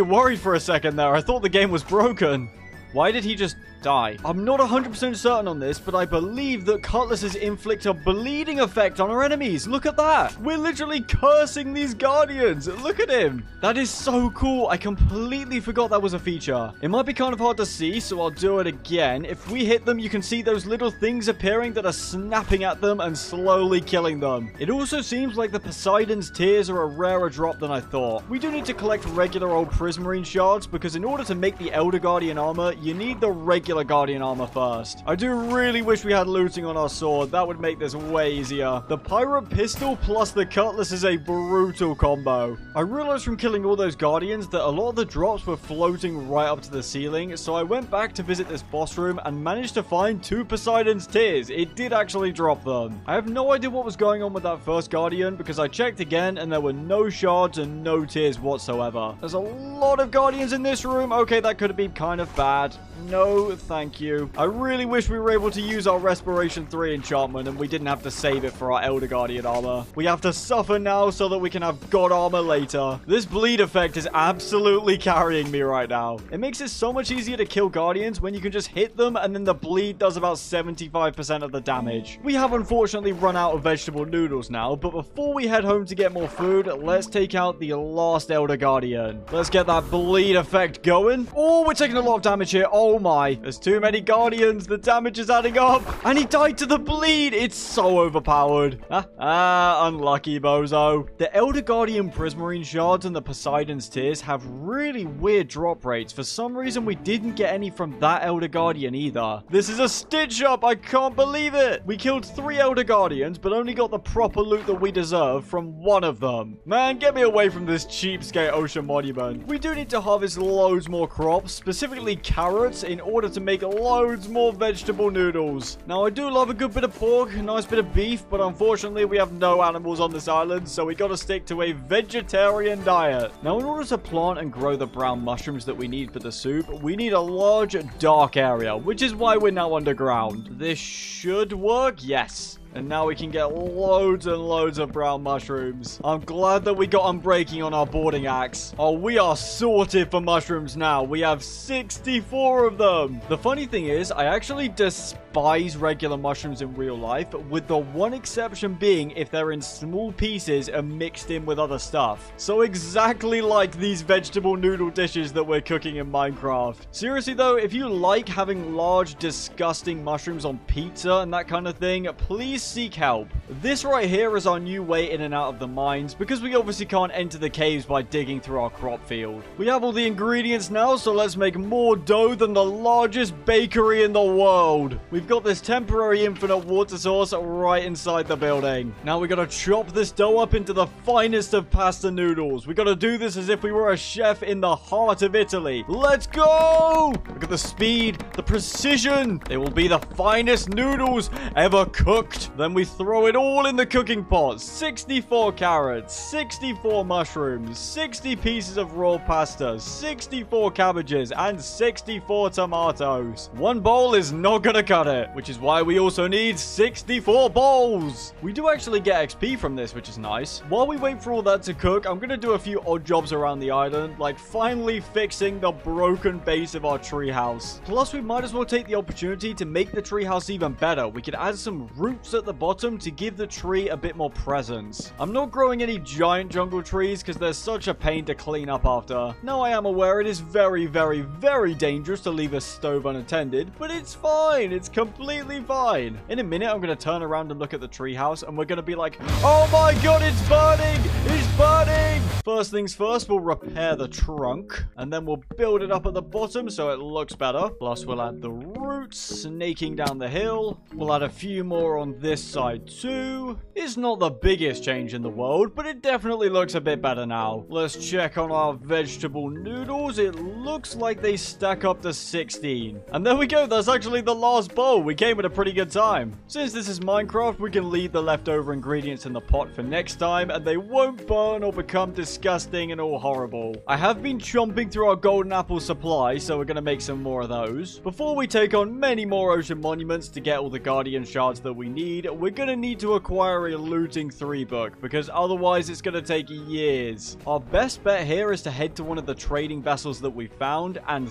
worried for a second there. I thought the game was broken. Why did he just die? I'm not 100% certain on this, but I believe that cutlasses inflict a bleeding effect on our enemies. Look at that. We're literally cursing these guardians. Look at him. That is so cool. I completely forgot that was a feature. It might be kind of hard to see, so I'll do it again. If we hit them, you can see those little things appearing that are snapping at them and slowly killing them. It also seems like the Poseidon's tears are a rarer drop than I thought. We do need to collect regular old Prismarine shards, because in order to make the Elder Guardian armor, you need the regular Guardian armor first. I do really wish we had looting on our sword. That would make this way easier. The pirate pistol plus the cutlass is a brutal combo. I realized from killing all those guardians that a lot of the drops were floating right up to the ceiling, so I went back to visit this boss room and managed to find 2 Poseidon's tears. It did actually drop them. I have no idea what was going on with that first guardian, because I checked again and there were no shards and no tears whatsoever. There's a lot of guardians in this room. Okay, that could have been kind of bad. No, thank you. I really wish we were able to use our Respiration 3 enchantment and we didn't have to save it for our Elder Guardian armor. We have to suffer now so that we can have God armor later. This bleed effect is absolutely carrying me right now. It makes it so much easier to kill guardians when you can just hit them and then the bleed does about 75% of the damage. We have unfortunately run out of vegetable noodles now, but before we head home to get more food, let's take out the last Elder Guardian. Let's get that bleed effect going. Oh, we're taking a lot of damage here. Oh my, there's too many guardians. The damage is adding up. And he died to the bleed. It's so overpowered. Unlucky bozo. The Elder Guardian Prismarine shards and the Poseidon's tears have really weird drop rates. For some reason, we didn't get any from that Elder Guardian either. This is a stitch up. I can't believe it. We killed 3 Elder Guardians, but only got the proper loot that we deserve from one of them. Man, get me away from this cheapskate ocean monument. We do need to harvest loads more crops, specifically carrots, in order to make loads more vegetable noodles. Now, I do love a good bit of pork, a nice bit of beef, but unfortunately, we have no animals on this island, so we gotta stick to a vegetarian diet. Now, in order to plant and grow the brown mushrooms that we need for the soup, we need a large, dark area, which is why we're now underground. This should work, yes. And now we can get loads and loads of brown mushrooms. I'm glad that we got unbreaking on our boarding axe. Oh, we are sorted for mushrooms now. We have 64 of them. The funny thing is, I actually despise regular mushrooms in real life, with the one exception being if they're in small pieces and mixed in with other stuff. So exactly like these vegetable noodle dishes that we're cooking in Minecraft. Seriously though, if you like having large, disgusting mushrooms on pizza and that kind of thing, please seek help. This right here is our new way in and out of the mines, because we obviously can't enter the caves by digging through our crop field. We have all the ingredients now, so let's make more dough than the largest bakery in the world. We've got this temporary infinite water source right inside the building. Now we gotta chop this dough up into the finest of pasta noodles. We gotta do this as if we were a chef in the heart of Italy. Let's go! Look at the speed, the precision. They will be the finest noodles ever cooked. food. Then we throw it all in the cooking pot. 64 carrots, 64 mushrooms, 60 pieces of raw pasta, 64 cabbages, and 64 tomatoes. One bowl is not gonna cut it, which is why we also need 64 bowls. We do actually get XP from this, which is nice. While we wait for all that to cook, I'm gonna do a few odd jobs around the island, like finally fixing the broken base of our treehouse. Plus, we might as well take the opportunity to make the treehouse even better. We could add some roots at the bottom to give the tree a bit more presence. I'm not growing any giant jungle trees because they're such a pain to clean up after. Now, I am aware it is very, very, very dangerous to leave a stove unattended, but it's fine. It's completely fine. In a minute, I'm going to turn around and look at the treehouse, and we're going to be like, oh my god, it's burning! It's burning! First things first, we'll repair the trunk, and then we'll build it up at the bottom so it looks better. Plus, we'll add the roots snaking down the hill. We'll add a few more on this side too. It's not the biggest change in the world, but it definitely looks a bit better now. Let's check on our vegetable noodles. It looks like they stack up to 16. And there we go. That's actually the last bowl. We came at a pretty good time. Since this is Minecraft, we can leave the leftover ingredients in the pot for next time, and they won't burn or become disgusting and all horrible. I have been chomping through our golden apple supply, so we're going to make some more of those. Before we take on many more ocean monuments to get all the guardian shards that we need, we're going to need to acquire a looting 3 book, because otherwise it's going to take years. Our best bet here is to head to one of the trading vessels that we found and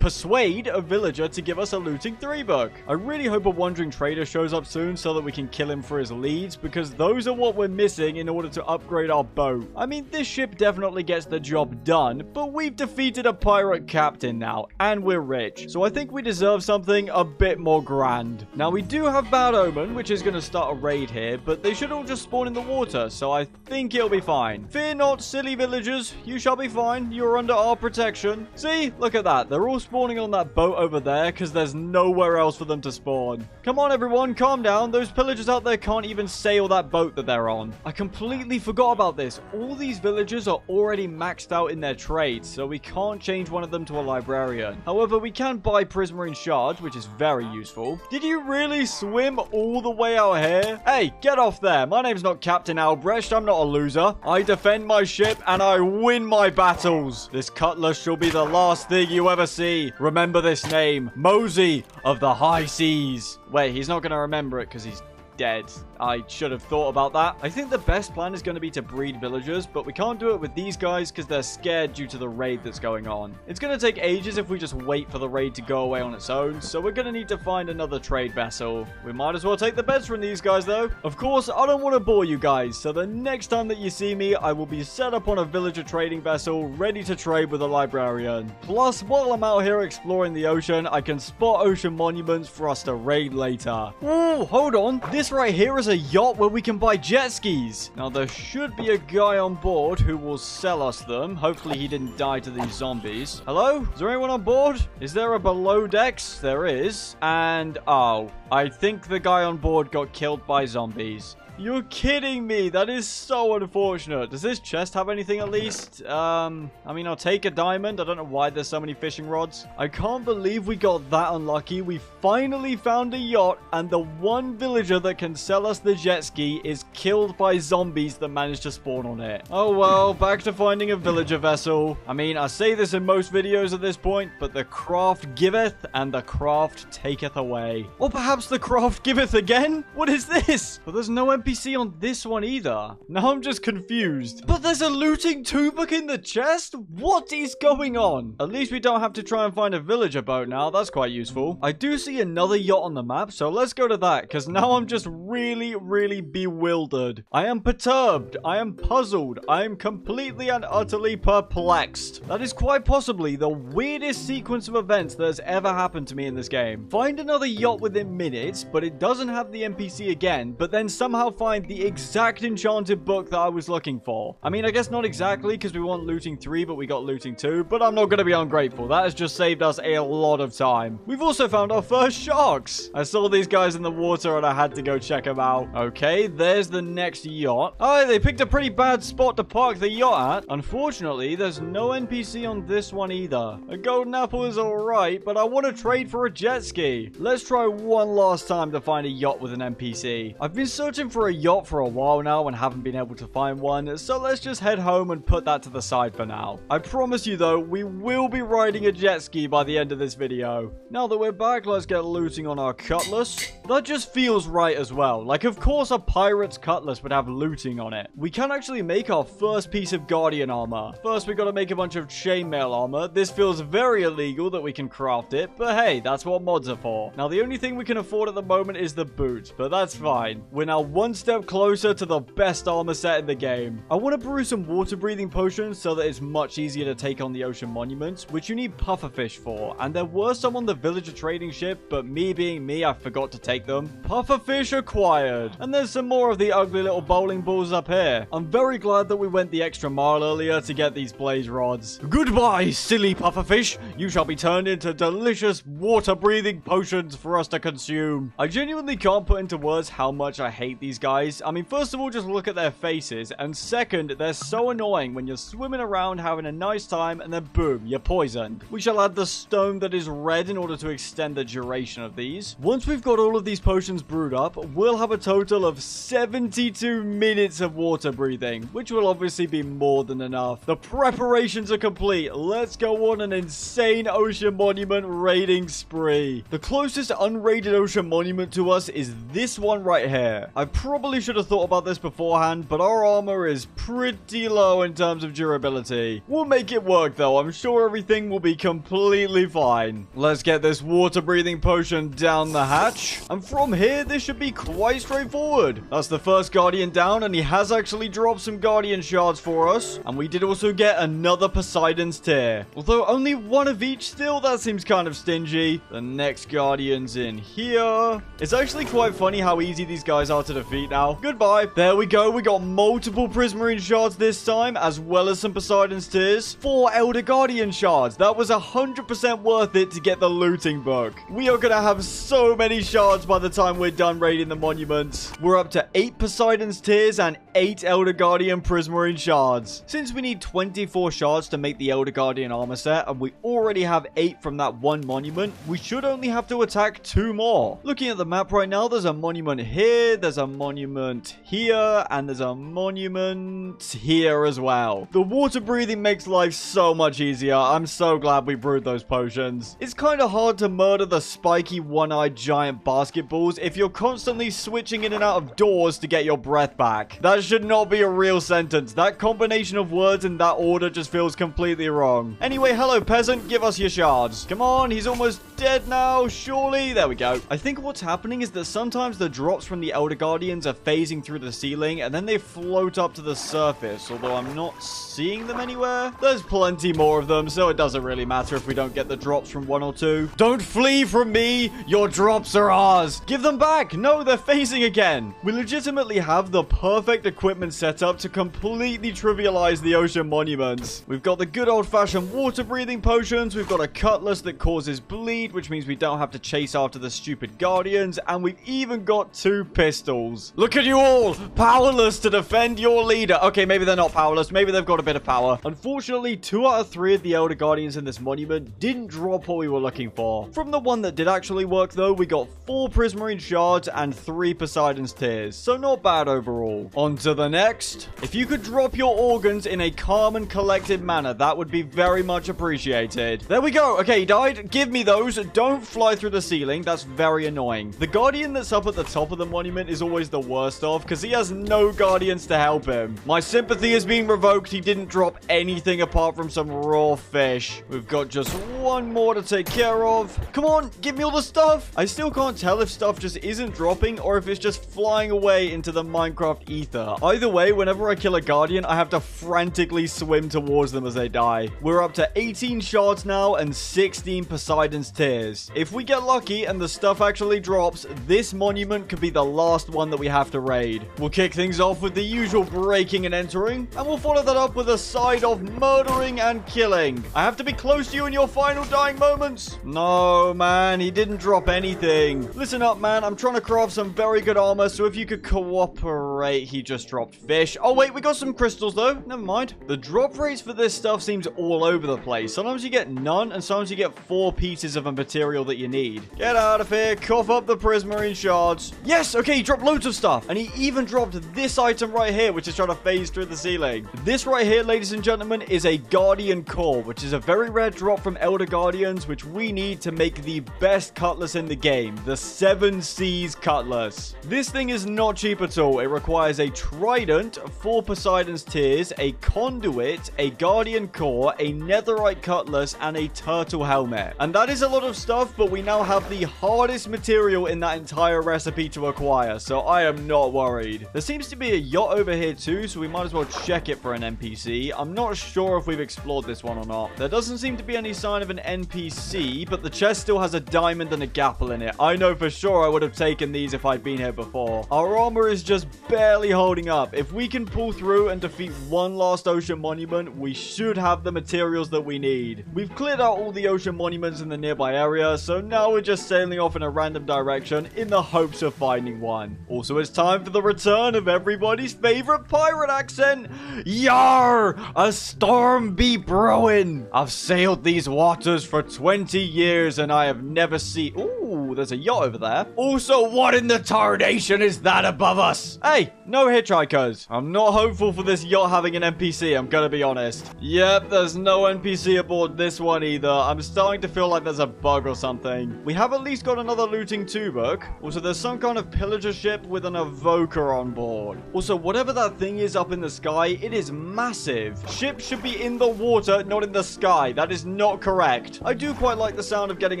persuade a villager to give us a looting 3 book. I really hope a wandering trader shows up soon so that we can kill him for his leads, because those are what we're missing in order to upgrade our boat. I mean, this ship definitely gets the job done, but we've defeated a pirate captain now, and we're rich. So I think we deserve something a bit more grand. Now, we do have Bad Omen, which is going to start a raid here, but they should all just spawn in the water, so I think it'll be fine. Fear not, silly villagers. You shall be fine. You're under our protection. See? Look at that. They're all spawning on that boat over there because there's nowhere else for them to spawn. Come on, everyone. Calm down. Those pillagers out there can't even sail that boat that they're on. I completely forgot about this. All these villagers are already maxed out in their trades, so we can't change one of them to a librarian. However, we can buy prismarine shards, which is very useful. Did you really swim all the way out here? Hey, get off there. My name's not Captain Albrecht. I'm not a loser. I defend my ship and I win my battles. This cutlass shall be the last thing you ever see. Remember this name, Mosey of the High Seas. Wait, he's not going to remember it because he's dead. I should have thought about that. I think the best plan is going to be to breed villagers, but we can't do it with these guys because they're scared due to the raid that's going on. It's going to take ages if we just wait for the raid to go away on its own, so we're going to need to find another trade vessel. We might as well take the beds from these guys though. Of course, I don't want to bore you guys, so the next time that you see me, I will be set up on a villager trading vessel ready to trade with a librarian. Plus, while I'm out here exploring the ocean, I can spot ocean monuments for us to raid later. Ooh, hold on. This right here is a yacht where we can buy jet skis. Now, there should be a guy on board who will sell us them. Hopefully, he didn't die to these zombies. Hello? Is there anyone on board? Is there a below decks? There is. And, oh, I think the guy on board got killed by zombies. You're kidding me. That is so unfortunate. Does this chest have anything at least? I mean, I'll take a diamond. I don't know why there's so many fishing rods. I can't believe we got that unlucky. We finally found a yacht, and the one villager that can sell us the jet ski is killed by zombies that managed to spawn on it. Oh, well, back to finding a villager vessel. I mean, I say this in most videos at this point, but the craft giveth and the craft taketh away. Or perhaps the craft giveth again? What is this? But there's no NPC on this one either. Now I'm just confused. But there's a looting 2 book in the chest? What is going on? At least we don't have to try and find a villager boat now. That's quite useful. I do see another yacht on the map, so let's go to that, because now I'm just really, really bewildered. I am perturbed. I am puzzled. I am completely and utterly perplexed. That is quite possibly the weirdest sequence of events that has ever happened to me in this game. Find another yacht within minutes, but it doesn't have the NPC again, but then somehow find the exact enchanted book that I was looking for. I mean, I guess not exactly because we want looting 3, but we got looting 2. But I'm not going to be ungrateful. That has just saved us a lot of time. We've also found our first sharks. I saw these guys in the water and I had to go check them out. Okay, there's the next yacht. Oh, they picked a pretty bad spot to park the yacht at. Unfortunately, there's no NPC on this one either. A golden apple is alright, but I want to trade for a jet ski. Let's try one last time to find a yacht with an NPC. I've been searching for a yacht for a while now and haven't been able to find one, so let's just head home and put that to the side for now. I promise you though, we will be riding a jet ski by the end of this video. Now that we're back, let's get looting on our cutlass. That just feels right as well. Like, of course a pirate's cutlass would have looting on it. We can actually make our first piece of guardian armor. First, we gotta make a bunch of chainmail armor. This feels very illegal that we can craft it, but hey, that's what mods are for. Now, the only thing we can afford at the moment is the boots, but that's fine. We're now one step closer to the best armor set in the game. I want to brew some water breathing potions so that it's much easier to take on the ocean monuments, which you need pufferfish for, and there were some on the villager trading ship, but me being me, I forgot to take them. Pufferfish acquired. And there's some more of the ugly little bowling balls up here. I'm very glad that we went the extra mile earlier to get these blaze rods. Goodbye, silly pufferfish. You shall be turned into delicious water-breathing potions for us to consume. I genuinely can't put into words how much I hate these guys. I mean, first of all, just look at their faces, and second, they're so annoying when you're swimming around having a nice time, and then boom, you're poisoned. We shall add the stone that is red in order to extend the duration of these. Once we've got all of these potions brewed up, we'll have a total of 72 minutes of water breathing, which will obviously be more than enough. The preparations are complete. Let's go on an insane ocean monument raiding spree. The closest unraided ocean monument to us is this one right here. I probably should have thought about this beforehand, but our armor is pretty low in terms of durability. We'll make it work though. I'm sure everything will be completely fine. Let's get this water breathing potion down the hatch. And from here, this should be quite straightforward. That's the first guardian down, and he has actually dropped some guardian shards for us. And we did also get another Poseidon's tear. Although only one of each still, that seems kind of stingy. The next guardian's in here. It's actually quite funny how easy these guys are to defeat now. Goodbye. There we go. We got multiple prismarine shards this time, as well as some Poseidon's tears. 4 elder guardian shards. That was 100% worth it to get the looting book. We are gonna have so many shards by the time we're done raiding the monuments. We're up to 8 Poseidon's tears and 8 elder guardian prismarine shards. Since we need 24 shards to make the elder guardian armor set, and we already have 8 from that one monument, we should only have to attack 2 more. Looking at the map right now, there's a monument here, there's a monument here, and there's a monument here as well. The water breathing makes life so much easier. I'm so glad we brewed those potions. It's kind of hard to murder the spiky one-eyed giant basketballs if you're constantly switching in and out of doors to get your breath back. That should not be a real sentence. That combination of words in that order just feels completely wrong. Anyway, hello peasant, give us your shards. Come on, he's almost dead now, surely. There we go. I think what's happening is that sometimes the drops from the Elder Guardians are phasing through the ceiling and then they float up to the surface, although I'm not seeing them anywhere. There's plenty more of them, so it doesn't really matter if we don't get the drops from 1 or 2. Don't flee from me! Your drops are ours! Give them back! No, they're phasing again! We legitimately have the perfect equipment set up to completely trivialize the ocean monuments. We've got the good old-fashioned water-breathing potions, we've got a cutlass that causes bleed, which means we don't have to chase after the stupid guardians, and we've even got 2 pistols. Look at you all! Powerless to defend your leader! Okay, maybe they're not powerless, maybe they've got a bit of power. Unfortunately, 2 out of 3 of the Elder Guardians in this monument didn't drop what we were looking for. From the one that did actually work though, we got 4 prismarine shards and 3 Poseidon's tears, so not bad overall. On to the next. If you could drop your organs in a calm and collected manner, that would be very much appreciated. There we go. Okay, he died. Give me those. Don't fly through the ceiling. That's very annoying. The guardian that's up at the top of the monument is always the worst of, because he has no guardians to help him. My sympathy is being revoked. He didn't drop anything apart from some raw fish. We've got just 1 more to take care of. Come on, give me all the stuff. I still can't tell if stuff just isn't dropping or if it's just flying away into the Minecraft ether. Either way, whenever I kill a guardian, I have to frantically swim towards them as they die. We're up to 18 shards now and 16 Poseidon's tears. If we get lucky and the stuff actually drops, this monument could be the last one that we we have to raid. We'll kick things off with the usual breaking and entering, and we'll follow that up with a side of murdering and killing. I have to be close to you in your final dying moments. No, man, he didn't drop anything. Listen up, man, I'm trying to craft some very good armor, so if you could cooperate. He just dropped fish. Oh, wait, we got some crystals, though. Never mind. The drop rates for this stuff seems all over the place. Sometimes you get none, and sometimes you get 4 pieces of a material that you need. Get out of here. Cough up the prismarine shards. Yes, okay, he dropped loads of stuff. And he even dropped this item right here, which is trying to phase through the ceiling. This right here, ladies and gentlemen, is a guardian core, which is a very rare drop from Elder Guardians, which we need to make the best cutlass in the game, the 7 Seas cutlass. This thing is not cheap at all. It requires a trident, 4 Poseidon's tears, a conduit, a guardian core, a netherite cutlass, and a turtle helmet. And that is a lot of stuff, but we now have the hardest material in that entire recipe to acquire, so I am not worried. There seems to be a yacht over here too, so we might as well check it for an NPC. I'm not sure if we've explored this one or not. There doesn't seem to be any sign of an NPC, but the chest still has a diamond and a gapple in it. I know for sure I would have taken these if I'd been here before. Our armor is just barely holding up. If we can pull through and defeat one last ocean monument, we should have the materials that we need. We've cleared out all the ocean monuments in the nearby area, so now we're just sailing off in a random direction in the hopes of finding one. Also, it's time for the return of everybody's favorite pirate accent. Yar! A storm be brewing! I've sailed these waters for 20 years and I have never seen... Ooh, there's a yacht over there. Also, what in the tarnation is that above us? Hey, no hitchhikers. I'm not hopeful for this yacht having an NPC, I'm gonna be honest. Yep, there's no NPC aboard this one either. I'm starting to feel like there's a bug or something. We have at least got another looting 2 book. Also, there's some kind of pillager ship with an evoker on board. Also, whatever that thing is up in the sky, it is massive. Ships should be in the water, not in the sky. That is not correct. I do quite like the sound of getting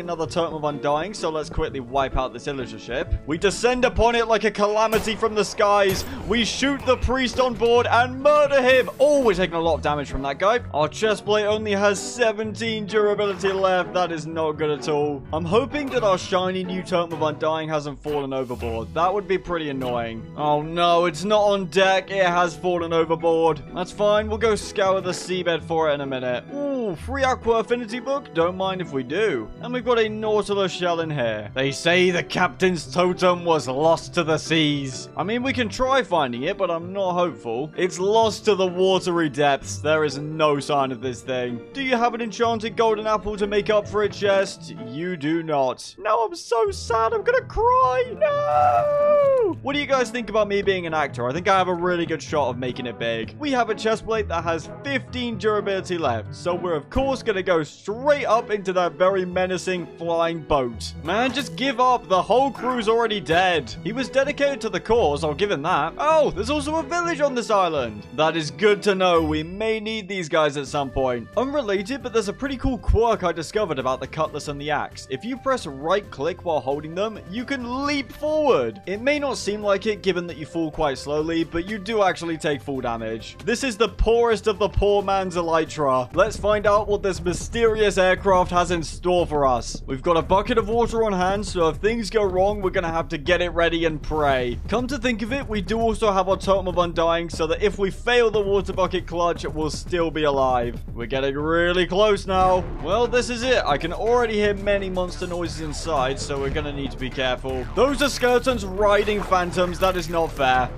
another totem of undying, so let's quickly wipe out this pillager ship. We descend upon it like a calamity from the skies. We shoot the priest on board and murder him. Oh, we're taking a lot of damage from that guy. Our chest plate only has 17 durability left. That is not good at all. I'm hoping that our shiny new totem of undying hasn't fallen overboard. That would be pretty annoying. Oh no, it's not on deck. It has fallen overboard. That's fine. We'll go scour the seabed for it in a minute. Ooh, free aqua affinity book. Don't mind if we do. And we've got a nautilus shell in here. They say the captain's totem was lost to the seas. I mean, we can try finding it, but I'm not hopeful. It's lost to the watery depths. There is no sign of this thing. Do you have an enchanted golden apple to make up for it, chest? You do not. No, I'm so sad. I'm gonna cry. No! What do you guys think about me being an actor? I think I have a really good shot of making it big. We have a chest plate that has 15 durability left, so we're of course gonna go straight up into that very menacing flying boat. Man, just give up. The whole crew's already dead. He was dedicated to the cause, I'll give him that. Oh, there's also a village on this island. That is good to know. We may need these guys at some point. Unrelated, but there's a pretty cool quirk I discovered about the cutlass and the axe. If you press right click while holding them, you can leap forward. It may not seem like it given that you fall quite slowly, but you do actually take full damage. This is the poorest of the poor man's elytra. Let's find out what this mysterious aircraft has in store for us. We've got a bucket of water on hand, so if things go wrong, we're gonna have to get it ready and pray. Come to think of it, we do also have our totem of undying, so that if we fail the water bucket clutch, we'll still be alive. We're getting really close now. Well, this is it. I can already hear many monster noises inside, so we're gonna need to be careful. Those are skeletons riding phantoms. That is not fair.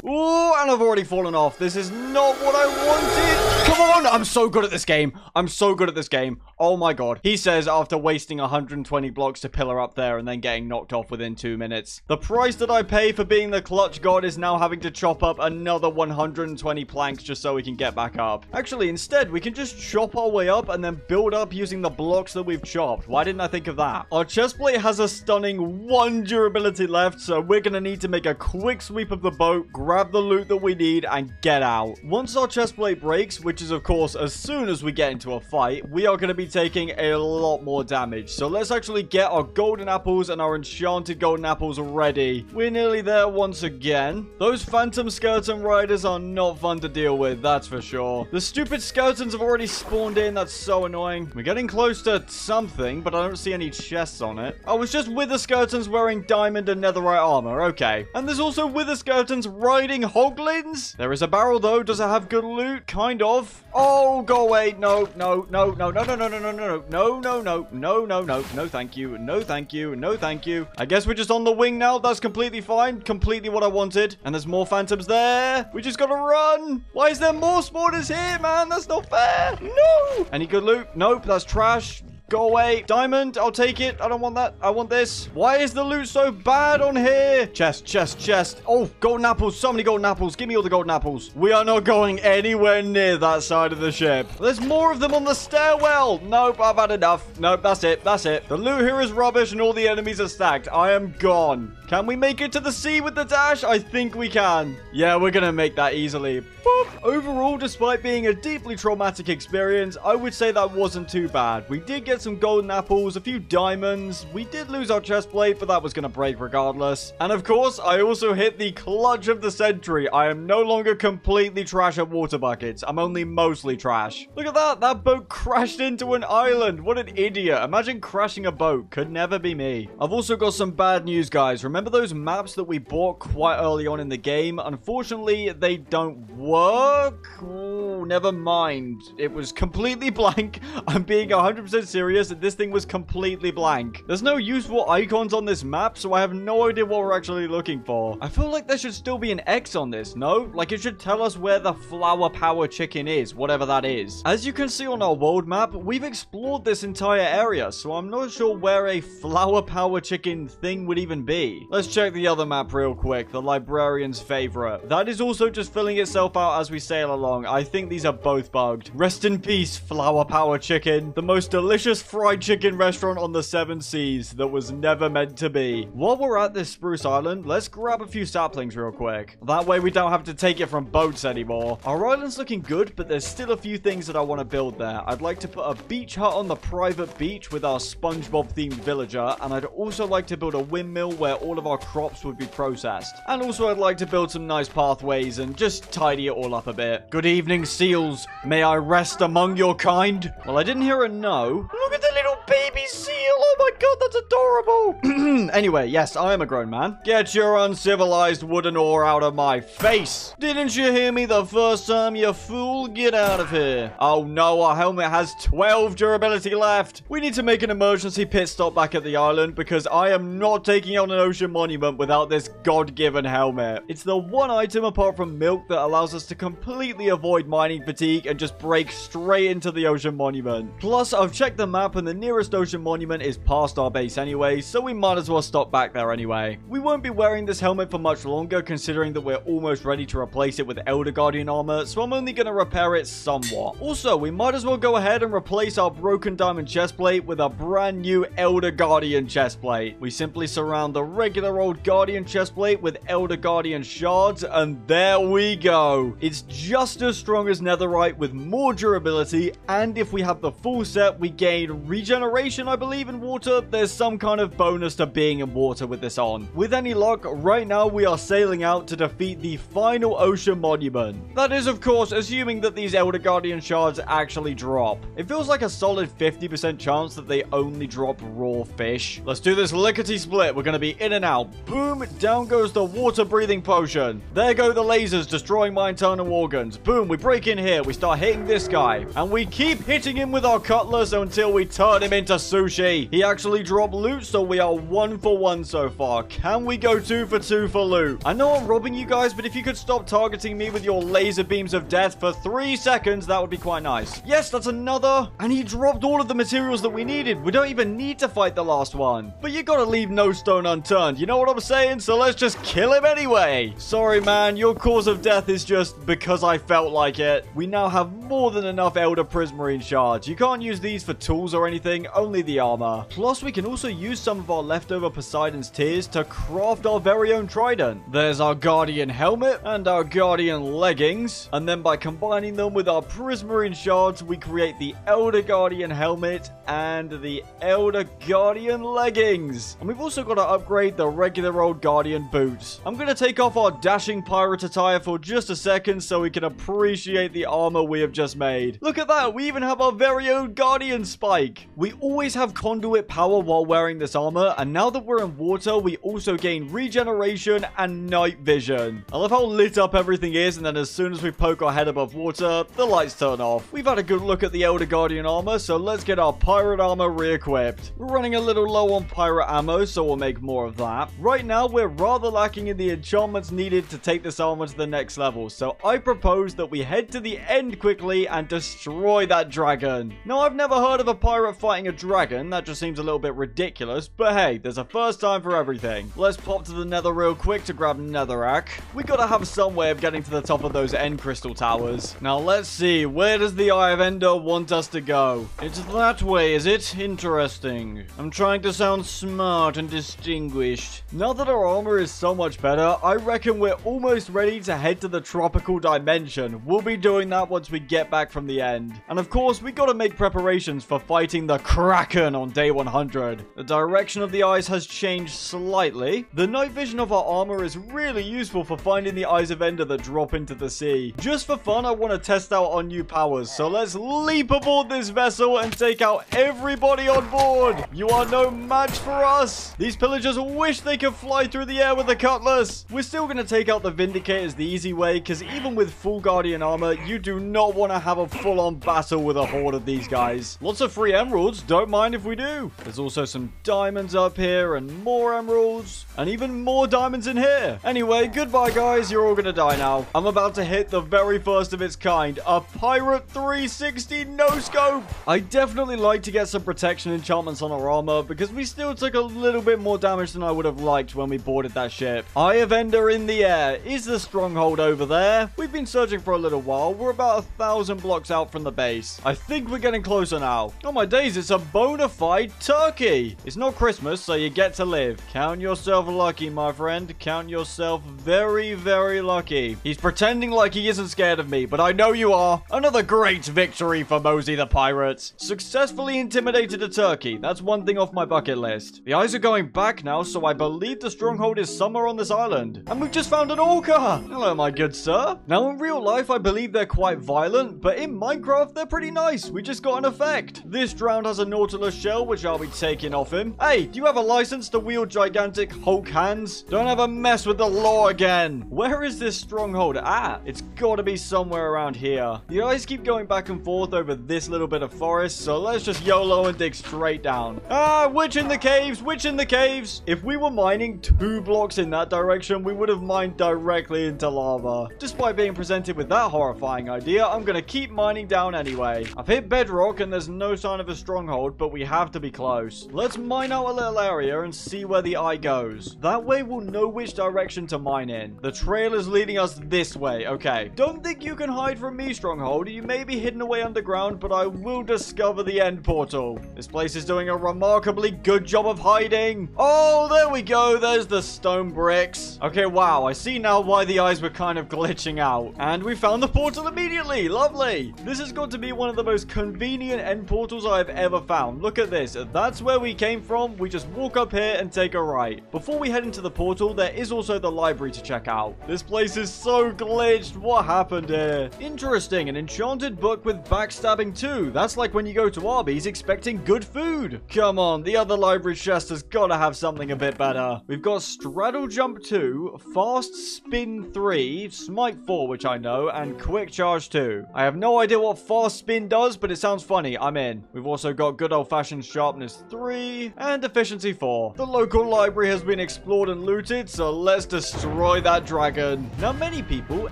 Ooh, and I've already fallen off. This is not what I wanted. Come on. I'm so good at this game. I'm so good at this game. Oh my god. He says after wasting 120 blocks to pillar up there and then getting knocked off within 2 minutes. The price that I pay for being the clutch god is now having to chop up another 120 planks just so we can get back up. Actually, instead, we can just chop our way up and then build up using the blocks that we've chopped. Why didn't I think of that? Our chest plate has a stunning 1 durability left, so we're going to need to make a quick sweep of the boat, grab grab the loot that we need, and get out. Once our chest plate breaks, which is of course as soon as we get into a fight, we are going to be taking a lot more damage. So let's actually get our golden apples and our enchanted golden apples ready. We're nearly there once again. Those phantom skeleton riders are not fun to deal with, that's for sure. The stupid skeletons have already spawned in. That's so annoying. We're getting close to something, but I don't see any chests on it. Oh, it's just wither skeletons wearing diamond and netherite armor. Okay. And there's also wither skeletons riding hoglins. There is a barrel, though. Does it have good loot? Kind of. Oh, go away. No, no, no, no, no, no, no, no, no, no, no, no, no, no, no, no, no, no, thank you. No, thank you. No, thank you. I guess we're just on the wing now. That's completely fine. Completely what I wanted. And there's more phantoms there. We just gotta run. Why is there more spawners here, man? That's not fair. No. Any good loot? Nope, that's trash. Go away. Diamond, I'll take it. I don't want that. I want this. Why is the loot so bad on here? Chest, chest, chest. Oh, golden apples. So many golden apples. Give me all the golden apples. We are not going anywhere near that side of the ship. There's more of them on the stairwell. Nope, I've had enough. Nope, that's it. That's it. The loot here is rubbish and all the enemies are stacked. I am gone. Can we make it to the sea with the dash? I think we can. Yeah, we're going to make that easily. Boop. Overall, despite being a deeply traumatic experience, I would say that wasn't too bad. We did get some golden apples, a few diamonds. We did lose our chest plate, but that was going to break regardless. And of course, I also hit the clutch of the century. I am no longer completely trash at water buckets. I'm only mostly trash. Look at that. That boat crashed into an island. What an idiot. Imagine crashing a boat. Could never be me. I've also got some bad news, guys. Remember those maps that we bought quite early on in the game? Unfortunately, they don't work. Ooh, never mind. It was completely blank. I'm being 100% serious. This thing was completely blank. There's no useful icons on this map, so I have no idea what we're actually looking for. I feel like there should still be an X on this, no? Like it should tell us where the flower power chicken is, whatever that is. As you can see on our world map, we've explored this entire area, so I'm not sure where a flower power chicken thing would even be. Let's check the other map real quick, the librarian's favorite. That is also just filling itself out as we sail along. I think these are both bugged. Rest in peace, flower power chicken. The most delicious fried chicken restaurant on the 7 seas that was never meant to be. While we're at this spruce island, let's grab a few saplings real quick. That way we don't have to take it from boats anymore. Our island's looking good, but there's still a few things that I want to build there. I'd like to put a beach hut on the private beach with our SpongeBob themed villager, and I'd also like to build a windmill where all of our crops would be processed. And also I'd like to build some nice pathways and just tidy it all up a bit. Good evening, seals. May I rest among your kind? Well, I didn't hear a no. Look at the little baby seal. Oh my god, that's adorable. Anyway, yes, I am a grown man. Get your uncivilized wooden ore out of my face. Didn't you hear me the first time, you fool? Get out of here. Oh no, our helmet has 12 durability left. We need to make an emergency pit stop back at the island because I am not taking on an ocean monument without this god-given helmet. It's the one item apart from milk that allows us to completely avoid mining fatigue and just break straight into the ocean monument. Plus, I've checked the map and the nearest ocean monument is past our base anyway, so we might as well stop back there anyway. We won't be wearing this helmet for much longer considering that we're almost ready to replace it with Elder Guardian armor, so I'm only going to repair it somewhat. Also, we might as well go ahead and replace our broken diamond chestplate with a brand new Elder Guardian chestplate. We simply surround the regular old Guardian chestplate with Elder Guardian shards, and there we go. It's just as strong as netherite with more durability, and if we have the full set, we gain regeneration, I believe, in water. There's some kind of bonus to being in water with this on. With any luck, right now we are sailing out to defeat the final ocean monument. That is, of course, assuming that these Elder Guardian shards actually drop. It feels like a solid 50% chance that they only drop raw fish. Let's do this lickety split. We're going to be in and out. Boom, down goes the water breathing potion. There go the lasers destroying my internal organs. Boom, we break in here. We start hitting this guy. And we keep hitting him with our cutlass until we turn him into sushi. He actually dropped loot, so we are 1 for 1 so far. Can we go 2 for 2 for loot? I know I'm robbing you guys, but if you could stop targeting me with your laser beams of death for 3 seconds, that would be quite nice. Yes, that's another. And he dropped all of the materials that we needed. We don't even need to fight the last one. But you gotta leave no stone unturned. You know what I'm saying? So let's just kill him anyway. Sorry, man. Your cause of death is just because I felt like it. We now have more than enough Elder Prismarine shards. You can't use these for tools or anything. only the armor. Plus, we can also use some of our leftover Poseidon's Tears to craft our very own trident. There's our Guardian helmet and our Guardian leggings. And then by combining them with our Prismarine shards, we create the Elder Guardian helmet and the Elder Guardian leggings. And we've also got to upgrade the regular old Guardian boots. I'm going to take off our dashing pirate attire for just a second so we can appreciate the armor we have just made. Look at that, we even have our very own Guardian spike. We always have conduit power while wearing this armor, and now that we're in water, we also gain regeneration and night vision. I love how lit up everything is, and then as soon as we poke our head above water, the lights turn off. We've had a good look at the Elder Guardian armor, so let's get our pirate armor re-equipped. We're running a little low on pirate ammo, so we'll make more of that. Right now, we're rather lacking in the enchantments needed to take this armor to the next level, so I propose that we head to the end quickly and destroy that dragon. Now, I've never heard of a pirate fighting a dragon. That just seems a little bit ridiculous, but hey, there's a first time for everything. Let's pop to the nether real quick to grab netherrack. We gotta have some way of getting to the top of those end crystal towers. Now, let's see. Where does the Eye of Ender want us to go? It's that way, is it? Interesting. I'm trying to sound smart and distinguished. Now that our armor is so much better, I reckon we're almost ready to head to the tropical dimension. We'll be doing that once we get back from the end. And of course, we gotta make preparations for fighting the Kraken on day 100. The direction of the eyes has changed slightly. The night vision of our armor is really useful for finding the Eyes of Ender that drop into the sea. Just for fun, I want to test out our new powers, so let's leap aboard this vessel and take out everybody on board. You are no match for us. These pillagers wish they could fly through the air with a cutlass. We're still going to take out the Vindicators the easy way, because even with full Guardian armor, you do not want to have a full-on battle with a horde of these guys. Lots of free emeralds, don't mind if we do. There's also some diamonds up here and more emeralds and even more diamonds in here. Anyway, goodbye guys, you're all gonna die now. I'm about to hit the very first of its kind, a Pirate 360 no-scope. I definitely like to get some protection enchantments on our armor because we still took a little bit more damage than I would have liked when we boarded that ship. Eye of Ender in the air. Is the stronghold over there? We've been searching for a little while. We're about 1,000 blocks out from the base. I think we're getting closer now. Oh my days, it's a bona fide turkey. It's not Christmas, so you get to live. Count yourself lucky, my friend. Count yourself very, very lucky. He's pretending like he isn't scared of me, but I know you are. Another great victory for Mosey the Pirate. Successfully intimidated a turkey. That's one thing off my bucket list. The eyes are going back now, so I believe the stronghold is somewhere on this island. And we've just found an orca. Hello, my good sir. Now, in real life, I believe they're quite violent, but in Minecraft, they're pretty nice. We just got an effect. This drowned has a Nautilus shell, which I'll be taking off him. Hey, do you have a license to wield gigantic Hulk hands? Don't ever mess with the law again. Where is this stronghold at? It's gotta be somewhere around here. The eyes keep going back and forth over this little bit of forest, so let's just YOLO and dig straight down. Ah, witch in the caves, witch in the caves. If we were mining 2 blocks in that direction, we would have mined directly into lava. Despite being presented with that horrifying idea, I'm gonna keep mining down anyway. I've hit bedrock and there's no sign of a stronghold, but we have to be close. Let's mine out a little area and see where the eye goes. That way we'll know which direction to mine in. The trail is leading us this way. Okay. Don't think you can hide from me, stronghold. You may be hidden away underground, but I will discover the end portal. This place is doing a remarkably good job of hiding. Oh, there we go. There's the stone bricks. Okay, wow. I see now why the eyes were kind of glitching out. And we found the portal immediately. Lovely. This has got to be one of the most convenient end portals I've ever found. Look at this. That's where we came from. We just walk up here and take a right. Before we head into the portal, there is also the library to check out. This place is so glitched. What happened here? Interesting. An enchanted book with backstabbing too. That's like when you go to Arby's expecting good food. Come on. The other library chest has got to have something a bit better. We've got straddle jump 2, fast spin 3, smite 4, which I know, and quick charge 2. I have no idea what fast spin does, but it sounds funny. I'm in. We've also got good old-fashioned sharpness 3 and efficiency 4. The local library has been explored and looted, so let's destroy that dragon. Now, many people,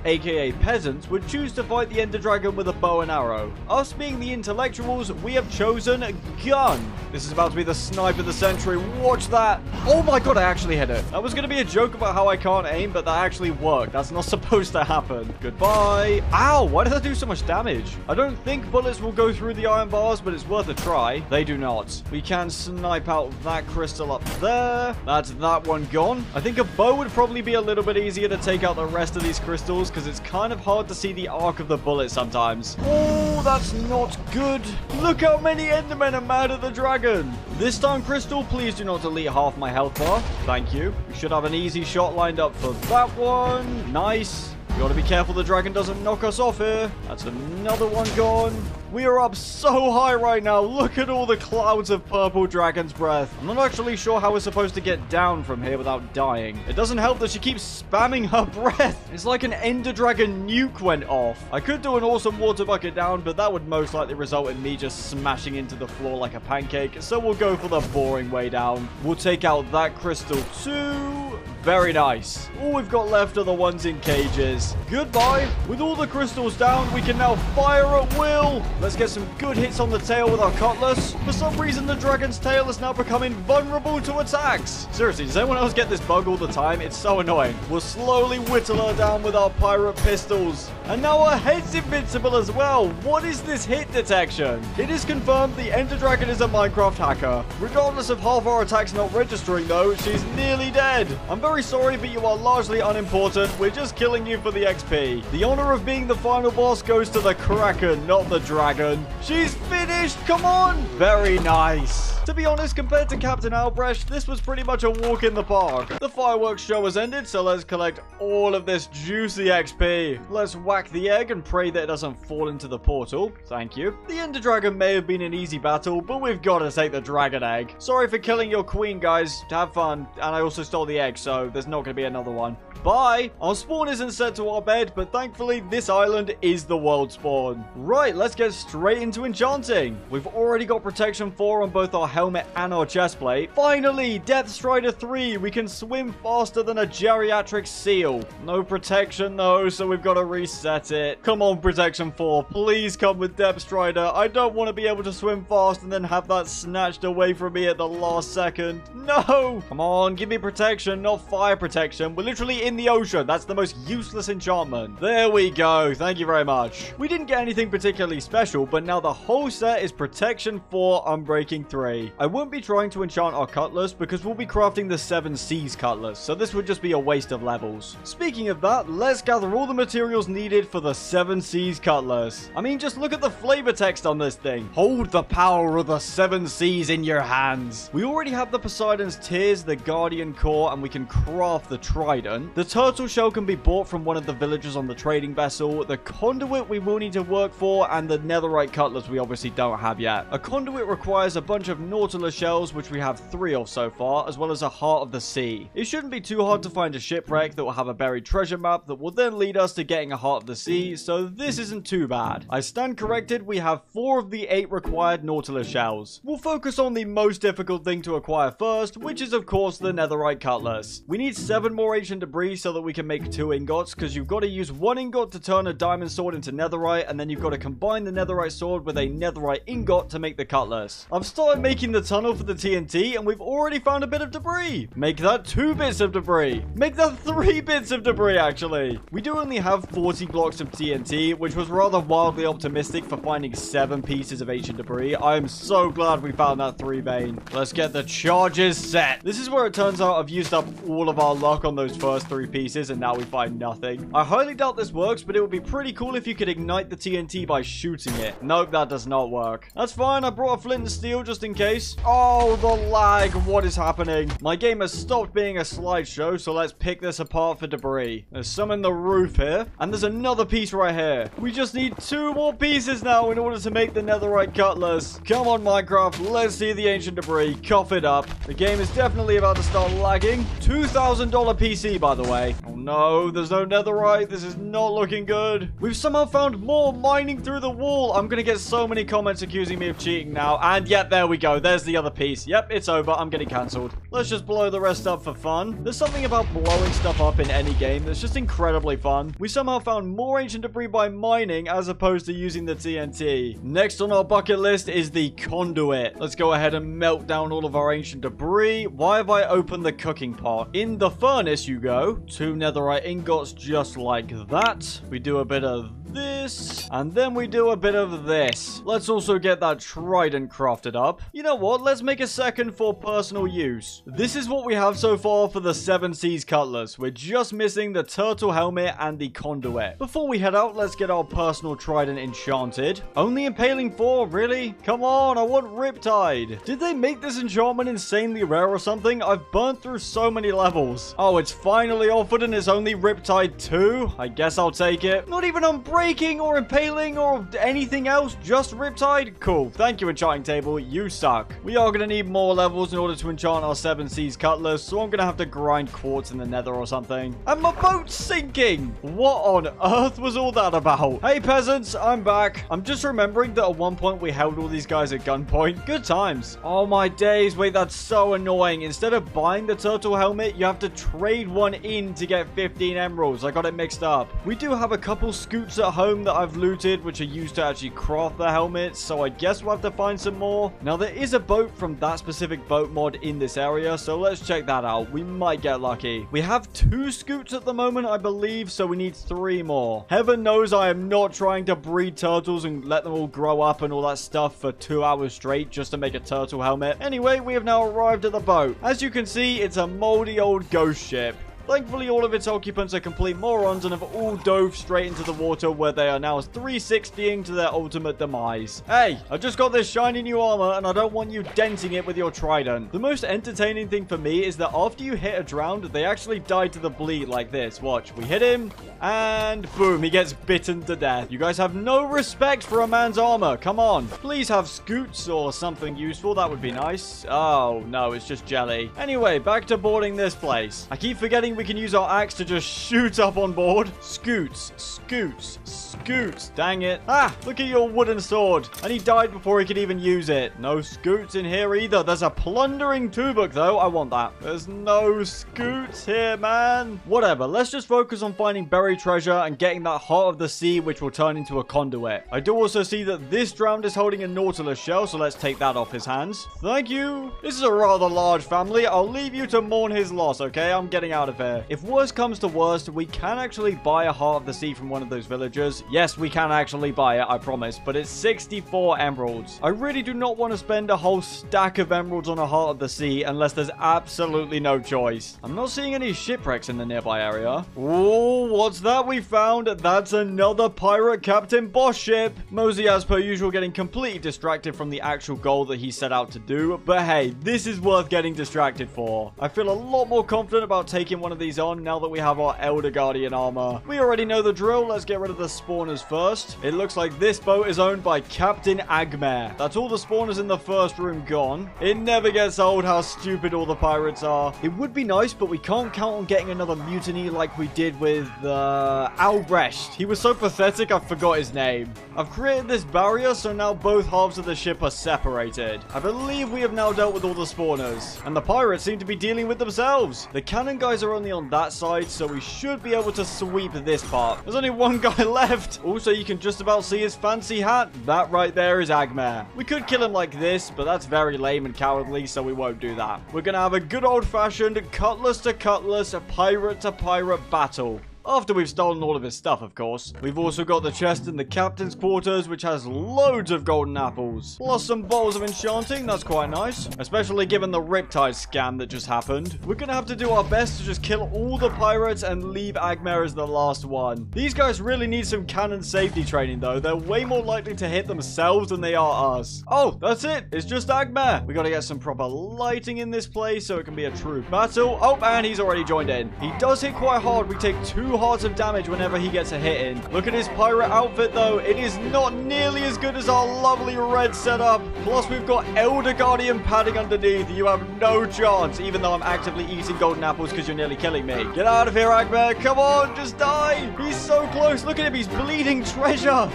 aka peasants, would choose to fight the Ender Dragon with a bow and arrow. Us being the intellectuals, we have chosen a gun. This is about to be the snipe of the century. Watch that. Oh my god, I actually hit it. That was going to be a joke about how I can't aim, but that actually worked. That's not supposed to happen. Goodbye. Ow, why did that do so much damage? I don't think bullets will go through the iron bars, but it's worth a try. try. They do not. We can snipe out that crystal up there. That's that one gone. I think a bow would probably be a little bit easier to take out the rest of these crystals because it's kind of hard to see the arc of the bullet sometimes. Oh, that's not good. Look how many Endermen are mad at the dragon. This time, Crystal, please do not delete half my health bar. Thank you. We should have an easy shot lined up for that one. Nice. We gotta be careful the dragon doesn't knock us off here. That's another one gone. We are up so high right now. Look at all the clouds of purple dragon's breath. I'm not actually sure how we're supposed to get down from here without dying. It doesn't help that she keeps spamming her breath. It's like an ender dragon nuke went off. I could do an awesome water bucket down, but that would most likely result in me just smashing into the floor like a pancake. So we'll go for the boring way down. We'll take out that crystal too. Very nice. All we've got left are the ones in cages. Goodbye. With all the crystals down, we can now fire at will. Let's get some good hits on the tail with our cutlass. For some reason, the dragon's tail is now becoming vulnerable to attacks. Seriously, does anyone else get this bug all the time? It's so annoying. We'll slowly whittle her down with our pirate pistols. And now our head's invincible as well. What is this hit detection? It is confirmed the Ender Dragon is a Minecraft hacker. Regardless of half our attacks not registering though, she's nearly dead. I'm very sorry, but you are largely unimportant. We're just killing you for the XP. The honor of being the final boss goes to the Kraken, not the dragon. She's finished. Come on. Very nice. To be honest, compared to Captain Albrecht, this was pretty much a walk in the park. The fireworks show has ended, so let's collect all of this juicy XP. Let's whack the egg and pray that it doesn't fall into the portal. Thank you. The Ender Dragon may have been an easy battle, but we've got to take the dragon egg. Sorry for killing your queen, guys. Have fun. And I also stole the egg, so there's not going to be another one. Bye. Our spawn isn't set to our bed, but thankfully this island is the world spawn. Right, let's get straight into enchanting. We've already got protection 4 on both our helmet and our chestplate. Finally, Depth Strider 3. We can swim faster than a geriatric seal. No protection though, so we've got to reset it. Come on, protection 4. Please come with Depth Strider. I don't want to be able to swim fast and then have that snatched away from me at the last second. No! Come on, give me protection, not fire protection. We're literally in the ocean. That's the most useless enchantment. There we go. Thank you very much. We didn't get anything particularly special, but now the whole set is protection 4, unbreaking 3. I won't be trying to enchant our cutlass because we'll be crafting the 7 Seas cutlass, so this would just be a waste of levels. Speaking of that, let's gather all the materials needed for the 7 Seas cutlass. I mean, just look at the flavor text on this thing. Hold the power of the 7 Seas in your hands. We already have the Poseidon's Tears, the Guardian Core, and we can craft the Trident. The turtle shell can be bought from one of the villagers on the trading vessel. The conduit we will need to work for, and the netherite cutlass we obviously don't have yet. A conduit requires a bunch of Nautilus shells, which we have 3 of so far, as well as a Heart of the Sea. It shouldn't be too hard to find a shipwreck that will have a buried treasure map that will then lead us to getting a Heart of the Sea, so this isn't too bad. I stand corrected, we have 4 of the 8 required Nautilus shells. We'll focus on the most difficult thing to acquire first, which is of course the netherite cutlass. We need 7 more ancient debris so that we can make 2 ingots, because you've got to use 1 ingot to turn a diamond sword into netherite, and then you've got to combine the netherite sword with a netherite ingot to make the cutlass. I've started making the tunnel for the TNT, and we've already found a bit of debris. Make that 2 bits of debris. Make that 3 bits of debris, actually. We do only have 40 blocks of TNT, which was rather wildly optimistic for finding 7 pieces of ancient debris. I am so glad we found that 3 vein. Let's get the charges set. This is where it turns out I've used up all of our luck on those first 3 pieces, and now we find nothing. I highly doubt this works, but it would be pretty cool if you could ignite the TNT by shooting it. Nope, that does not work. That's fine. I brought a flint and steel just in case. Oh, the lag. What is happening? My game has stopped being a slideshow, so let's pick this apart for debris. There's some in the roof here, and there's another piece right here. We just need 2 more pieces now in order to make the netherite cutlass. Come on, Minecraft. Let's see the ancient debris. Cough it up. The game is definitely about to start lagging. $2,000 PC, by the way. Oh no, there's no netherite. This is not looking good. We've somehow found more mining through the wall. I'm gonna get so many comments accusing me of cheating now. And yep, there we go. There's the other piece. Yep, it's over. I'm getting cancelled. Let's just blow the rest up for fun. There's something about blowing stuff up in any game that's just incredibly fun. We somehow found more ancient debris by mining as opposed to using the TNT. Next on our bucket list is the conduit. Let's go ahead and melt down all of our ancient debris. Why have I opened the cooking pot? In the furnace you go. 2 netherite ingots just like that. We do a bit of this. this. And then we do a bit of this. Let's also get that trident crafted up. You know what? Let's make a second for personal use. This is what we have so far for the Seven Seas Cutlass. We're just missing the turtle helmet and the conduit. Before we head out, let's get our personal trident enchanted. Only impaling 4? Really? Come on, I want Riptide. Did they make this enchantment insanely rare or something? I've burnt through so many levels. Oh, it's finally offered and it's only Riptide 2? I guess I'll take it. Not even unbreaking or impaling or anything else, just Riptide? Cool. Thank you, enchanting table. You suck. We are going to need more levels in order to enchant our Seven Seas Cutlass, so I'm going to have to grind quartz in the nether or something. And my boat's sinking! What on earth was all that about? Hey, peasants, I'm back. I'm just remembering that at one point we held all these guys at gunpoint. Good times. Oh my days. Wait, that's so annoying. Instead of buying the turtle helmet, you have to trade one in to get 15 emeralds. I got it mixed up. We do have a couple scoots at home that I've looted, which are used to actually craft the helmets, so I guess we'll have to find some more. Now, there is a boat from that specific boat mod in this area, so let's check that out. We might get lucky. We have 2 scoots at the moment, I believe, so we need 3 more. Heaven knows I am not trying to breed turtles and let them all grow up and all that stuff for 2 hours straight just to make a turtle helmet. Anyway, we have now arrived at the boat. As you can see, it's a moldy old ghost ship. Thankfully, all of its occupants are complete morons and have all dove straight into the water where they are now 360ing to their ultimate demise. Hey, I just got this shiny new armor and I don't want you denting it with your trident. The most entertaining thing for me is that after you hit a drowned, they actually die to the bleed like this. Watch, we hit him and boom, he gets bitten to death. You guys have no respect for a man's armor. Come on. Please have scoots or something useful. That would be nice. Oh, no, it's just jelly. Anyway, back to boarding this place. I keep forgetting we can use our axe to just shoot up on board. Scoots, scoots, scoots. Dang it. Ah, look at your wooden sword. And he died before he could even use it. No scoots in here either. There's a plundering tubok though. I want that. There's no scoots here, man. Whatever. Let's just focus on finding buried treasure and getting that heart of the sea, which will turn into a conduit. I do also see that this drowned is holding a nautilus shell, so let's take that off his hands. Thank you. This is a rather large family. I'll leave you to mourn his loss, okay? I'm getting out of here. If worst comes to worst, we can actually buy a heart of the sea from one of those villagers. Yes, we can actually buy it, I promise, but it's 64 emeralds. I really do not want to spend a whole stack of emeralds on a heart of the sea unless there's absolutely no choice. I'm not seeing any shipwrecks in the nearby area. Oh, what's that we found? That's another pirate captain boss ship. Mosey, as per usual, getting completely distracted from the actual goal that he set out to do. But hey, this is worth getting distracted for. I feel a lot more confident about taking one of these on now that we have our Elder Guardian armor. We already know the drill. Let's get rid of the spawners first. It looks like this boat is owned by Captain Agmare. That's all the spawners in the first room gone. It never gets old how stupid all the pirates are. It would be nice, but we can't count on getting another mutiny like we did with Albrecht. He was so pathetic I forgot his name. I've created this barrier so now both halves of the ship are separated. I believe we have now dealt with all the spawners. And the pirates seem to be dealing with themselves. The cannon guys are only on that side, so we should be able to sweep this part. There's only one guy left. Also, you can just about see his fancy hat. That right there is Agmare. We could kill him like this, but that's very lame and cowardly, so we won't do that. We're gonna have a good old-fashioned cutlass to cutlass, a pirate to pirate battle. After we've stolen all of his stuff, of course. We've also got the chest in the captain's quarters, which has loads of golden apples. Plus some bowls of enchanting, that's quite nice. Especially given the Riptide scam that just happened. We're gonna have to do our best to just kill all the pirates and leave Agmare as the last one. These guys really need some cannon safety training, though. They're way more likely to hit themselves than they are us. Oh, that's it. It's just Agmare. We gotta get some proper lighting in this place so it can be a true battle. Oh, and he's already joined in. He does hit quite hard. We take 2 hearts of damage whenever he gets a hit in. Look at his pirate outfit though. It is not nearly as good as our lovely red setup. Plus we've got Elder Guardian padding underneath. You have no chance, even though I'm actively eating golden apples because you're nearly killing me. Get out of here, Agmare. Come on, just die. He's so close. Look at him. He's bleeding treasure.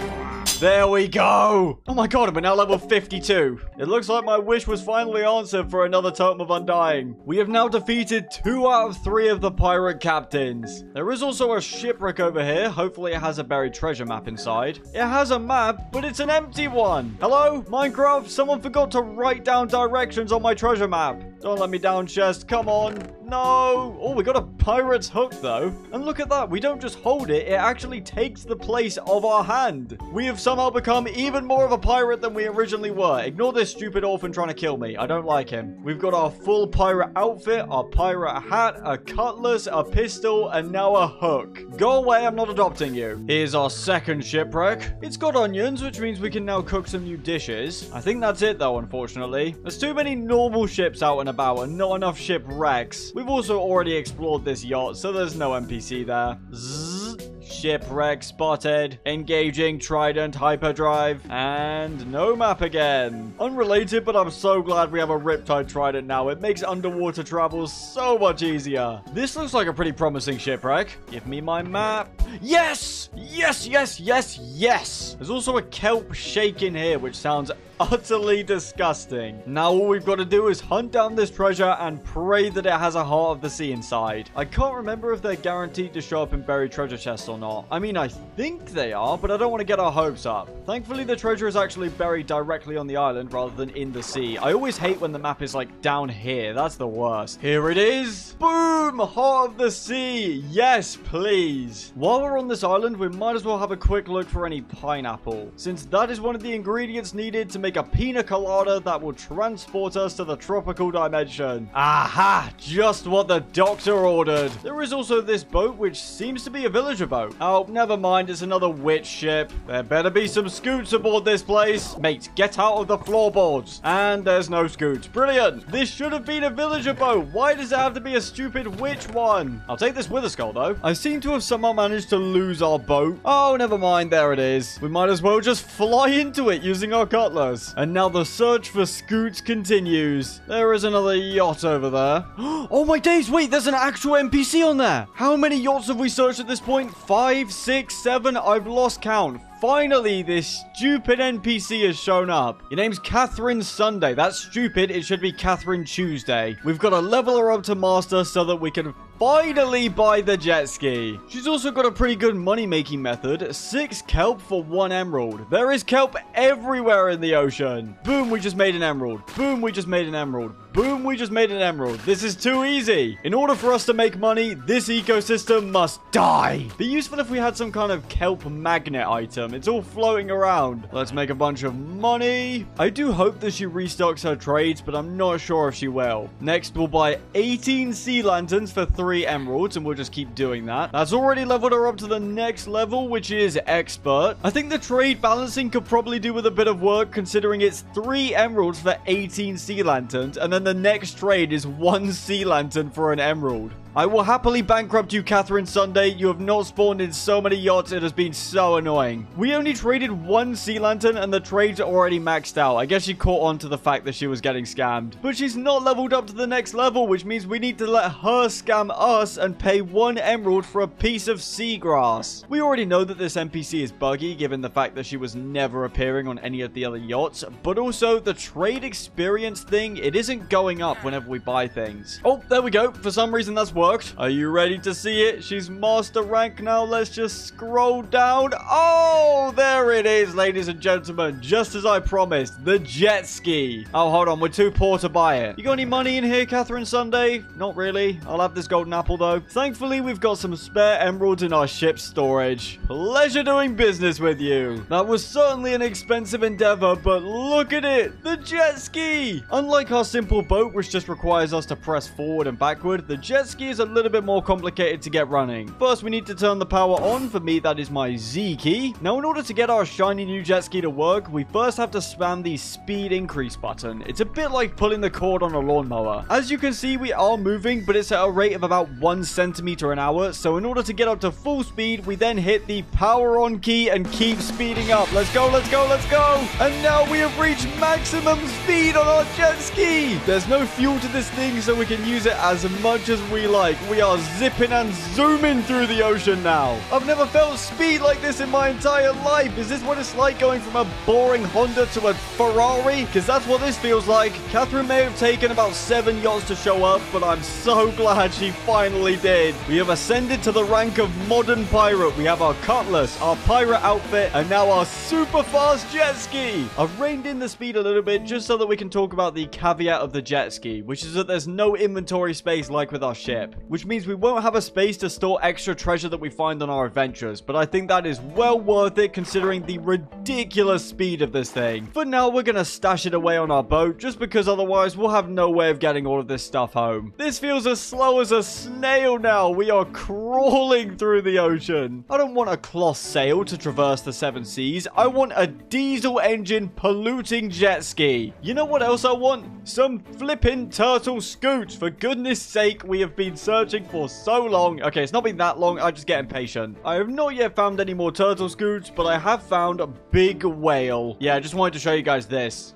There we go. Oh my god, we're now level 52. It looks like my wish was finally answered for another Totem of Undying. We have now defeated 2 out of 3 of the pirate captains. There is also a shipwreck over here. Hopefully it has a buried treasure map inside. It has a map, but it's an empty one. Hello, Minecraft? Someone forgot to write down directions on my treasure map. Don't let me down, chest. Come on. No. Oh, we got a pirate's hook, though. And look at that. We don't just hold it. It actually takes the place of our hand. We have somehow become even more of a pirate than we originally were. Ignore this stupid orphan trying to kill me. I don't like him. We've got our full pirate outfit, our pirate hat, a cutlass, a pistol, and now a hook. Go away. I'm not adopting you. Here's our second shipwreck. It's got onions, which means we can now cook some new dishes. I think that's it, though, unfortunately. There's too many normal ships out and about and not enough shipwrecks. We've also already explored this yacht, so there's no NPC there. Zzz. Shipwreck spotted. Engaging trident hyperdrive. And no map again. Unrelated, but I'm so glad we have a riptide trident now. It makes underwater travel so much easier. This looks like a pretty promising shipwreck. Give me my map. Yes! Yes, yes, yes, yes! There's also a kelp shake in here, which sounds utterly disgusting. Now all we've got to do is hunt down this treasure and pray that it has a heart of the sea inside. I can't remember if they're guaranteed to show up in buried treasure chests or not. I mean, I think they are, but I don't want to get our hopes up. Thankfully, the treasure is actually buried directly on the island rather than in the sea. I always hate when the map is like down here. That's the worst. Here it is. Boom! Heart of the sea. Yes, please. While we're on this island, we might as well have a quick look for any pineapple, since that is one of the ingredients needed to make a pina colada that will transport us to the tropical dimension. Aha! Just what the doctor ordered. There is also this boat, which seems to be a villager boat. Oh, never mind. It's another witch ship. There better be some scoots aboard this place. Mate, get out of the floorboards. And there's no scoots. Brilliant. This should have been a villager boat. Why does it have to be a stupid witch one? I'll take this wither skull, though. I seem to have somehow managed to lose our boat. Oh, never mind. There it is. We might as well just fly into it using our cutlass. And now the search for scoots continues. There is another yacht over there. Oh my days, wait, there's an actual NPC on there. How many yachts have we searched at this point? 5, 6, 7? I've lost count. Finally, this stupid NPC has shown up. Your name's Catherine Sunday. That's stupid. It should be Catherine Tuesday. We've got to level her up to master so that we can finally buy the jet ski. She's also got a pretty good money-making method. 6 kelp for 1 emerald. There is kelp everywhere in the ocean. Boom, we just made an emerald. Boom, we just made an emerald. Boom, we just made an emerald. This is too easy. In order for us to make money, this ecosystem must die. Be useful if we had some kind of kelp magnet item. It's all floating around. Let's make a bunch of money. I do hope that she restocks her trades, but I'm not sure if she will. Next, we'll buy 18 sea lanterns for 3 emeralds, and we'll just keep doing that. That's already leveled her up to the next level, which is expert. I think the trade balancing could probably do with a bit of work, considering it's 3 emeralds for 18 sea lanterns, and then the next trade is 1 sea lantern for an emerald. I will happily bankrupt you, Catherine Sunday. You have not spawned in so many yachts. It has been so annoying. We only traded 1 sea lantern and the trades are already maxed out. I guess she caught on to the fact that she was getting scammed. But she's not leveled up to the next level, which means we need to let her scam us and pay 1 emerald for a piece of seagrass. We already know that this NPC is buggy, given the fact that she was never appearing on any of the other yachts. But also, the trade experience thing, it isn't going up whenever we buy things. Oh, there we go. For some reason, that's worked. Are you ready to see it? She's master rank now. Let's just scroll down. Oh, there it is, ladies and gentlemen. Just as I promised, the jet ski. Oh, hold on. We're too poor to buy it. You got any money in here, Catherine Sunday? Not really. I'll have this golden apple, though. Thankfully, we've got some spare emeralds in our ship's storage. Pleasure doing business with you. That was certainly an expensive endeavor, but look at it. The jet ski. Unlike our simple boat, which just requires us to press forward and backward, the jet ski is a little bit more complicated to get running. First, we need to turn the power on. For me, that is my Z key. Now, in order to get our shiny new jet ski to work, we first have to spam the speed increase button. It's a bit like pulling the cord on a lawnmower. As you can see, we are moving, but it's at a rate of about 1 centimeter an hour. So in order to get up to full speed, we then hit the power on key and keep speeding up. Let's go, let's go, let's go. And now we have reached maximum speed on our jet ski. There's no fuel to this thing, so we can use it as much as we like. like. We are zipping and zooming through the ocean now. I've never felt speed like this in my entire life. Is this what it's like going from a boring Honda to a Ferrari? Because that's what this feels like. Catherine may have taken about 7 yachts to show up, but I'm so glad she finally did. We have ascended to the rank of modern pirate. We have our cutlass, our pirate outfit, and now our super fast jet ski. I've reined in the speed a little bit just so that we can talk about the caveat of the jet ski, which is that there's no inventory space like with our ship, which means we won't have a space to store extra treasure that we find on our adventures, but I think that is well worth it considering the ridiculous speed of this thing. For now, we're gonna stash it away on our boat just because otherwise we'll have no way of getting all of this stuff home. This feels as slow as a snail now. We are crawling through the ocean. I don't want a cloth sail to traverse the 7 seas. I want a diesel engine polluting jet ski. You know what else I want? Some flippin' turtle scoots. For goodness sake, we have been searching for so long. Okay, it's not been that long. I just get impatient. I have not yet found any more turtle scoots, but I have found a big whale. Yeah, I just wanted to show you guys this.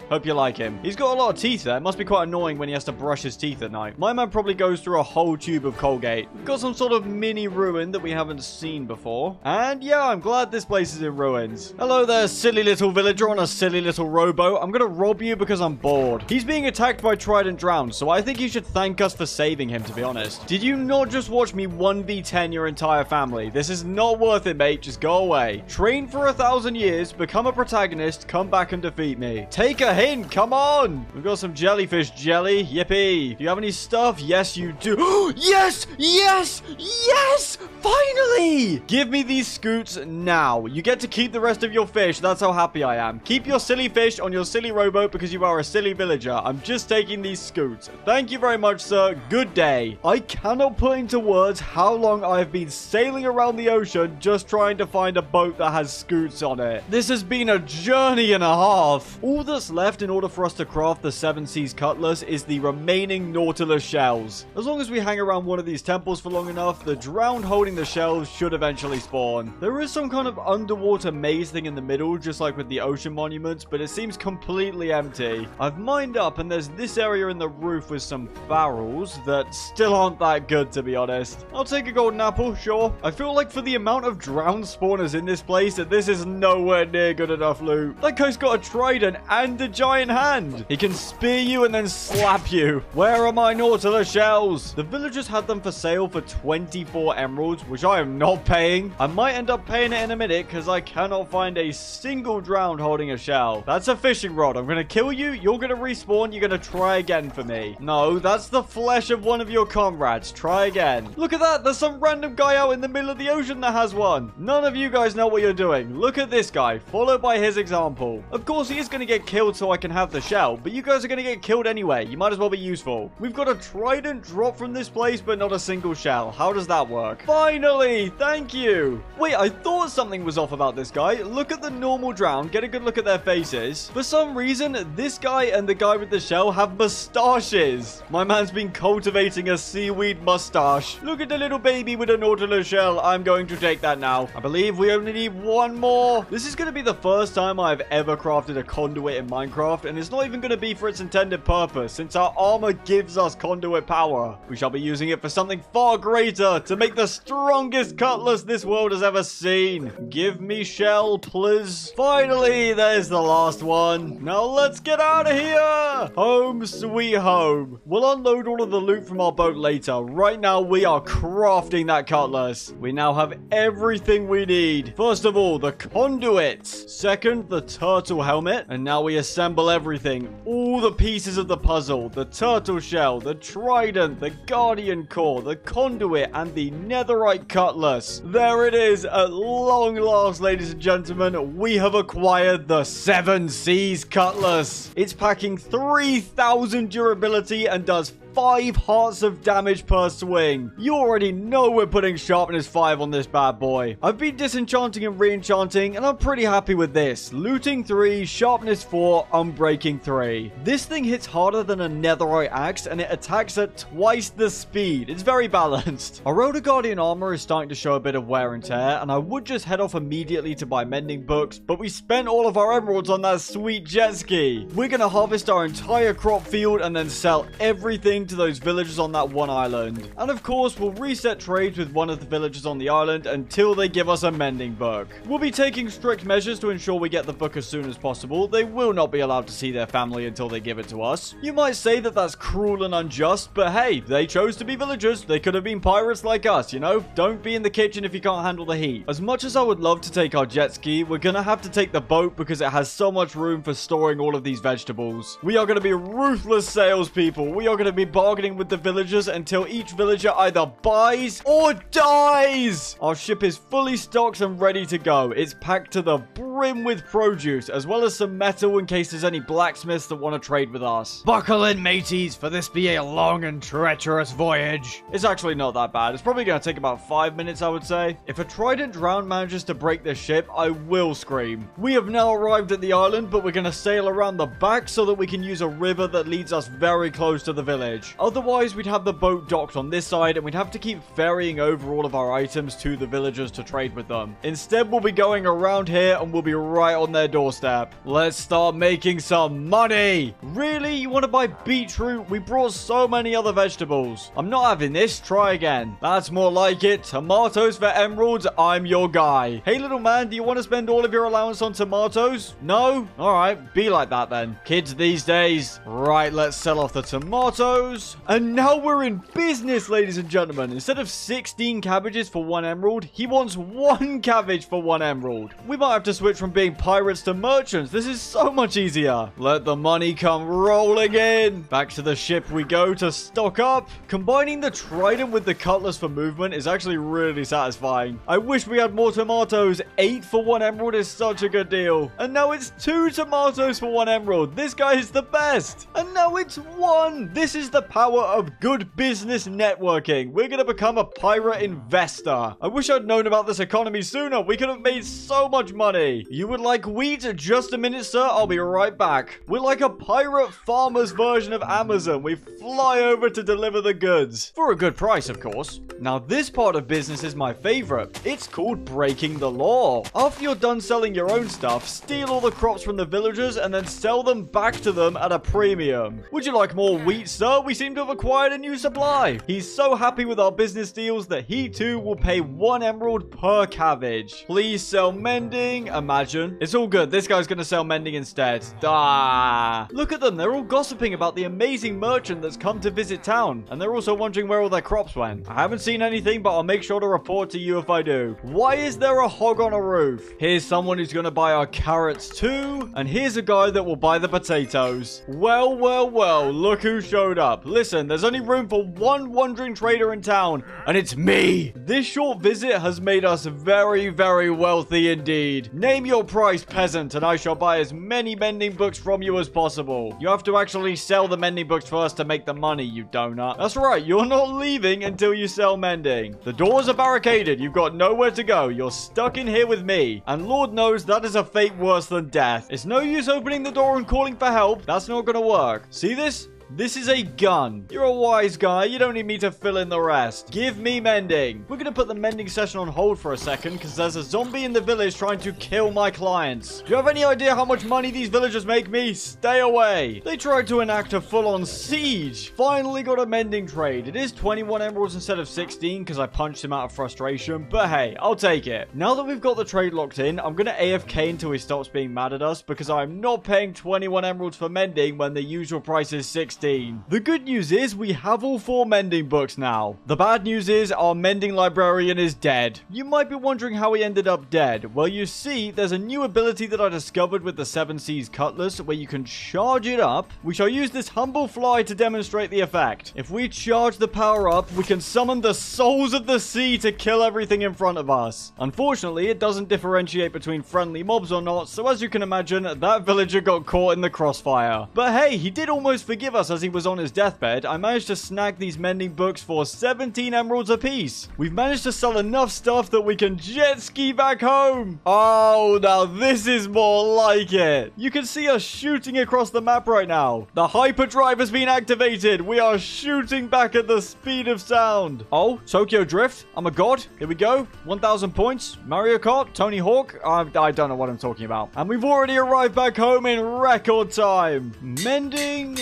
Hope you like him. He's got a lot of teeth there. It must be quite annoying when he has to brush his teeth at night. My man probably goes through a whole tube of Colgate. We've got some sort of mini ruin that we haven't seen before. And yeah, I'm glad this place is in ruins. Hello there, silly little villager on a silly little rowboat. I'm gonna rob you because I'm bored. He's being attacked by Trident Drown, so I think you should thank us for saving him, to be honest. Did you not just watch me 1v10 your entire family? This is not worth it, mate. Just go away. Train for 1,000 years, become a protagonist, come back and defeat me. Take a hint, come on! We've got some jellyfish jelly, yippee. Do you have any stuff? Yes, you do. Yes! Yes! Yes! Finally! Give me these scoots now. You get to keep the rest of your fish. That's how happy I am. Keep your silly fish on your silly rowboat because you are a silly villager. I'm just taking these scoots. Thank you very much, sir. Good day. I cannot put into words how long I've been sailing around the ocean just trying to find a boat that has scoots on it. This has been a journey and a half. All that's left in order for us to craft the 7 Seas Cutlass is the remaining Nautilus shells. As long as we hang around one of these temples for long enough, the drowned holding the shells should eventually spawn. There is some kind of underwater maze thing in the middle, just like with the ocean monuments, but it seems completely empty. I've mined up and there's this area in the roof with some barrels that still aren't that good, to be honest. I'll take a golden apple, sure. I feel like for the amount of drowned spawners in this place, that this is nowhere near good enough loot. That guy's got a trident and a giant hand. He can spear you and then slap you. Where are my Nautilus shells? The villagers had them for sale for 24 emeralds, which I am not paying. I might end up paying it in a minute because I cannot find a single drowned holding a shell. That's a fishing rod. I'm going to kill you. You're going to respawn. You're going to try again for me. No, that's the flesh of one of your comrades. Try again. Look at that. There's some random guy out in the middle of the ocean that has one. None of you guys know what you're doing. Look at this guy. Follow by his example. Of course, he is going to get killed so I can have the shell, but you guys are going to get killed anyway. You might as well be useful. We've got a trident drop from this place, but not a single shell. How does that work? Finally! Thank you! Wait, I thought something was off about this guy. Look at the normal drown. Get a good look at their faces. For some reason, this guy and the guy with the shell have mustaches. My man's been cultivating a seaweed mustache. Look at the little baby with a Nautilus shell. I'm going to take that now. I believe we only need one more. This is going to be the first time I've ever crafted a conduit in Minecraft, and it's not even going to be for its intended purpose, since our armor gives us conduit power. We shall be using it for something far greater, to make the strongest cutlass this world has ever seen. Give me shell, please. Finally, there's the last one. Now let's get out of here. Home sweet home. We'll unload all of the loot from our boat later. Right now, we are crafting that cutlass. We now have everything we need. First of all, the conduits. Second, the turtle helmet. And now we assemble everything. All the pieces of the puzzle. The turtle shell, the trident, the guardian core, the conduit, and the netherite cutlass. There it is. At long last, ladies and gentlemen, we have acquired the 7 Seas Cutlass. It's packing 3,000 durability and does 5 hearts of damage per swing. You already know we're putting sharpness 5 on this bad boy. I've been disenchanting and reenchanting, and I'm pretty happy with this. Looting 3, sharpness 4, unbreaking 3. This thing hits harder than a netherite axe, and it attacks at twice the speed. It's very balanced. Our Elder Guardian armor is starting to show a bit of wear and tear, and I would just head off immediately to buy mending books, but we spent all of our emeralds on that sweet jet ski. We're gonna harvest our entire crop field and then sell everything going to those villagers on that one island. And of course, we'll reset trades with one of the villagers on the island until they give us a mending book. We'll be taking strict measures to ensure we get the book as soon as possible. They will not be allowed to see their family until they give it to us. You might say that that's cruel and unjust, but hey, they chose to be villagers. They could have been pirates like us, you know? Don't be in the kitchen if you can't handle the heat. As much as I would love to take our jet ski, we're gonna have to take the boat because it has so much room for storing all of these vegetables. We are gonna be ruthless salespeople. We are gonna be bargaining with the villagers until each villager either buys or dies. Our ship is fully stocked and ready to go. It's packed to the brim with produce, as well as some metal in case there's any blacksmiths that want to trade with us. Buckle in, mateys, for this be a long and treacherous voyage. It's actually not that bad. It's probably going to take about 5 minutes, I would say. If a trident drowned manages to break this ship, I will scream. We have now arrived at the island, but we're going to sail around the back so that we can use a river that leads us very close to the village. Otherwise, we'd have the boat docked on this side, and we'd have to keep ferrying over all of our items to the villagers to trade with them. Instead, we'll be going around here, and we'll be right on their doorstep. Let's start making some money. Really? You want to buy beetroot? We brought so many other vegetables. I'm not having this. Try again. That's more like it. Tomatoes for emeralds. I'm your guy. Hey, little man, do you want to spend all of your allowance on tomatoes? No? Alright, be like that then. Kids these days. Right, let's sell off the tomatoes. And now we're in business, ladies and gentlemen. Instead of 16 cabbages for 1 emerald, he wants 1 cabbage for 1 emerald. We might have to switch from being pirates to merchants. This is so much easier. Let the money come rolling in. Back to the ship we go to stock up. Combining the trident with the cutlass for movement is actually really satisfying. I wish we had more tomatoes. 8 for 1 emerald is such a good deal. And now it's 2 tomatoes for 1 emerald. This guy is the best. And now it's 1. This is the power of good business networking. We're going to become a pirate investor. I wish I'd known about this economy sooner. We could have made so much money. You would like wheat? Just a minute, sir. I'll be right back. We're like a pirate farmer's version of Amazon. We fly over to deliver the goods. For a good price, of course. Now, this part of business is my favorite. It's called breaking the law. After you're done selling your own stuff, steal all the crops from the villagers and then sell them back to them at a premium. Would you like more wheat, sir? We seem to have acquired a new supply. He's so happy with our business deals that he too will pay 1 emerald per cabbage. Please sell mending. Imagine. It's all good. This guy's going to sell mending instead. Ah. Look at them. They're all gossiping about the amazing merchant that's come to visit town. And they're also wondering where all their crops went. I haven't seen anything, but I'll make sure to report to you if I do. Why is there a hog on a roof? Here's someone who's going to buy our carrots too. And here's a guy that will buy the potatoes. Well, well, well. Look who showed up. Listen, there's only room for 1 wandering trader in town. And it's me. This short visit has made us very, very wealthy indeed. Name your price, peasant, and I shall buy as many mending books from you as possible. You have to actually sell the mending books first to make the money, you donut. That's right, you're not leaving until you sell mending. The doors are barricaded. You've got nowhere to go. You're stuck in here with me. And Lord knows that is a fate worse than death. It's no use opening the door and calling for help. That's not gonna work. See this? This is a gun. You're a wise guy. You don't need me to fill in the rest. Give me mending. We're going to put the mending session on hold for a second because there's a zombie in the village trying to kill my clients. Do you have any idea how much money these villagers make me? Stay away. They tried to enact a full-on siege. Finally got a mending trade. It is 21 emeralds instead of 16 because I punched him out of frustration. But hey, I'll take it. Now that we've got the trade locked in, I'm going to AFK until he stops being mad at us because I'm not paying 21 emeralds for mending when the usual price is 16. The good news is we have all 4 mending books now. The bad news is our mending librarian is dead. You might be wondering how he ended up dead. Well, you see, there's a new ability that I discovered with the 7 Seas Cutlass where you can charge it up. We shall use this humble fly to demonstrate the effect. If we charge the power up, we can summon the souls of the sea to kill everything in front of us. Unfortunately, it doesn't differentiate between friendly mobs or not, so as you can imagine, that villager got caught in the crossfire. But hey, he did almost forgive us as he was on his deathbed. I managed to snag these mending books for 17 emeralds apiece. We've managed to sell enough stuff that we can jet ski back home. Oh, now this is more like it. You can see us shooting across the map right now. The hyperdrive has been activated. We are shooting back at the speed of sound. Oh, Tokyo Drift. I'm a god. Here we go. 1,000 points. Mario Kart. Tony Hawk. I don't know what I'm talking about. And we've already arrived back home in record time. Mending.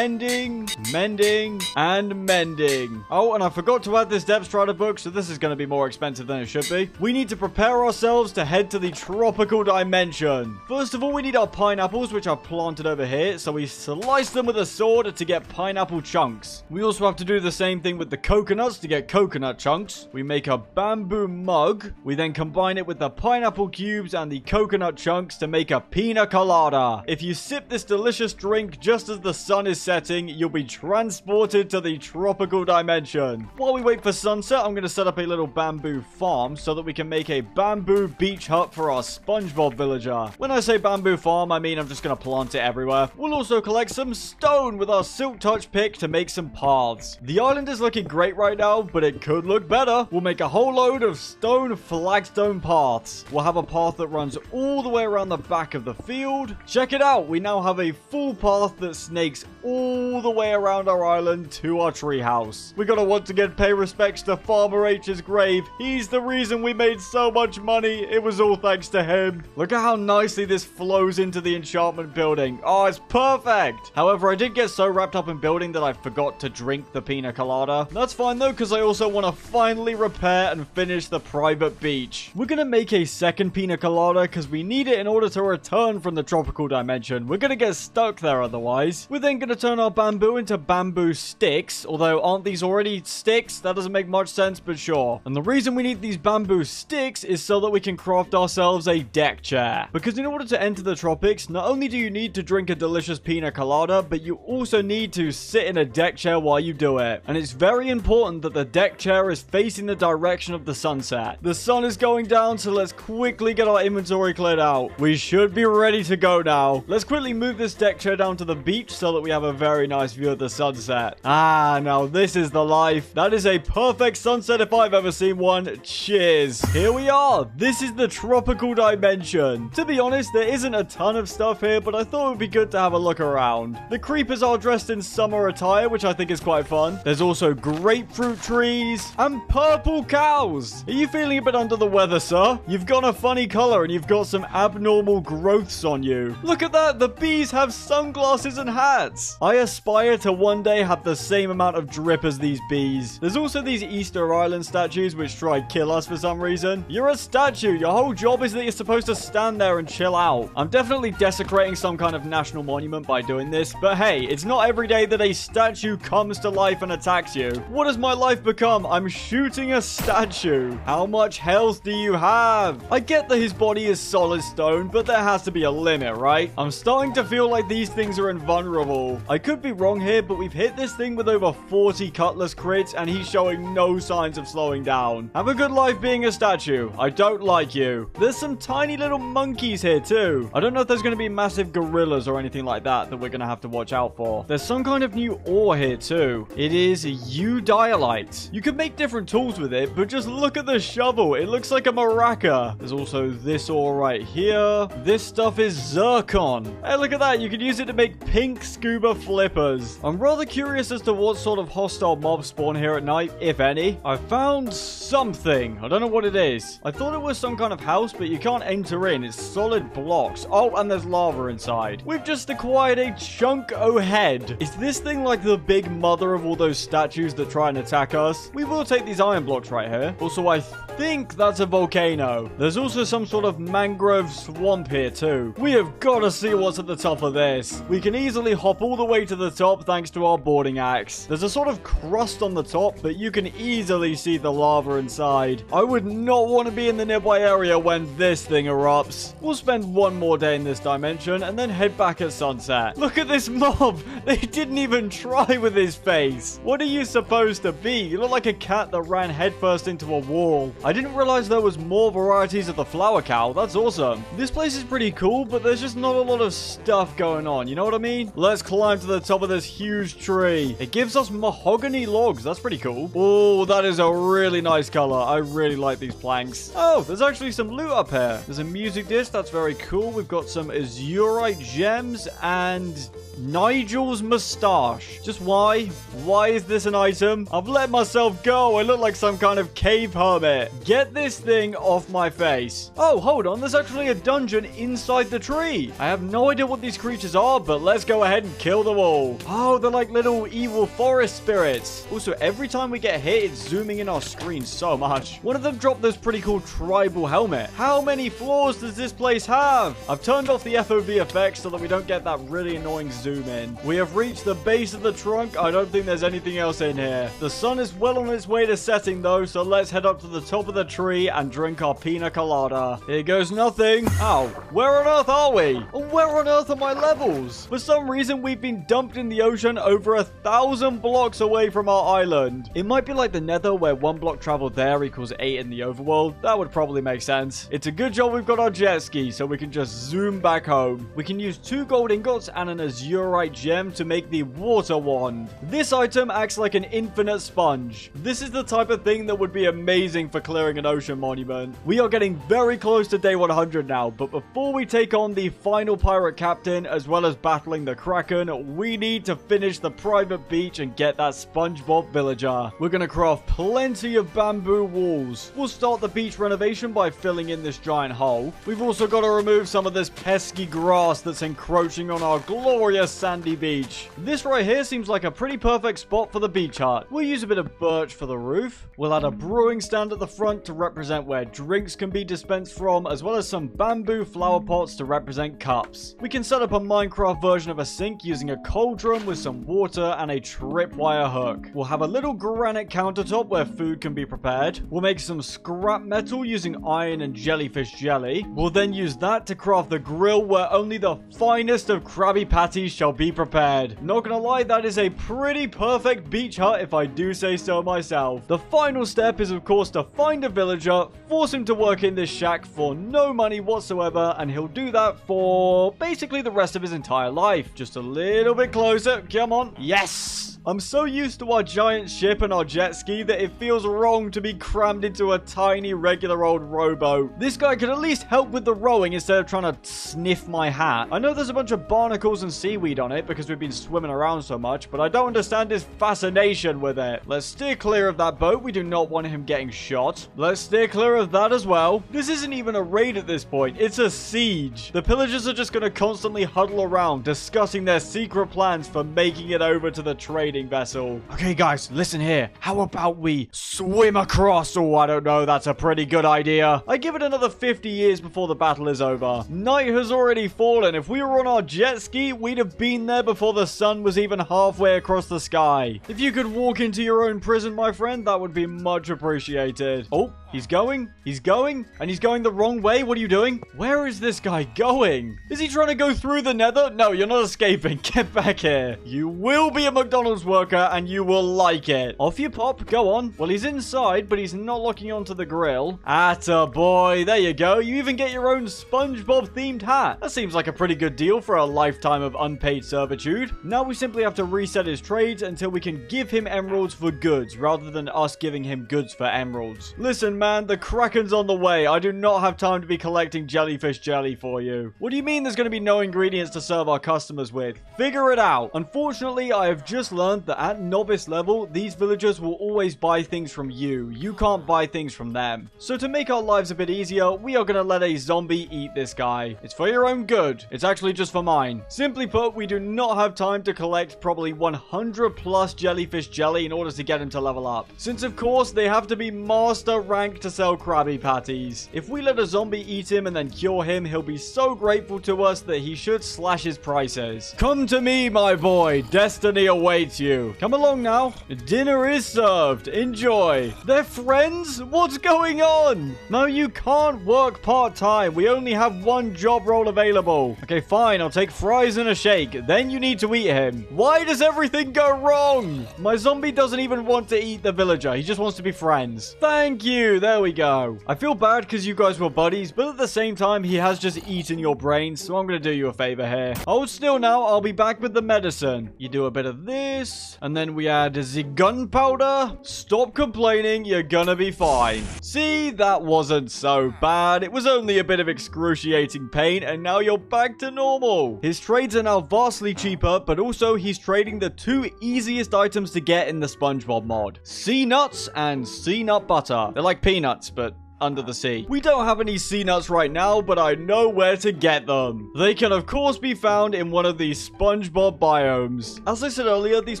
mending, mending, and mending. Oh, and I forgot to add this depth strider book, so this is going to be more expensive than it should be. We need to prepare ourselves to head to the tropical dimension. First of all, we need our pineapples, which are planted over here, so we slice them with a sword to get pineapple chunks. We also have to do the same thing with the coconuts to get coconut chunks. We make a bamboo mug. We then combine it with the pineapple cubes and the coconut chunks to make a pina colada. If you sip this delicious drink just as the sun is setting, you'll be transported to the tropical dimension. While we wait for sunset, I'm going to set up a little bamboo farm so that we can make a bamboo beach hut for our SpongeBob villager. When I say bamboo farm, I mean I'm just going to plant it everywhere. We'll also collect some stone with our silk touch pick to make some paths. The island is looking great right now, but it could look better. We'll make a whole load of stone flagstone paths. We'll have a path that runs all the way around the back of the field. Check it out. We now have a full path that snakes all the way around our island to our treehouse. We gotta once again pay respects to Farmer H's grave. He's the reason we made so much money. It was all thanks to him. Look at how nicely this flows into the enchantment building. Oh, it's perfect. However, I did get so wrapped up in building that I forgot to drink the pina colada. That's fine though, because I also want to finally repair and finish the private beach. We're gonna make a second pina colada because we need it in order to return from the tropical dimension. We're gonna get stuck there otherwise. We're then gonna turn our bamboo into bamboo sticks, although aren't these already sticks? That doesn't make much sense, but sure. And the reason we need these bamboo sticks is so that we can craft ourselves a deck chair. Because in order to enter the tropics, not only do you need to drink a delicious pina colada, but you also need to sit in a deck chair while you do it. And it's very important that the deck chair is facing the direction of the sunset. The sun is going down, so let's quickly get our inventory cleared out. We should be ready to go now. Let's quickly move this deck chair down to the beach so that we have a very nice view of the sunset. Ah, now this is the life. That is a perfect sunset if I've ever seen one. Cheers. Here we are. This is the tropical dimension. To be honest, there isn't a ton of stuff here, but I thought it would be good to have a look around. The creepers are dressed in summer attire, which I think is quite fun. There's also grapefruit trees and purple cows. Are you feeling a bit under the weather, sir? You've got a funny color and you've got some abnormal growths on you. Look at that. The bees have sunglasses and hats. I aspire to one day have the same amount of drip as these bees. There's also these Easter Island statues which try to kill us for some reason. You're a statue. Your whole job is that you're supposed to stand there and chill out. I'm definitely desecrating some kind of national monument by doing this, but hey, it's not every day that a statue comes to life and attacks you. What has my life become? I'm shooting a statue. How much health do you have? I get that his body is solid stone, but there has to be a limit, right? I'm starting to feel like these things are invulnerable. I could be wrong here, but we've hit this thing with over 40 cutlass crits, and he's showing no signs of slowing down. Have a good life being a statue. I don't like you. There's some tiny little monkeys here too. I don't know if there's going to be massive gorillas or anything like that we're going to have to watch out for. There's some kind of new ore here too. It is eudialite. You can make different tools with it, but just look at the shovel. It looks like a maraca. There's also this ore right here. This stuff is zircon. Hey, look at that. You can use it to make pink scuba flippers. I'm rather curious as to what sort of hostile mobs spawn here at night, if any. I found something. I don't know what it is. I thought it was some kind of house, but you can't enter in. It's solid blocks. Oh, and there's lava inside. We've just acquired a chunk o' head. Is this thing like the big mother of all those statues that try and attack us? We will take these iron blocks right here. Also, I think that's a volcano. There's also some sort of mangrove swamp here too. We have got to see what's at the top of this. We can easily hop all the way to the top thanks to our boarding axe. There's a sort of crust on the top, but you can easily see the lava inside. I would not want to be in the nearby area when this thing erupts. We'll spend one more day in this dimension and then head back at sunset. Look at this mob. They didn't even try with his face. What are you supposed to be? You look like a cat that ran headfirst into a wall. I didn't realize there was more varieties of the flower cow. That's awesome. This place is pretty cool, but there's just not a lot of stuff going on. You know what I mean? Let's climb to the top of this huge tree. It gives us mahogany logs. That's pretty cool. Oh, that is a really nice color. I really like these planks. Oh, there's actually some loot up here. There's a music disc. That's very cool. We've got some azurite gems and Nigel's mustache. Just why? Why is this an item? I've let myself go. I look like some kind of cave hermit. Get this thing off my face. Oh, hold on. There's actually a dungeon inside the tree. I have no idea what these creatures are, but let's go ahead and kill them all. Oh, they're like little evil forest spirits. Also, every time we get hit, it's zooming in our screen so much. One of them dropped this pretty cool tribal helmet. How many floors does this place have? I've turned off the FOV effects so that we don't get that really annoying zoom in. We have reached the base of the trunk. I don't think there's anything else in here. The sun is well on its way to setting though, so let's head up to the top of the tree and drink our pina colada. Here goes nothing. Ow, where on earth are we? And where on earth are my levels? For some reason, we've been dumped in the ocean over 1,000 blocks away from our island. It might be like the Nether, where 1 block traveled there equals 8 in the overworld. That would probably make sense. It's a good job we've got our jet ski, so we can just zoom back home. We can use 2 gold ingots and an azurite gem to make the water wand. This item acts like an infinite sponge. This is the type of thing that would be amazing for clearing an ocean monument. We are getting very close to day 100 now, but before we take on the final pirate captain, as well as battling the Kraken, we need to finish the private beach and get that SpongeBob villager. We're gonna craft plenty of bamboo walls. We'll start the beach renovation by filling in this giant hole. We've also got to remove some of this pesky grass that's encroaching on our glorious sandy beach. This right here seems like a pretty perfect spot for the beach hut. We'll use a bit of birch for the roof. We'll add a brewing stand at the front to represent where drinks can be dispensed from, as well as some bamboo flower pots to represent cups. We can set up a Minecraft version of a sink using a cauldron with some water and a tripwire hook. We'll have a little granite countertop where food can be prepared. We'll make some scrap metal using iron and jellyfish jelly. We'll then use that to craft the grill where only the finest of Krabby Patties shall be prepared. Not gonna lie, that is a pretty perfect beach hut if I do say so myself. The final step is of course to find a villager, force him to work in this shack for no money whatsoever, and he'll do that for basically the rest of his entire life. Just a little bit closer. Come on. Yes! I'm so used to our giant ship and our jet ski that it feels wrong to be crammed into a tiny regular old rowboat. This guy could at least help with the rowing instead of trying to sniff my hat. I know there's a bunch of barnacles and seaweed on it because we've been swimming around so much, but I don't understand his fascination with it. Let's steer clear of that boat. We do not want him getting shot. Let's steer clear of that as well. This isn't even a raid at this point. It's a siege. The pillagers are just going to constantly huddle around discussing their secret plans for making it over to the trading vessel. Okay, guys, listen here. How about we swim across? Oh, I don't know. That's a pretty good idea. I give it another 50 years before the battle is over. Night has already fallen. If we were on our jet ski, we'd have been there before the sun was even halfway across the sky. If you could walk into your own prison, my friend, that would be much appreciated. Oh, he's going, and he's going the wrong way. What are you doing? Where is this guy going? Is he trying to go through the Nether? No, you're not escaping. Get back here. You will be a McDonald's worker, and you will like it. Off you pop. Go on. Well, he's inside, but he's not locking onto the grill. Atta boy. There you go. You even get your own SpongeBob-themed hat. That seems like a pretty good deal for a lifetime of unpaid servitude. Now we simply have to reset his trades until we can give him emeralds for goods, rather than us giving him goods for emeralds. Listen, man, the Kraken's on the way. I do not have time to be collecting jellyfish jelly for you. What do you mean there's going to be no ingredients to serve our customers with? Figure it out. Unfortunately, I have just learned that at novice level, these villagers will always buy things from you. You can't buy things from them. So to make our lives a bit easier, we are going to let a zombie eat this guy. It's for your own good. It's actually just for mine. Simply put, we do not have time to collect probably 100 plus jellyfish jelly in order to get him to level up. Since of course, they have to be master rank to sell Krabby Patties. If we let a zombie eat him and then cure him, he'll be so grateful to us that he should slash his prices. Come to me, my boy. Destiny awaits you. Come along now. Dinner is served. Enjoy. They're friends? What's going on? No, you can't work part-time. We only have one job role available. Okay, fine. I'll take fries and a shake. Then you need to eat him. Why does everything go wrong? My zombie doesn't even want to eat the villager. He just wants to be friends. Thank you. There we go. I feel bad because you guys were buddies, but at the same time, he has just eaten your brains, so I'm going to do you a favor here. Hold still now. I'll be back with the medicine. You do a bit of this, and then we add the gunpowder. Stop complaining. You're gonna be fine. See, that wasn't so bad. It was only a bit of excruciating pain, and now you're back to normal. His trades are now vastly cheaper, but also he's trading the 2 easiest items to get in the SpongeBob mod. Sea nuts and sea nut butter. They're like peanuts, but under the sea. We don't have any sea nuts right now, but I know where to get them. They can of course be found in one of these SpongeBob biomes. As I said earlier, these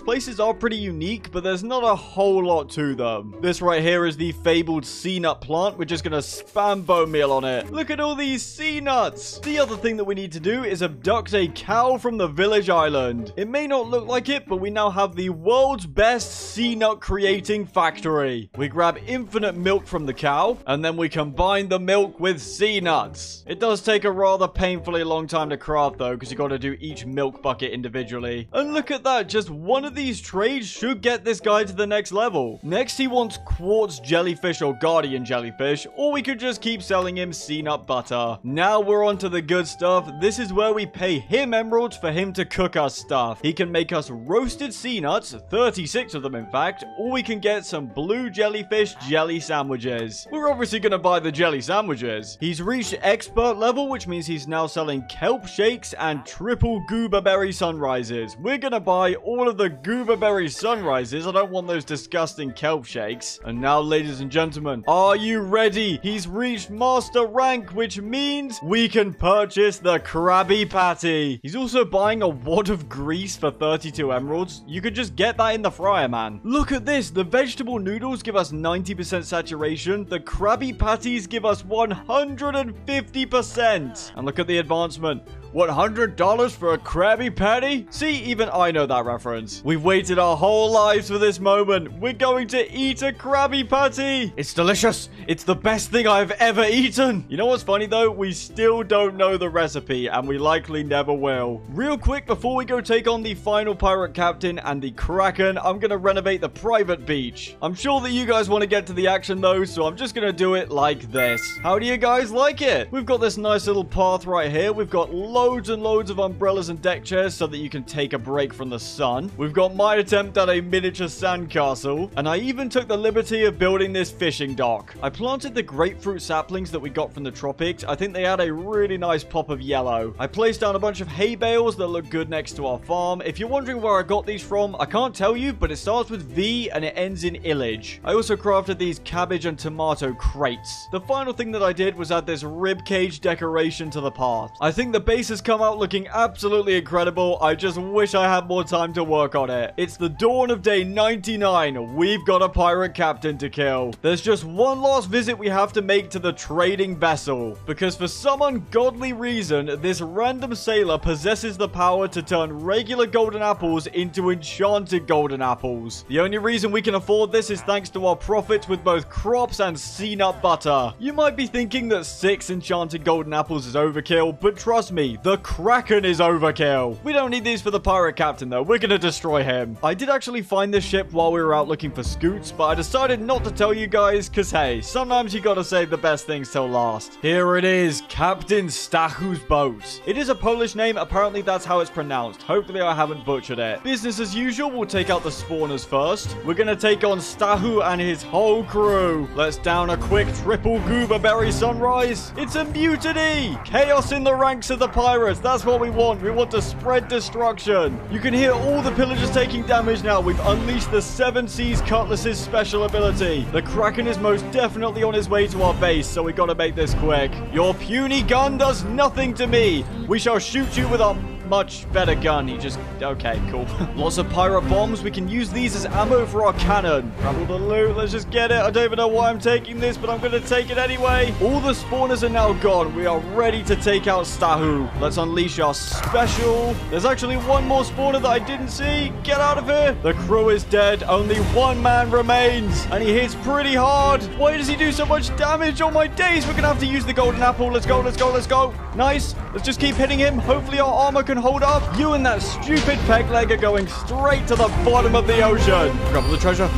places are pretty unique, but there's not a whole lot to them. This right here is the fabled sea nut plant. We're just gonna spam bone meal on it. Look at all these sea nuts. The other thing that we need to do is abduct a cow from the village island. It may not look like it, but we now have the world's best sea nut creating factory. We grab infinite milk from the cow, and then we combine the milk with sea nuts. It does take a rather painfully long time to craft though, because you got to do each milk bucket individually. And look at that, just one of these trades should get this guy to the next level. Next he wants quartz jellyfish or guardian jellyfish, or we could just keep selling him sea nut butter. Now we're on to the good stuff. This is where we pay him emeralds for him to cook us stuff. He can make us roasted sea nuts, 36 of them in fact, or we can get some blue jellyfish jelly sandwiches. We're obviously gonna buy the jelly sandwiches. He's reached expert level, which means he's now selling kelp shakes and triple goober berry sunrises. We're gonna buy all of the goober berry sunrises. I don't want those disgusting kelp shakes. And now, ladies and gentlemen, are you ready? He's reached master rank, which means we can purchase the Krabby Patty. He's also buying a wad of grease for 32 emeralds. You could just get that in the fryer, man. Look at this. The vegetable noodles give us 90% saturation. The Krabby Patties give us 150%. And look at the advancement. $100 for a Krabby Patty? See, even I know that reference. We've waited our whole lives for this moment. We're going to eat a Krabby Patty. It's delicious. It's the best thing I've ever eaten. You know what's funny though? We still don't know the recipe, and we likely never will. Real quick, before we go take on the final pirate captain and the Kraken, I'm gonna renovate the private beach. I'm sure that you guys want to get to the action though, so I'm just gonna do it like this. How do you guys like it? We've got this nice little path right here. We've got loads and loads of umbrellas and deck chairs so that you can take a break from the sun. We've got my attempt at a miniature sandcastle, and I even took the liberty of building this fishing dock. I planted the grapefruit saplings that we got from the tropics. I think they had a really nice pop of yellow. I placed down a bunch of hay bales that look good next to our farm. If you're wondering where I got these from, I can't tell you, but it starts with V and it ends in Illage. I also crafted these cabbage and tomato crates. The final thing that I did was add this rib cage decoration to the path. I think the base has come out looking absolutely incredible. I just wish I had more time to work on it. It's the dawn of day 99. We've got a pirate captain to kill. There's just one last visit we have to make to the trading vessel, because for some ungodly reason, this random sailor possesses the power to turn regular golden apples into enchanted golden apples. The only reason we can afford this is thanks to our profits with both crops and sea nut butter. You might be thinking that 6 enchanted golden apples is overkill, but trust me, the Kraken is overkill. We don't need these for the pirate captain though. We're gonna destroy him. I did actually find this ship while we were out looking for scoots, but I decided not to tell you guys because hey, sometimes you gotta save the best things till last. Here it is, Captain Stachu's boat. It is a Polish name. Apparently that's how it's pronounced. Hopefully I haven't butchered it. Business as usual, we'll take out the spawners first. We're gonna take on Stachu and his whole crew. Let's down a quick triple goober berry sunrise. It's a mutiny. Chaos in the ranks of the pirates. That's what we want. We want to spread destruction. You can hear all the pillagers taking damage now. We've unleashed the Seven Seas Cutlass's special ability. The Kraken is most definitely on his way to our base, so we gotta make this quick. Your puny gun does nothing to me. We shall shoot you with our much better gun. He just... okay, cool. Lots of pirate bombs. We can use these as ammo for our cannon. Grab all the loot. Let's just get it. I don't even know why I'm taking this, but I'm going to take it anyway. All the spawners are now gone. We are ready to take out Stachu. Let's unleash our special. There's actually one more spawner that I didn't see. Get out of here. The crew is dead. Only one man remains, and he hits pretty hard. Why does he do so much damage? Oh my days. We're going to have to use the golden apple. Let's go. Let's go. Let's go. Nice. Let's just keep hitting him. Hopefully our armor can hold up. You and that stupid peg leg are going straight to the bottom of the ocean. Grab all the treasure.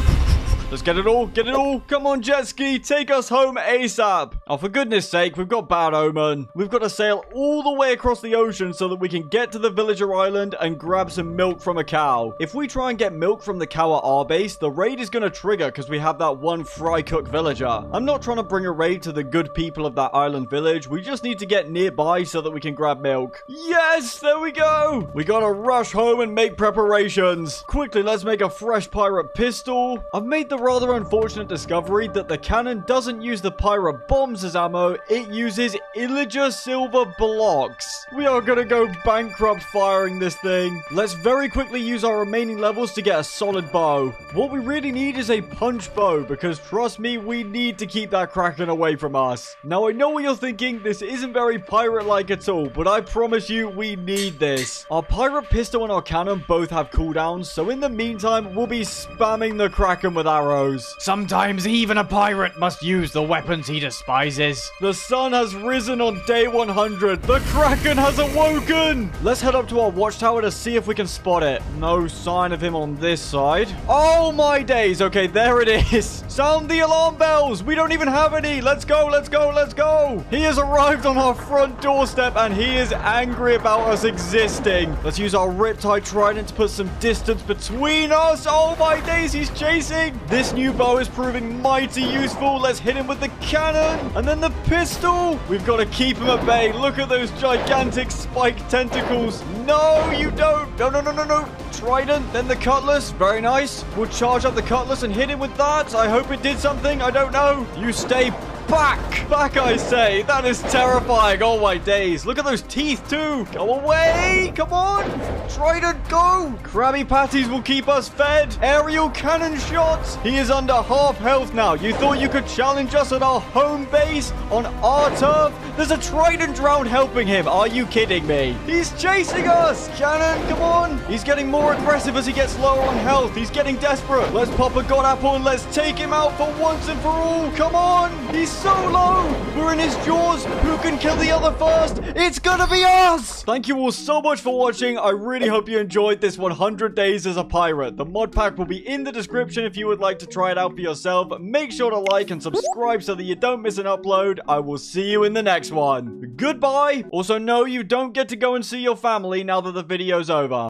Let's get it all. Get it all. Come on, jet ski. Take us home ASAP. Oh, for goodness sake, we've got bad omen. We've got to sail all the way across the ocean so that we can get to the villager island and grab some milk from a cow. If we try and get milk from the cow at our base, the raid is going to trigger because we have that one fry cook villager. I'm not trying to bring a raid to the good people of that island village. We just need to get nearby so that we can grab milk. Yes, there we go. We got to rush home and make preparations. Quickly, let's make a fresh pirate pistol. I've made the the rather unfortunate discovery that the cannon doesn't use the pirate bombs as ammo, it uses Illager silver blocks. We are gonna go bankrupt firing this thing. Let's very quickly use our remaining levels to get a solid bow. What we really need is a punch bow, because trust me, we need to keep that Kraken away from us. Now, I know what you're thinking, this isn't very pirate-like at all, but I promise you, we need this. Our pirate pistol and our cannon both have cooldowns, so in the meantime, we'll be spamming the Kraken with arrows. Sometimes even a pirate must use the weapons he despises. The sun has risen on day 100. The Kraken has awoken. Let's head up to our watchtower to see if we can spot it. No sign of him on this side. Oh my days. Okay, there it is. Sound the alarm bells. We don't even have any. Let's go, let's go, let's go. He has arrived on our front doorstep and he is angry about us existing. Let's use our Riptide Trident to put some distance between us. Oh my days, he's chasing. This new bow is proving mighty useful. Let's hit him with the cannon and then the pistol. We've got to keep him at bay. Look at those gigantic spiked tentacles. No, you don't. No, no, no, no, no. Trident, then the cutlass. Very nice. We'll charge up the cutlass and hit him with that. I hope it did something. I don't know. You stay back. Back, I say. That is terrifying. Oh, my days. Look at those teeth, too. Go away. Come on. Trident, go. Krabby Patties will keep us fed. Aerial cannon shots. He is under half health now. You thought you could challenge us at our home base on our turf? There's a Trident round helping him. Are you kidding me? He's chasing us. Cannon, come on. He's getting more aggressive as he gets lower on health. He's getting desperate. Let's pop a God Apple and let's take him out for once and for all. Come on. He's so low. We're in his jaws. Who can kill the other first? It's gonna be us. Thank you all so much for watching. I really hope you enjoyed this 100 days as a pirate. The mod pack will be in the description if you would like to try it out for yourself. Make sure to like and subscribe so that you don't miss an upload. I will see you in the next one. Goodbye. Also, no, you don't get to go and see your family now that the video's over.